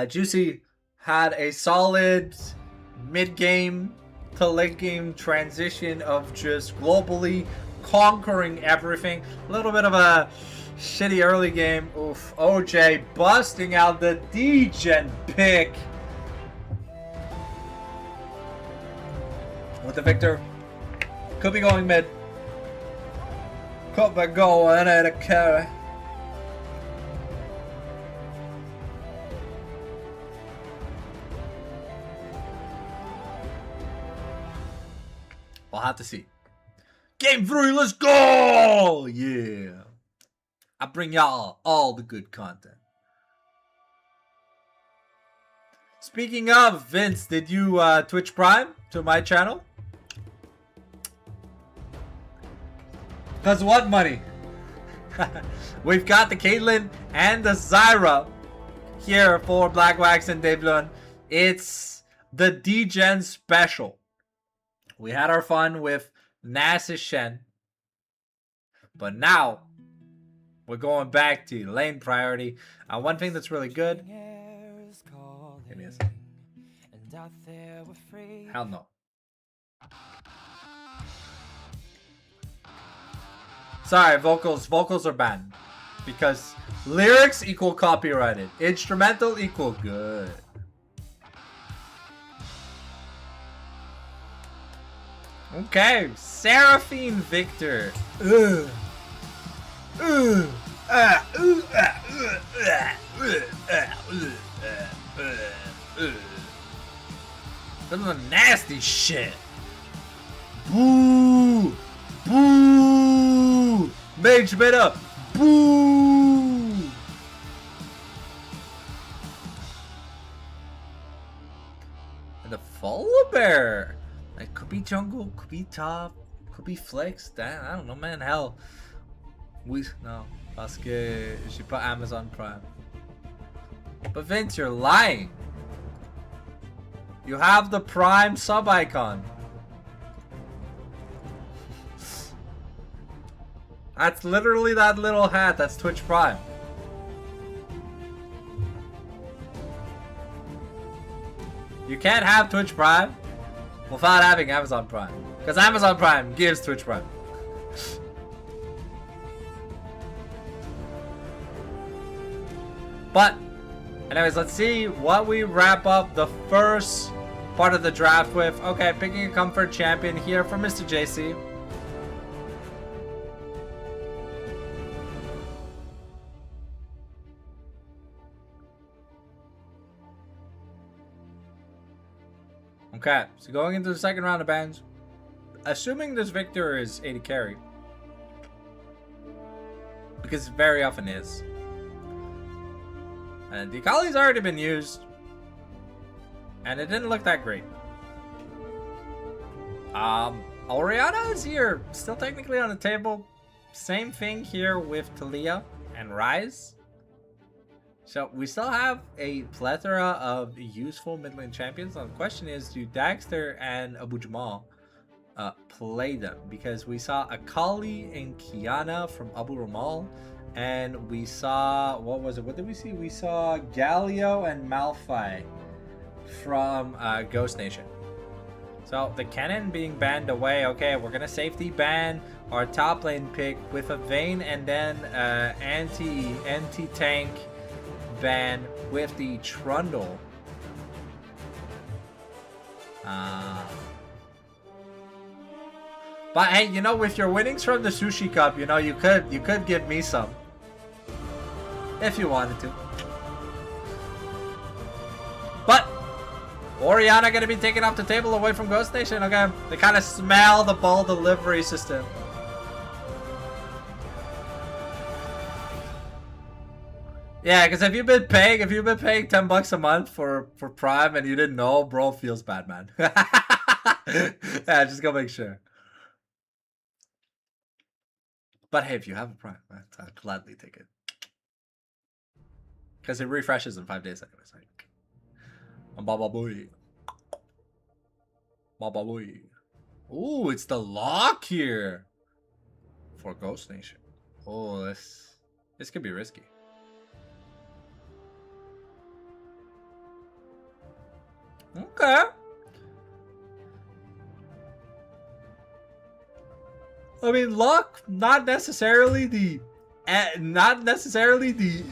Juicy had a solid mid-game to late game transition of just globally conquering everything. A little bit of a shitty early game. Oof. OJ busting out the D-Gen pick with the Victor. Could be going mid. Could be going at a carry. We'll have to see. Game 3, let's go! Yeah. I bring y'all all the good content. Speaking of, Vince, did you Twitch Prime to my channel? Cause what money? We've got the Caitlyn and the Zyra here for Black Wax and Devlin. It's the D-Gen special. We had our fun with Nasus Shen, but now we're going back to lane priority. One thing that's really good. Give me a second. Hell no. Sorry, vocals are banned because lyrics equal copyrighted, instrumental equal good. Okay, Seraphine Victor. This is nasty shit. Boo! Boo! Mage meta! Boo! And the Volibear. It could be jungle, could be top, could be flex. Damn, I don't know, man. Hell. No. Parce que j'ai pas Amazon Prime. But Vince, you're lying. You have the Prime sub icon. That's literally that little hat. That's Twitch Prime. You can't have Twitch Prime without having Amazon Prime. Because Amazon Prime gives Twitch Prime. But, anyways, let's see what we wrap up the first part of the draft with. Okay, picking a comfort champion here for Mr. JC. Okay, so going into the second round of bans, assuming this Victor is 80 carry, because it very often is, and the Akali's already been used, and it didn't look that great. Orianna is here, still technically on the table. Same thing here with Talia and Ryze. So we still have a plethora of useful mid lane champions. Now the question is, do Daxter and Abu Jamal play them? Because we saw Akali and Kiana from Abu Ramal, and we saw, what was it? What did we see? We saw Galio and Malphite from Ghost Nation. So the cannon being banned away. Okay, we're gonna safety ban our top lane pick with a Vayne, and then anti-tank ban with the Trundle. But hey, you know, with your winnings from the Sushi Cup, you know, you could give me some if you wanted to. But Orianna gonna be taken off the table away from Ghost Nation. Okay, they kind of smell the ball delivery system. Yeah, because if you've been paying $10 a month for Prime and you didn't know, bro, feels bad, man. Yeah, just go make sure. But hey, if you have a Prime, I'd gladly take it. Because it refreshes in 5 days anyways. Like, Baba boy. Baba boy. Ooh, it's the lock here for Ghost Nation. Oh, this could be risky. Okay. I mean, luck, not necessarily the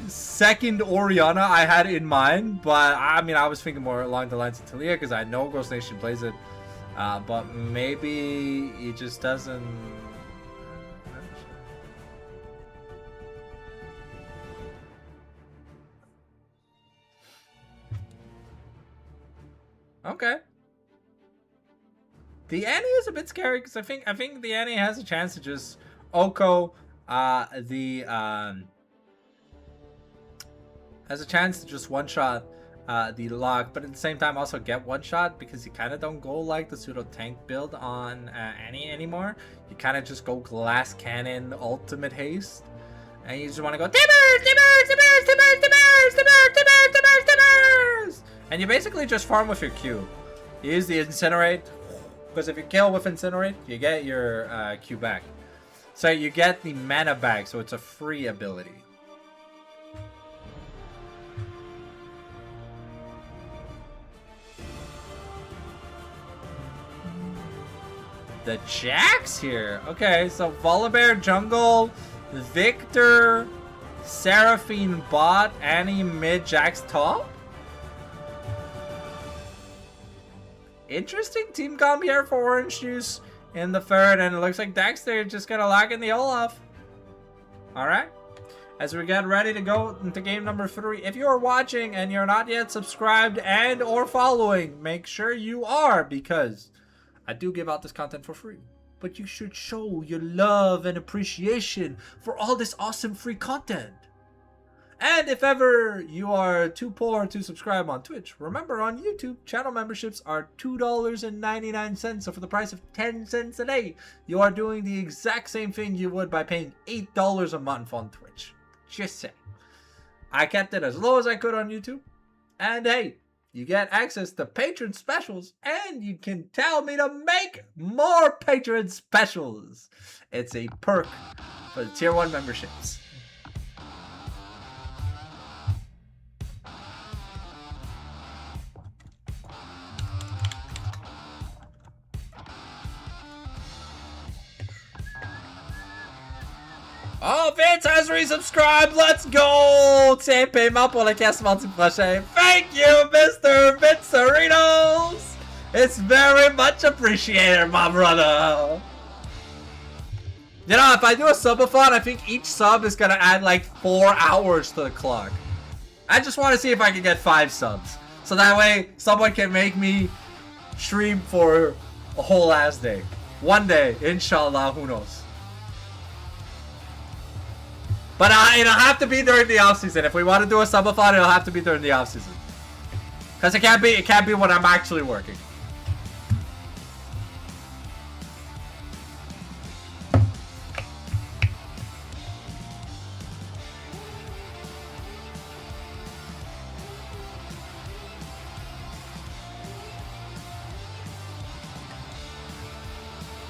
second Orianna I had in mind, but I mean, I was thinking more along the lines of Talia because I know Ghost Nation plays it, but maybe it just doesn't. Okay. The Annie is a bit scary because I think the Annie has a chance to just Oko has a chance to just one shot the lock, but at the same time also get one shot because you kind of don't go like the pseudo tank build on Annie anymore. You kind of just go glass cannon ultimate haste, and you just want to go Timbers, and you basically just farm with your Q. You use the incinerate, because if you kill with incinerate, you get your Q back. So you get the mana back, so it's a free ability. The Jax here. Okay, so Volibear jungle, Victor, Seraphine bot, Annie mid, Jax top. Interesting team comp here for Orange Juice in the third, and it looks like Dexter is just gonna lock in the Olaf. Alright. As we get ready to go into game number 3, if you are watching and you're not yet subscribed and or following, make sure you are, because I do give out this content for free. But you should show your love and appreciation for all this awesome free content. And if ever you are too poor to subscribe on Twitch, remember on YouTube, channel memberships are $2.99. So for the price of 10 cents a day, you are doing the exact same thing you would by paying $8 a month on Twitch. Just saying. I kept it as low as I could on YouTube. And hey, you get access to patron specials, and you can tell me to make more patron specials. It's a perk for the tier 1 memberships. Oh, Vince has resubscribed. Let's go. Tiens, paiement pour le casse mardi prochain. Thank you, Mr. Vincerinos. It's very much appreciated, my brother. You know, if I do a subathon, I think each sub is going to add like 4 hours to the clock. I just want to see if I can get 5 subs. So that way, someone can make me stream for a whole ass day. One day, inshallah, who knows. But it'll have to be during the off season. If we want to do a subathon, it'll have to be during the off season. Cause it can't be when I'm actually working.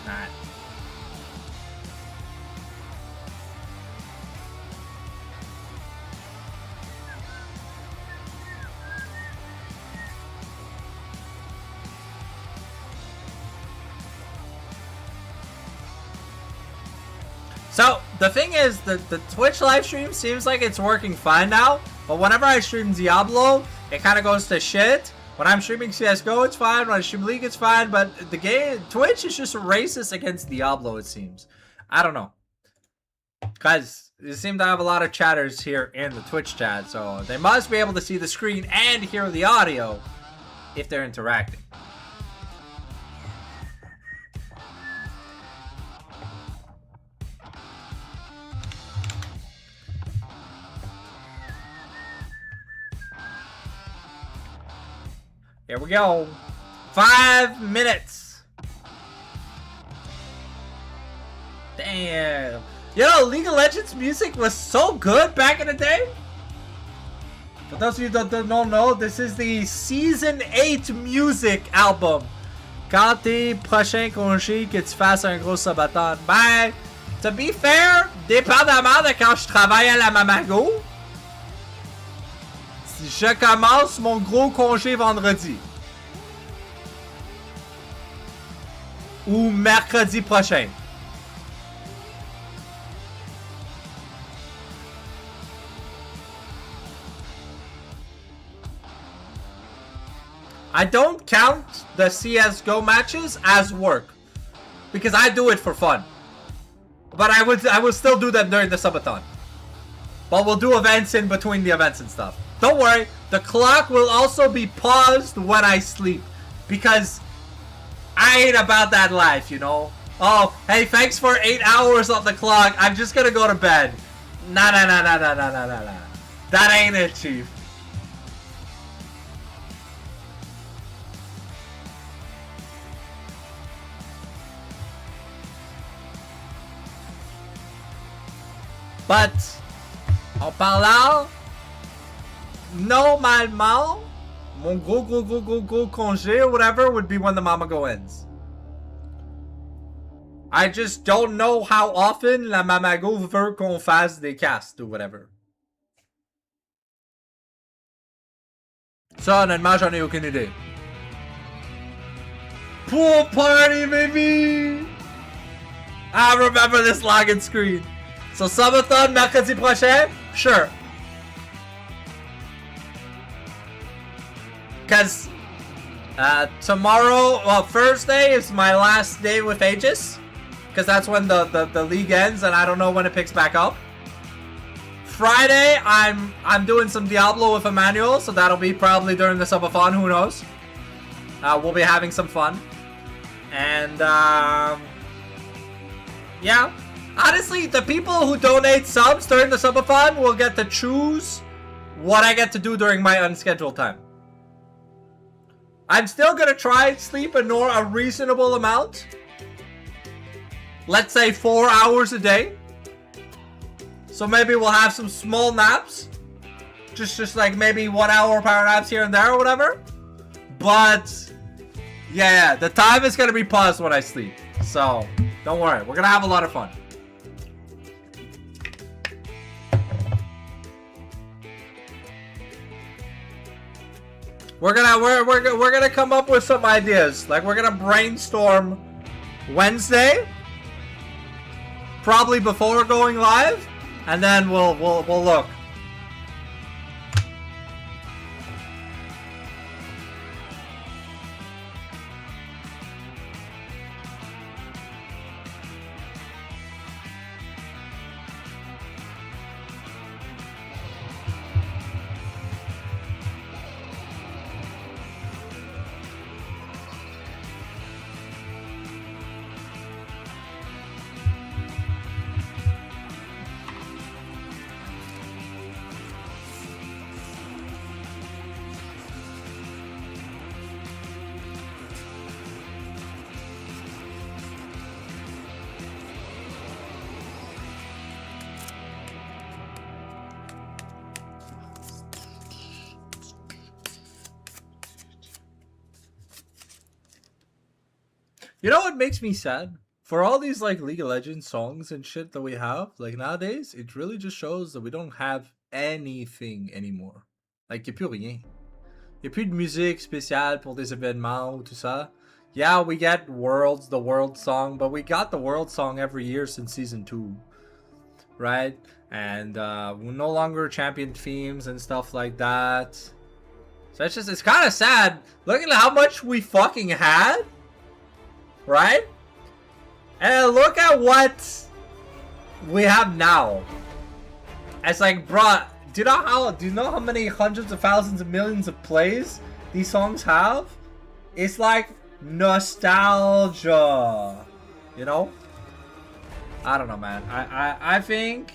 Alright. So, the thing is, the Twitch live stream seems like it's working fine now, but whenever I stream Diablo, it kind of goes to shit. When I'm streaming CSGO, it's fine. When I stream League, it's fine, but the game, Twitch is just racist against Diablo, it seems. I don't know. Guys, they seem to have a lot of chatters here in the Twitch chat, so they must be able to see the screen and hear the audio if they're interacting. Here we go. 5 minutes. Damn. You know, League of Legends music was so good back in the day. For those of you that don't know, this is the Season 8 music album. Quand t'es prochain congé que tu fasses un gros sabaton. Ben, to be fair, dépendamment de quand je travaille à la Mamago, je commence mon gros congé vendredi. Ou mercredi prochain. I don't count the CSGO matches as work. Because I do it for fun. But I would still do them during the subathon. But we'll do events in between the events and stuff. Don't worry, the clock will also be paused when I sleep. Because I ain't about that life, you know? Oh, hey, thanks for 8 hours on the clock. I'm just gonna go to bed. Nah. That ain't it, Chief. But, en parlant, normalement, mon gros congé or whatever would be when the Mamago ends. I just don't know how often la Mamago veut qu'on fasse des casts or whatever. Ça, honnêtement, j'en ai aucune idée. Pool party, baby! I remember this login screen. So, subathon, mercredi prochain? Sure. Because Tomorrow, well, Thursday is my last day with Aegis. Because that's when the league ends and I don't know when it picks back up. Friday, I'm doing some Diablo with Emmanuel, so that'll be probably during the subathon, who knows. We'll be having some fun. And, yeah. Honestly, the people who donate subs during the subathon will get to choose what I get to do during my unscheduled time. I'm still gonna try and sleep a reasonable amount. Let's say 4 hours a day. So maybe we'll have some small naps. Just like maybe 1 hour power naps here and there or whatever. But yeah, the time is gonna be paused when I sleep. So don't worry, we're gonna have a lot of fun. We're gonna come up with some ideas. Like we're gonna brainstorm Wednesday, probably before going live, and then we'll look. You know what makes me sad? For all these like League of Legends songs and shit that we have, like nowadays, it really just shows that we don't have anything anymore. Like, y'a plus rien. Y'a plus de musique spéciale pour des événements ou tout ça. Yeah, we get Worlds, the World Song, but we got the World Song every year since Season 2. Right? And we're no longer champion themes and stuff like that. So it's kind of sad. Look at how much we fucking had. Right? And look at what we have now. It's like, bruh, do you know how many hundreds of thousands of millions of plays these songs have? It's like nostalgia. You know? I don't know, man. I think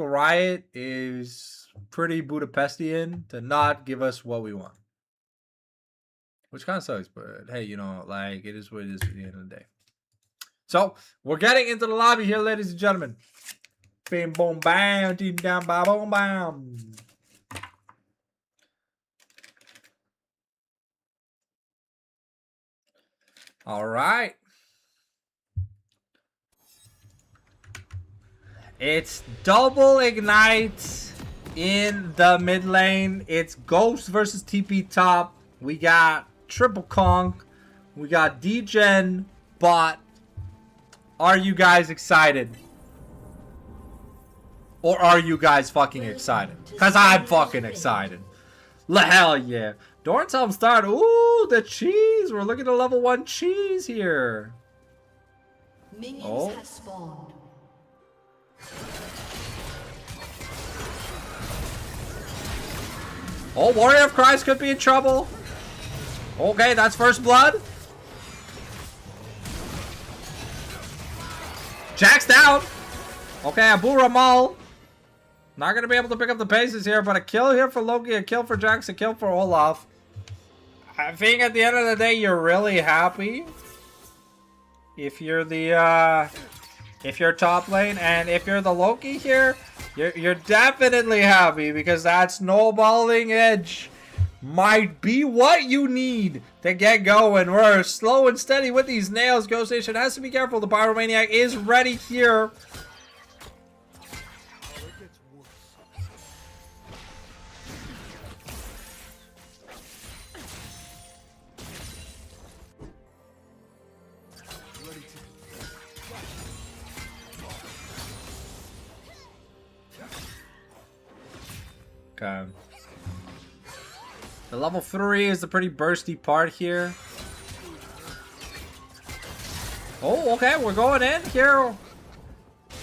Riot is pretty Budapestian to not give us what we want. Which kind of sucks, but hey, you know, like, it is what it is at the end of the day. So, we're getting into the lobby here, ladies and gentlemen. Bam, boom, bam, ding, down, ba, boom, bam. All right. It's double ignite in the mid lane. It's Ghost versus TP top. We got Triple Conk. We got D-Gen bot. Are you guys excited? Or are you guys fucking excited? Because I'm fucking excited. Hell yeah. Dornhelm start. Ooh, the cheese. We're looking at level 1 cheese here. Minions have spawned. Oh, Warrior of Christ could be in trouble. Okay, that's first blood. Jack's down. Okay, Abu Ramal. Not going to be able to pick up the paces here, but a kill here for Loki, a kill for Jax, a kill for Olaf. I think at the end of the day, you're really happy if you're the if you're top lane, and if you're the Loki here, you're definitely happy because that snowballing edge might be what you need to get going. We're slow and steady with these nails. Ghost Nation has to be careful. The Pyromaniac is ready here. Okay. The level 3 is the pretty bursty part here. Oh, okay, we're going in here.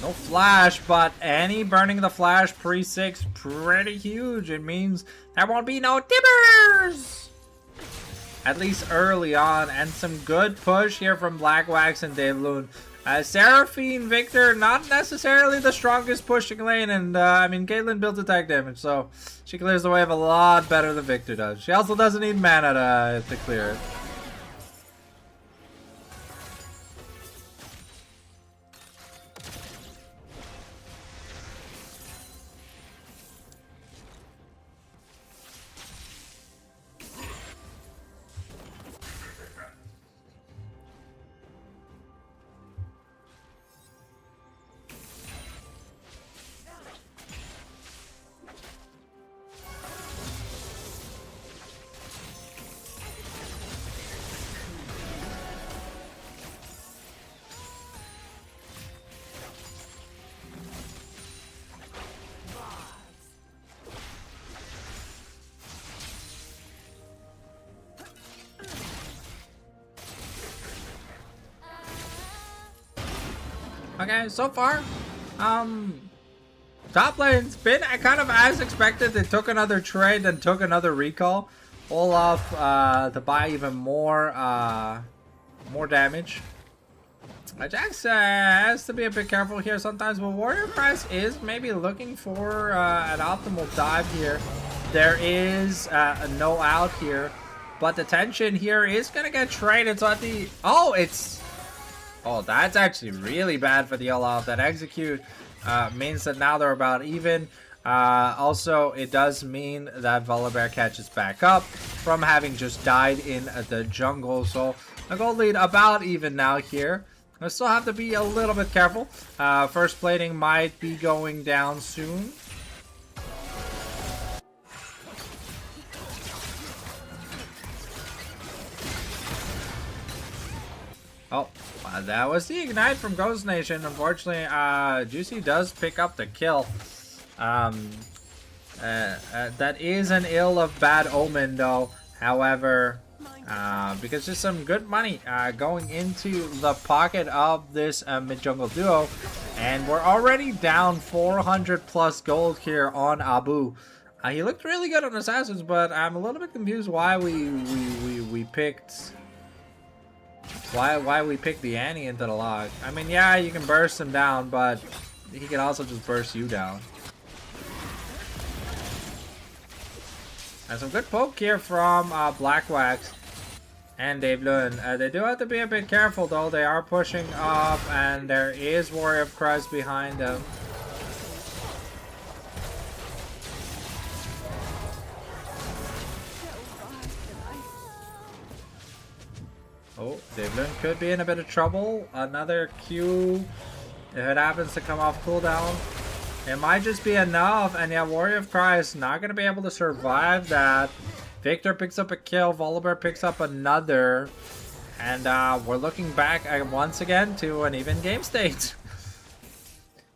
No flash, but any burning the flash pre-6 pretty huge. It means there won't be no tibbers. At least early on, and some good push here from Black Wax and Dave Loon. Seraphine, Victor, not necessarily the strongest pushing lane, and I mean, Caitlyn built attack damage, so she clears the wave a lot better than Victor does. She also doesn't need mana to clear it. Okay, so far, top lane's been kind of as expected. They took another trade and took another recall. Olaf to buy even more damage. Jax has to be a bit careful here sometimes, but Warrior Price is maybe looking for an optimal dive here. There is a no out here, but the tension here is going to get traded. So at the... Oh, that's actually really bad for the Olaf. That execute means that now they're about even. Also, it does mean that Volibear catches back up from having just died in the jungle. So the gold lead about even now here. I still have to be a little bit careful. First plating might be going down soon. Oh, that was the ignite from Ghost Nation. Unfortunately, Juicy does pick up the kill. That is an ill of bad omen, though. However, because there's some good money going into the pocket of this mid-jungle duo, and we're already down 400 plus gold here on Abu. He looked really good on Assassins, but I'm a little bit confused why we picked. Why we picked the Annie into the log. I mean, yeah, you can burst him down, but he can also just burst you down. And some good poke here from Black Wax and Dave Loon. They do have to be a bit careful, though. They are pushing up, and there is Warrior of Christ behind them. Oh, Dave Loon could be in a bit of trouble. Another Q, if it happens to come off cooldown. It might just be enough, and yeah, Warrior of Christ not going to be able to survive that. Victor picks up a kill, Volibear picks up another, and we're looking back once again to an even game state.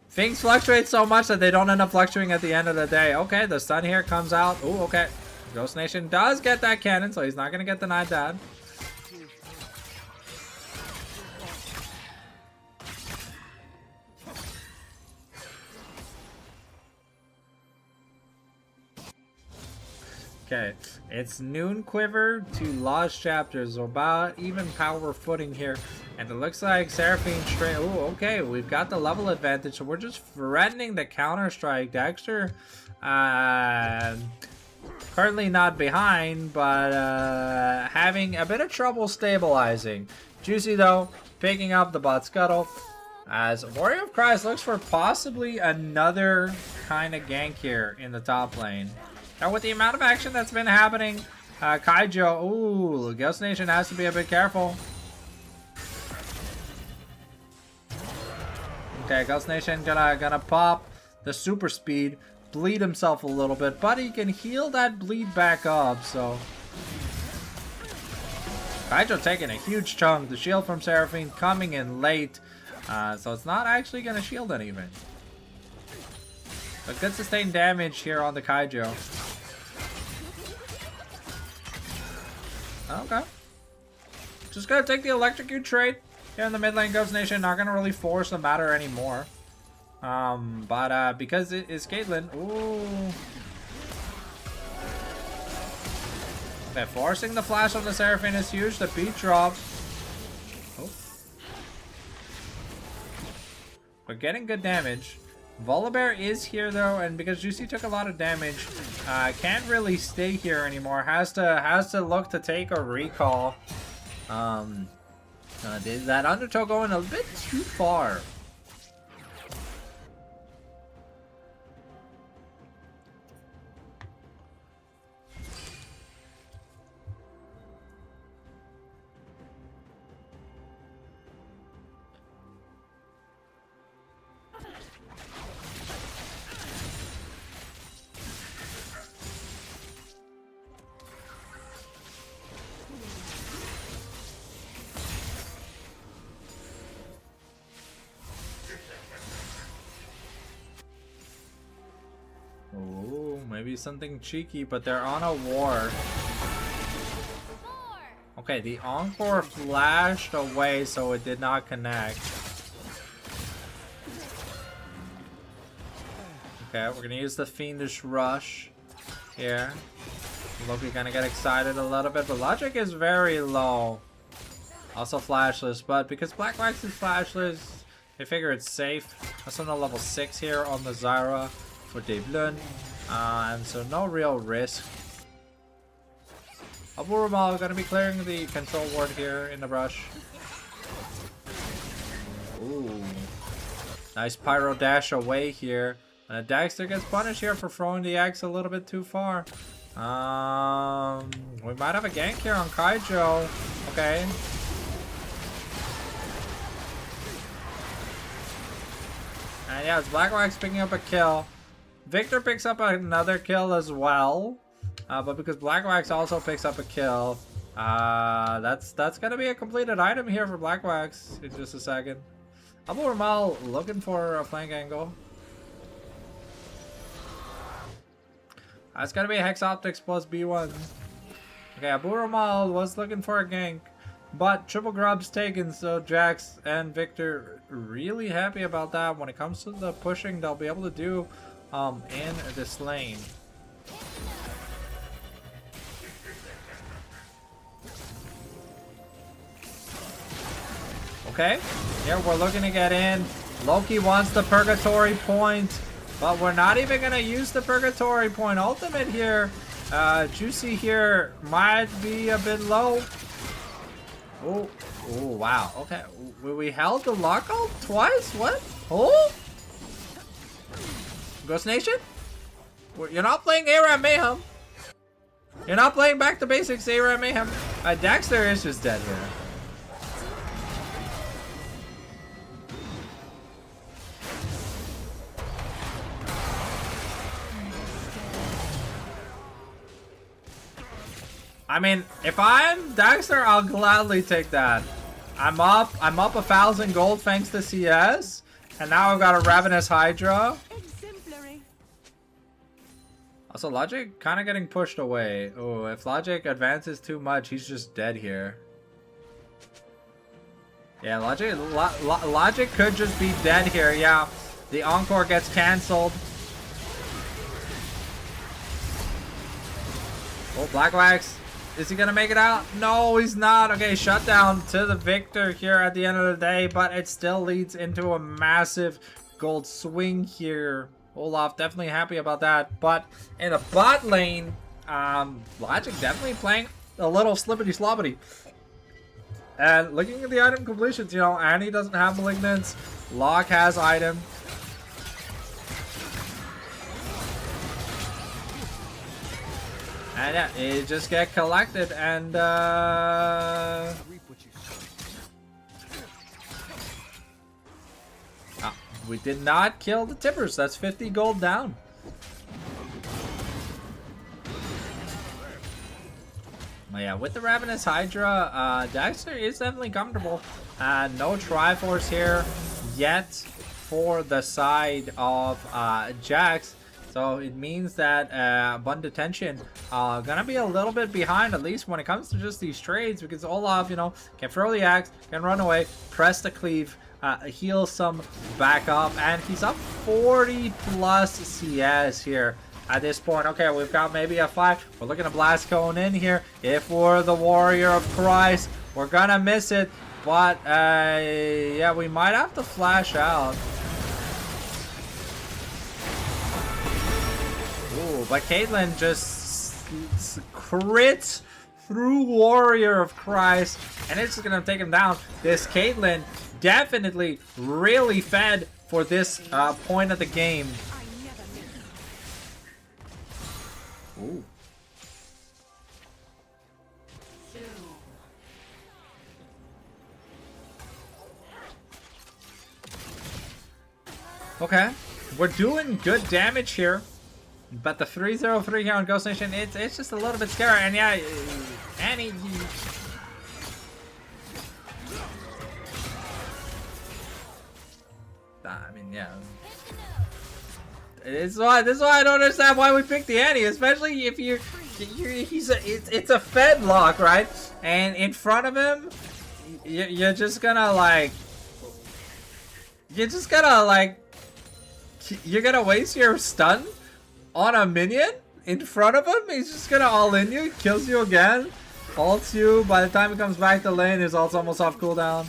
Things fluctuate so much that they don't end up fluctuating at the end of the day. Okay, the stun here comes out. Oh, okay. Ghost Nation does get that cannon, so he's not going to get denied that. Okay, it's Noon Quiver to Lost Chapters, so about even power footing here. And it looks like Seraphine straight. Oh, okay, we've got the level advantage, so we're just threatening the counter strike. Dexter, currently not behind, but having a bit of trouble stabilizing. Juicy, though, picking up the bot scuttle. As Warrior of Christ looks for possibly another kind of gank here in the top lane. Now, with the amount of action that's been happening, Kaijo, ooh, Ghost Nation has to be a bit careful. Okay, Ghost Nation gonna pop the super speed, bleed himself a little bit, but he can heal that bleed back up, so. Kaijo taking a huge chunk, the shield from Seraphine coming in late, so it's not actually gonna shield anything. But good sustained damage here on the Kaijo. Okay. Just gonna take the electrocute trade here in the mid lane. Ghost Nation not gonna really force the matter anymore. But because it is Caitlyn. Ooh. Okay, forcing the flash on the Seraphine is huge. The beat drop. Oh. We're getting good damage. Volibear is here though, and because Juicy took a lot of damage, can't really stay here anymore. Has to look to take a recall. Did that Undertow going a bit too far? Oh, maybe something cheeky, but they're on a ward. Okay, the Encore flashed away, so it did not connect. Okay, we're gonna use the Fiendish Rush here. Loki gonna get excited a little bit, but Logic is very low. Also flashless, but because Black Wax is flashless, they figure it's safe. Also no level 6 here on the Zyra for Devlin, and so no real risk. Abu Ramal gonna be clearing the control ward here in the brush. Ooh, nice pyro dash away here, and Daxter gets punished here for throwing the axe a little bit too far. We might have a gank here on Kaijo. Okay. And yeah, it's Black Wax picking up a kill. Victor picks up another kill as well. But because Black Wax also picks up a kill, that's gonna be a completed item here for Black Wax in just a second. Abu Ramal looking for a flank angle. That's gonna be Hex Optics plus B1. Okay, Abu Ramal was looking for a gank, but triple grub's taken, so Jax and Victor really happy about that. When it comes to the pushing they'll be able to do in this lane. Okay, here we're looking to get in. Loki wants the Purgatory point, but we're not even gonna use the Purgatory point ultimate here. Juicy here might be a bit low. Oh, wow. Okay, we held the lockout twice? What? Oh? Ghost Nation? You're not playing ARAM Mayhem. You're not playing back to basics ARAM Mayhem. Daxter is just dead here. I mean, if I'm Daxter, I'll gladly take that. I'm up 1,000 gold thanks to CS, and now I've got a Ravenous Hydra. Also, Logic kind of getting pushed away. Oh, if Logic advances too much, he's just dead here. Yeah, Logic could just be dead here. Yeah, the Encore gets cancelled. Oh, Black Wax. Is he gonna make it out? No, he's not. Okay, shutdown to the victor here at the end of the day, but it still leads into a massive gold swing here. Olaf definitely happy about that, but in the bot lane, Logic definitely playing a little slippity sloppity. And looking at the item completions, you know, Annie doesn't have Malignance, Locke has item. And yeah, it just get collected, and we did not kill the Tippers. That's 50 gold down. But yeah, with the Ravenous Hydra, Daxter is definitely comfortable. No Triforce here yet for the side of Jax. So it means that Bun Detention gonna be a little bit behind, at least when it comes to just these trades, because Olaf, you know, can throw the axe, can run away, press the cleave, heal some back up, and he's up 40 plus CS here at this point. Okay, we've got maybe a 5. We're looking at Blast Cone in here. If we're the Warrior of Christ, we're gonna miss it, but yeah, we might have to flash out. Ooh, but Caitlyn just crits through Warrior of Christ, and it's just gonna take him down. This Caitlyn definitely really fed for this point of the game. Ooh. Okay, we're doing good damage here, but the 303 here on Ghost Nation, it's just a little bit scary. And yeah, Annie, I mean, yeah. This is why I don't understand why we picked the Annie, especially if it's a fed lock, right? And in front of him, you're just gonna like, you're gonna waste your stun on a minion in front of him. He's just gonna all in you, kills you again, ults you. By the time he comes back to lane, his ult's almost off cooldown.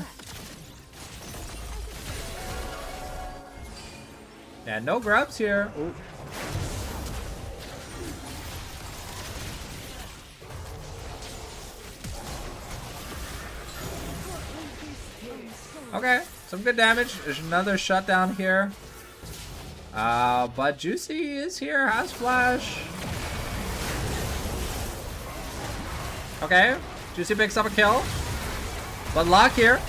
Yeah, no grubs here. Ooh. Okay, some good damage. There's another shutdown here. But Juicy is here, has flash. Okay, Juicy picks up a kill. But Lock here.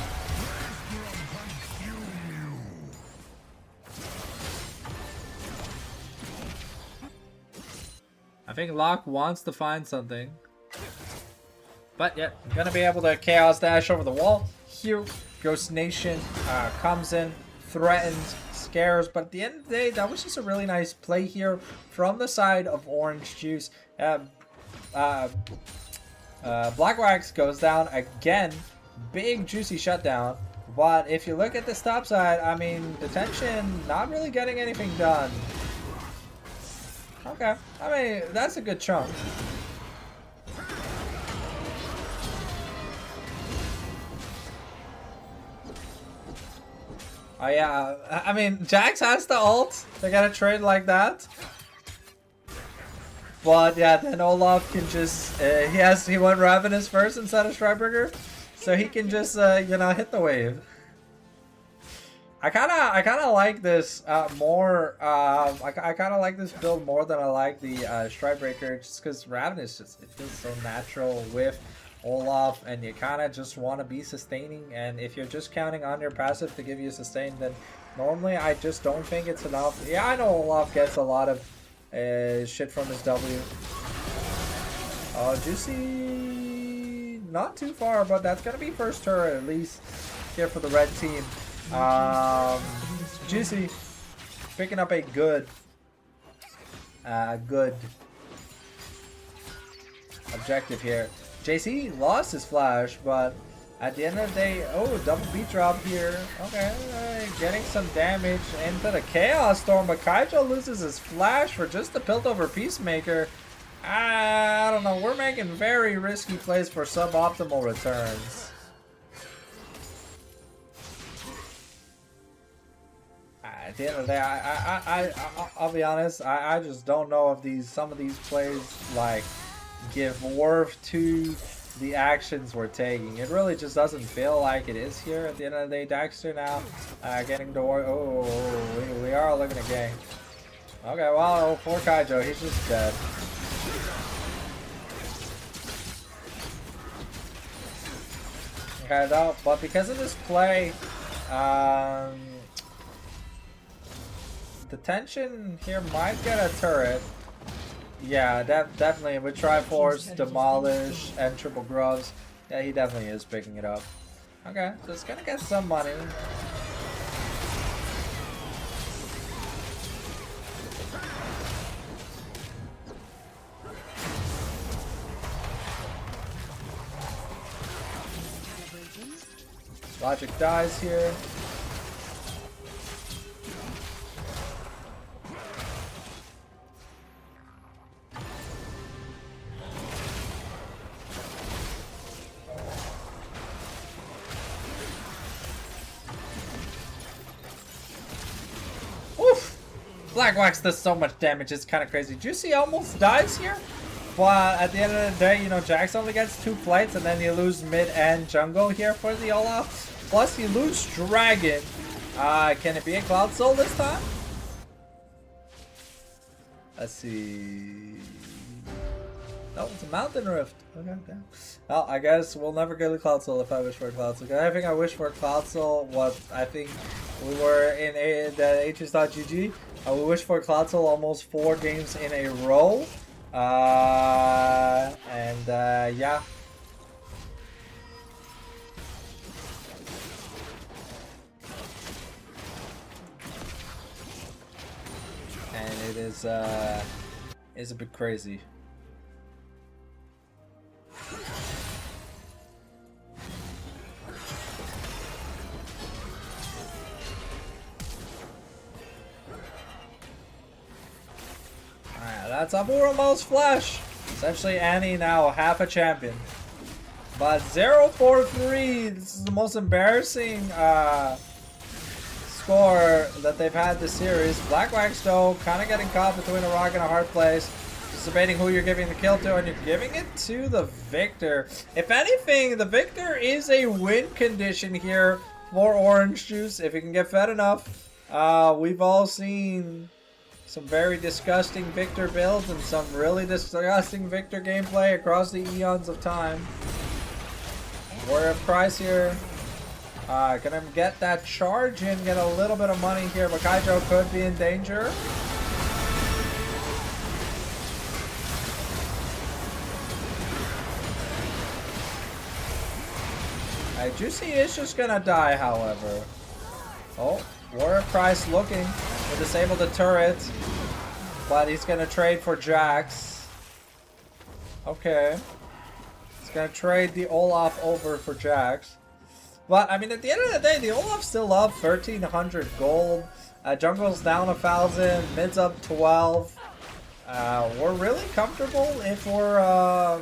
I think Locke wants to find something. But yeah, gonna be able to Chaos Dash over the wall. Here, Ghost Nation comes in, threatens, scares, but at the end of the day, that was just a really nice play here from the side of Orange Juice. Black Wax goes down again. Big Juicy shutdown. But if you look at the top side, I mean, Detention not really getting anything done. Okay, I mean, that's a good chunk. Oh yeah, I mean, Jax has the ult. They gotta trade like that. But yeah, then Olaf can just, he went Ravenous first instead of Strikebreaker. So he can just, you know, hit the wave. I kinda like this more. I kinda like this build more than I like the Strikebreaker, just because Ravenous it feels so natural with Olaf, and you kind of just want to be sustaining. And if you're just counting on your passive to give you sustain, then normally I just don't think it's enough. Yeah, I know Olaf gets a lot of shit from his W. Oh, Juicy, not too far, but that's gonna be first turret at least here for the red team. Juicy picking up a good objective here. JC lost his flash, but at the end of the day, oh, double beat drop here. Okay, getting some damage into the Chaos Storm, but Kaijo loses his flash for just the Piltover Peacemaker. I don't know, we're making very risky plays for suboptimal returns. At the end of the day, I'll be honest, I just don't know if some of these plays like give worth to the actions we're taking. It really just doesn't feel like it is here. At the end of the day, Daxter now getting to war. Oh, we are looking at gang. Okay, well, poor Kaijo, he's just dead. Okay, though, but because of this play, Detention here might get a turret. Yeah, definitely with Triforce, Demolish, and Triple Gloves. Yeah, he definitely is picking it up. Okay, so it's gonna get some money. Logic dies here. Oof! Black Wax does so much damage, it's kind of crazy. Juicy almost dies here. But at the end of the day, you know, Jax only gets 2 flights, and then you lose mid and jungle here for the Olaf. Plus, you lose Dragon. Can it be a Cloud Soul this time? Let's see. No, it's a Mountain Rift. Okay. Well, I guess we'll never get a Cloud Soul if I wish for a Cloud Soul. I think I wish for a Cloud Soul was, I think we were in the hs.gg. We wished for a Cloud Soul almost 4 games in a row. Yeah. And it is a bit crazy. That's Amuromo's Flash. Essentially, Annie now half a champion. But 0-4-3. This is the most embarrassing score that they've had this series. Black Wax, though, kind of getting caught between a rock and a hard place. Just debating who you're giving the kill to, and you're giving it to the Victor. If anything, the Victor is a win condition here for Orange Juice. If you can get fed enough. We've all seen some very disgusting Victor builds and some really disgusting Victor gameplay across the eons of time. Warrior of Christ here. Gonna get that charge in, get a little bit of money here, but Kaijo could be in danger. Juicy is just gonna die, however. Oh, Warrior of Christ looking to disable the turret, but he's gonna trade for Jax. Okay. He's gonna trade the Olaf over for Jax. But, I mean, at the end of the day, the Olaf still up 1,300 gold. Jungle's down 1,000, mid's up 12. We're really comfortable if we're,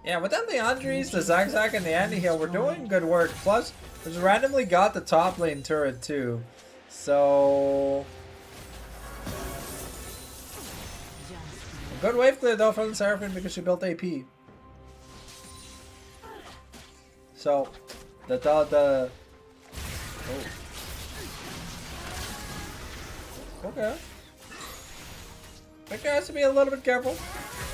yeah, without the Andres, the Zag, and the Andy Hill, we're doing good work. Plus, we just randomly got the top lane turret, too. So, a good wave clear, though, from the Seraphine because she built AP. So, oh. Okay. Victor has to be a little bit careful.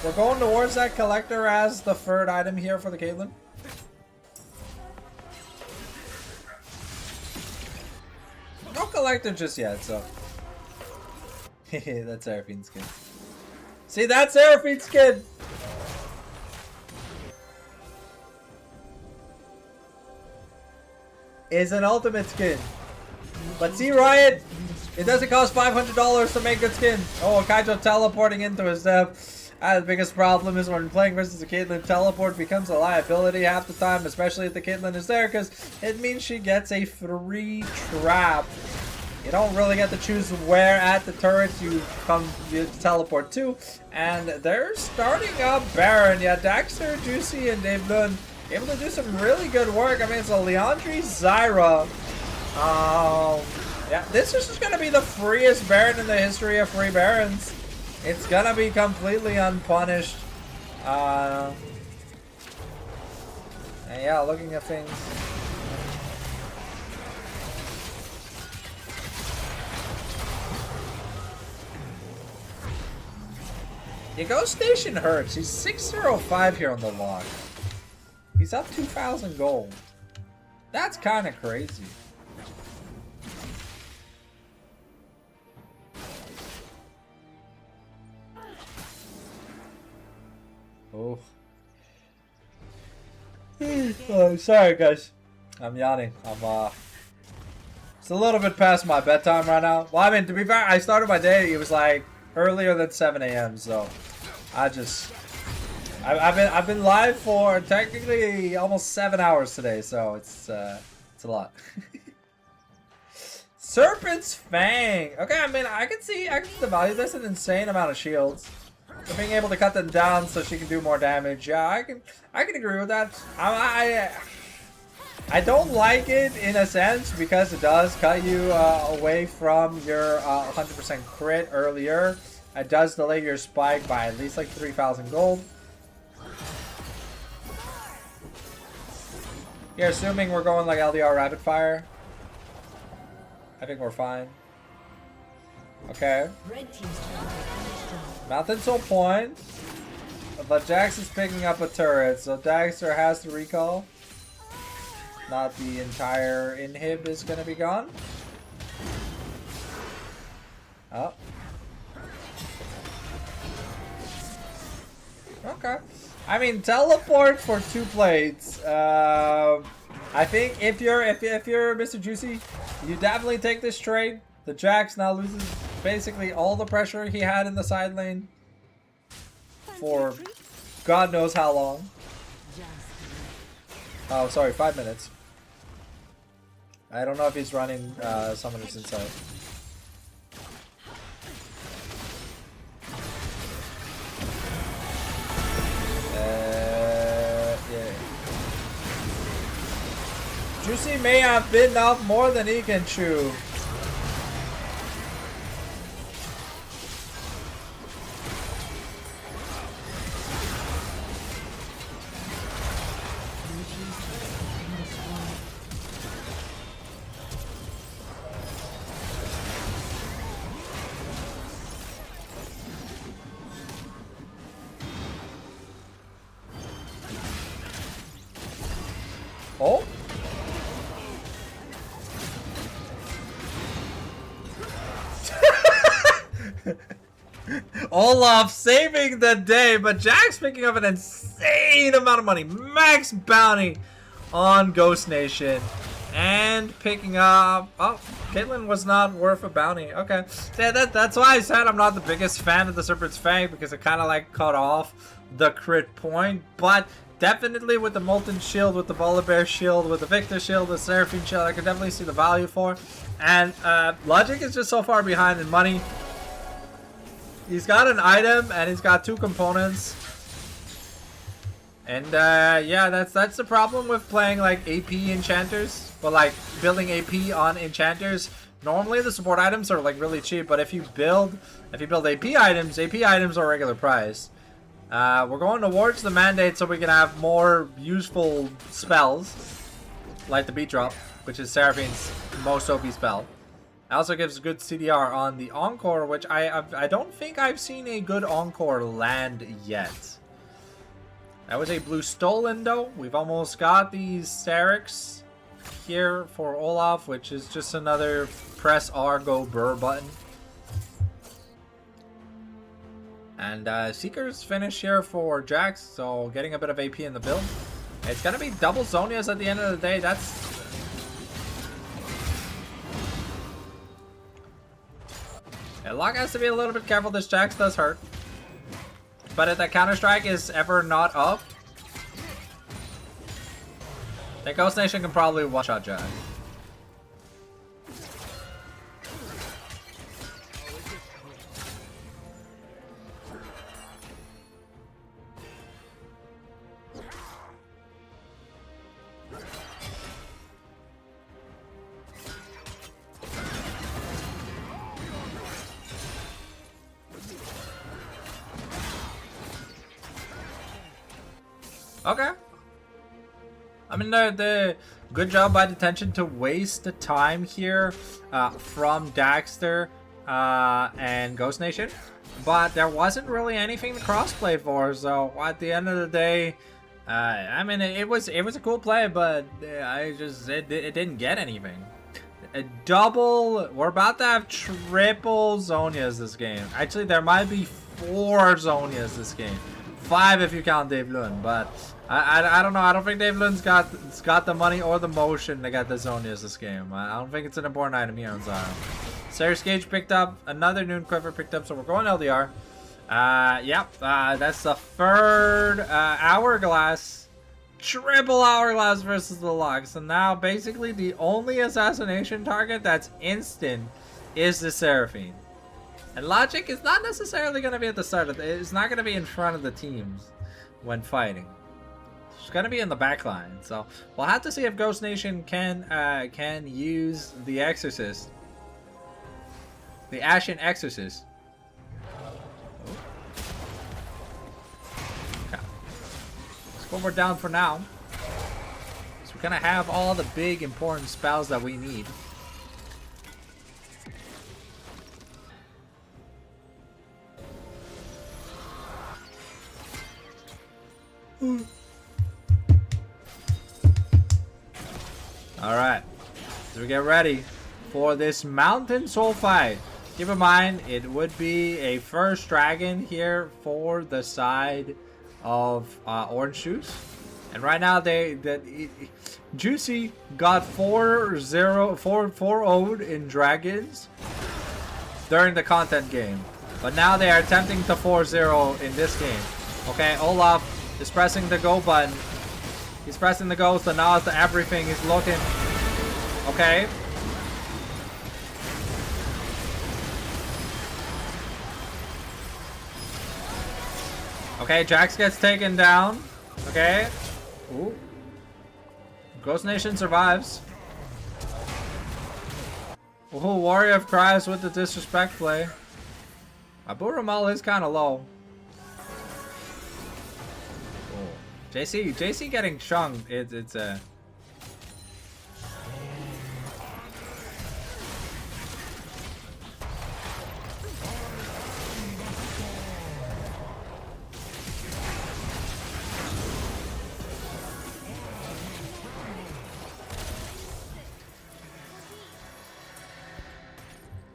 We're going towards that collector as the third item here for the Caitlyn. No collector just yet, so. That's Seraphine's skin. See, that's Seraphine's skin! Is an ultimate skin. But see, Riot, it doesn't cost $500 to make good skin. Oh, Kaijo teleporting into his depth. The biggest problem is when playing versus the Caitlyn, teleport becomes a liability half the time, especially if the Caitlyn is there, because it means she gets a free trap. You don't really get to choose where at the turrets you teleport to. And they're starting up Baron. Yeah, Daxter, Juicy, and Dave Lund able to do some really good work. I mean, it's a Leandri Zyra. Yeah, this is just going to be the freest Baron in the history of free Barons. It's going to be completely unpunished. And yeah, looking at things. Yeah, Ghost Station hurts. He's 605 here on the log. He's up 2,000 gold. That's kind of crazy. Oh. Oh, sorry guys. I'm yawning. It's a little bit past my bedtime right now. Well, I mean, to be fair, I started my day, it was like earlier than 7 a.m. So I just I've been live for technically almost 7 hours today, so it's a lot. Serpent's Fang. Okay, I mean I can see the value. That's an insane amount of shields. So being able to cut them down so she can do more damage. Yeah, I can agree with that. I don't like it in a sense because it does cut you away from your 100% crit earlier. It does delay your spike by at least like 3,000 gold. Yeah, assuming we're going like LDR rapid fire. I think we're fine. Okay. Mountain Soul Point. But Jax is picking up a turret, so Dagster has to recall. Not the entire inhib is gonna be gone. Oh. Okay. I mean, teleport for 2 plates. I think if you're Mr. Juicy, you definitely take this trade. The Jax now loses basically all the pressure he had in the side lane for God knows how long. Oh, sorry, 5 minutes. I don't know if he's running summoners inside. Yeah. Juicy may have bitten off more than he can chew. Oh? Olaf saving the day, but Jack's picking up an insane amount of money. Max bounty on Ghost Nation. And picking up... Oh, Caitlyn was not worth a bounty. Okay. Yeah, that's why I said I'm not the biggest fan of the Serpent's Fang, because it kind of like cut off the crit point. But definitely with the Molten Shield, with the Volibear Shield, with the Victor Shield, the Seraphine Shield, I can definitely see the value for. And Logic is just so far behind in money. He's got an item and he's got 2 components. And yeah, that's the problem with playing like AP enchanters, but like building AP on enchanters. Normally the support items are like really cheap, but if you build AP items are regular price. We're going towards the mandate so we can have more useful spells, like the beat drop, which is Seraphine's most OP spell. It also gives good CDR on the Encore, which I don't think I've seen a good Encore land yet. That was a blue stolen though. We've almost got these Serix here for Olaf, which is just another press R go burr button. And Seeker's finish here for Jax, so getting a bit of AP in the build. It's gonna be double Zonias at the end of the day. That's... And Locke has to be a little bit careful. This Jax does hurt. But if that Counter-Strike is ever not up, the Ghost Nation can probably one-shot Jax. Okay. I mean, the good job by Detention to waste the time here from Daxter and Ghost Nation. But there wasn't really anything to crossplay for, so at the end of the day, I mean, it was a cool play, but it didn't get anything. A double, we're about to have triple Zonias this game. Actually, there might be 4 Zonias this game. 5 if you count Dave Lund, but I don't know. I don't think Dave Lund's got the money or the motion to get the Zonias this game. I don't think it's an important item here on Zion. Sarah's Gage picked up, another Noon Quiver picked up, so we're going LDR. Yep. That's the third hourglass. Triple hourglass versus the Lux. And now basically the only assassination target that's instant is the Seraphine. And Logic is not necessarily going to be at the start of it's not going to be in front of the teams when fighting. It's going to be in the back line. So we'll have to see if Ghost Nation can use the Exorcist. The Ashen Exorcist. But we're down for now. So we're gonna have all the big important spells that we need. Alright. So we get ready for this Mountain Soul fight. Keep in mind, it would be a first dragon here for the side of Orange Juice, and right now Juicy got 4-0'd in dragons during the content game, but now they are attempting to 4-0 in this game. Okay, Olaf is pressing the go button. He's pressing the go, so now everything is looking okay. Okay, Jax gets taken down. Okay. Ooh. Ghost Nation survives. Ooh, Warrior of Cries with the disrespect play. Abu Ramal is kind of low. Ooh. JC getting chunked. It's a...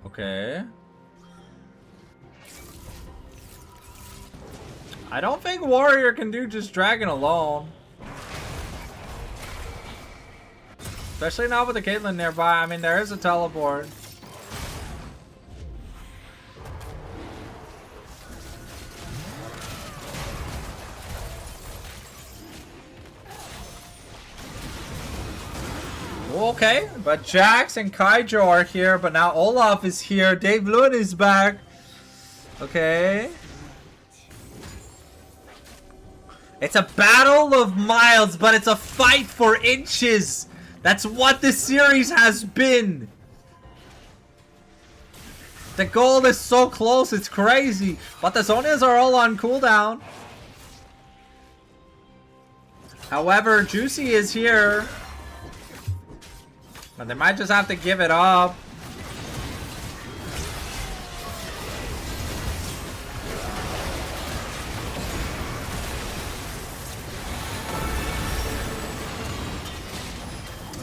Okay. I don't think Warrior can do just Dragon alone. Especially now with the Caitlyn nearby. I mean, there is a teleport. Okay, but Jax and Kaijo are here, but now Olaf is here. Dave Lewin is back. Okay. It's a battle of miles, but it's a fight for inches. That's what this series has been. The goal is so close, it's crazy. But the Zonias are all on cooldown. However, Juicy is here. But they might just have to give it up.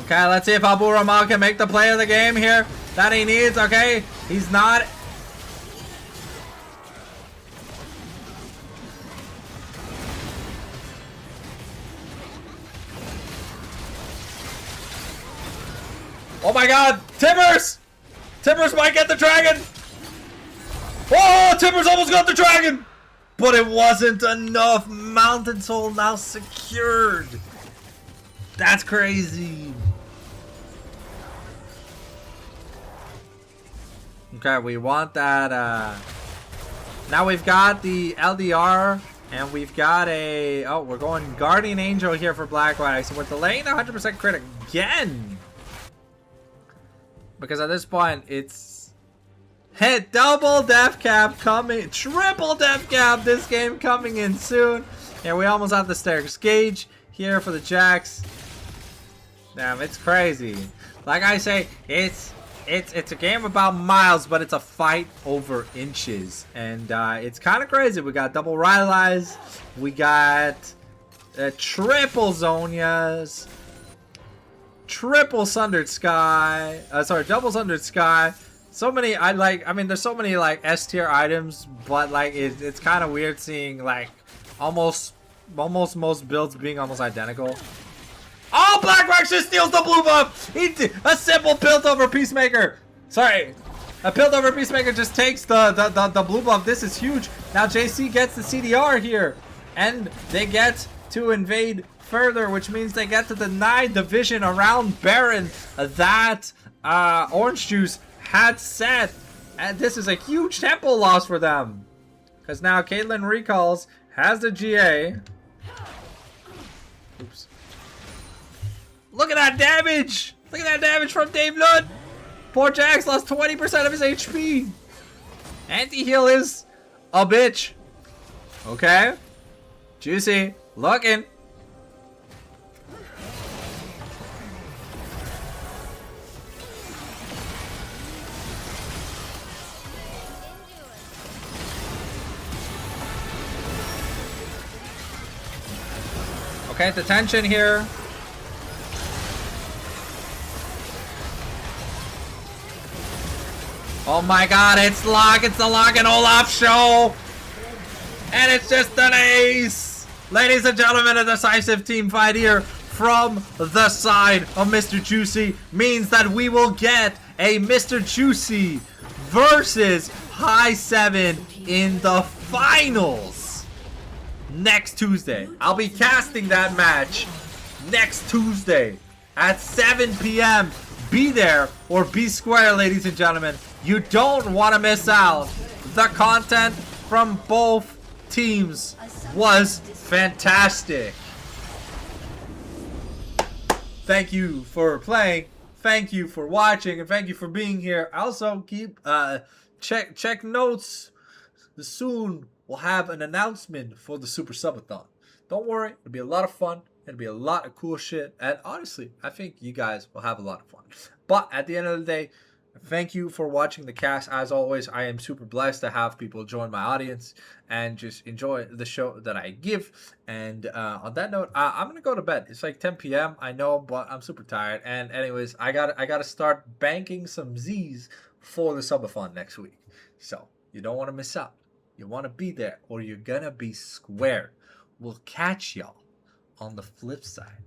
Okay, let's see if Abu Ramal can make the play of the game here that he needs. Okay, he's not. Oh my god, Timbers! Timbers might get the dragon! Oh, Timbers almost got the dragon! But it wasn't enough. Mountain Soul now secured. That's crazy. Okay, we want that. Now we've got the LDR, and we've got a... Oh, we're going Guardian Angel here for Black-White. So we're delaying the 100% crit again. Because at this point, it's hit double death cap coming, triple death cap this game coming in soon. Yeah, we almost have the Stairs Gauge here for the Jax. Damn, it's crazy. Like I say, it's a game about miles, but it's a fight over inches, and it's kind of crazy. We got double Rylai's, we got triple Zonias. Triple Sundered Sky. Sorry, double Sundered Sky. So many. I mean, there's so many like S tier items, but like it's kind of weird seeing like almost most builds being almost identical. Oh, Black Rock just steals the blue buff. He did a simple build over Peacemaker. Sorry, A Piltover Peacemaker just takes the blue buff. This is huge. Now JC gets the CDR here. And they get to invade further, which means they get to deny the vision around Baron that Orange Juice had set. And this is a huge tempo loss for them. Because now Caitlyn recalls, has the GA. Oops. Look at that damage! Look at that damage from Dave Lund! Poor Jax lost 20% of his HP. Anti-heal is a bitch. Okay. Juicy. Looking. Okay, the tension here. Oh my god, it's Locke, it's the Locke and Olaf show! And it's just an ace! Ladies and gentlemen, a decisive team fight here from the side of Mr. Juicy means that we will get a Mr. Juicy versus High 7 in the finals next Tuesday. I'll be casting that match next Tuesday at 7 p.m. Be there or be square, ladies and gentlemen. You don't want to miss out. The content from both teams was fantastic. Thank you for playing. Thank you for watching, and thank you for being here. Also, keep check notes. Soon we'll have an announcement for the Super Subathon. Don't worry, it'll be a lot of fun. It'll be a lot of cool shit, and honestly, I think you guys will have a lot of fun. But at the end of the day, thank you for watching the cast. As always, I am super blessed to have people join my audience and just enjoy the show that I give. And on that note, I'm gonna go to bed. It's like 10 p.m. I know, but I'm super tired. And anyways, I gotta start banking some Z's for the subathon next week. So you don't want to miss out. You want to be there, or you're gonna be squared. We'll catch y'all on the flip side.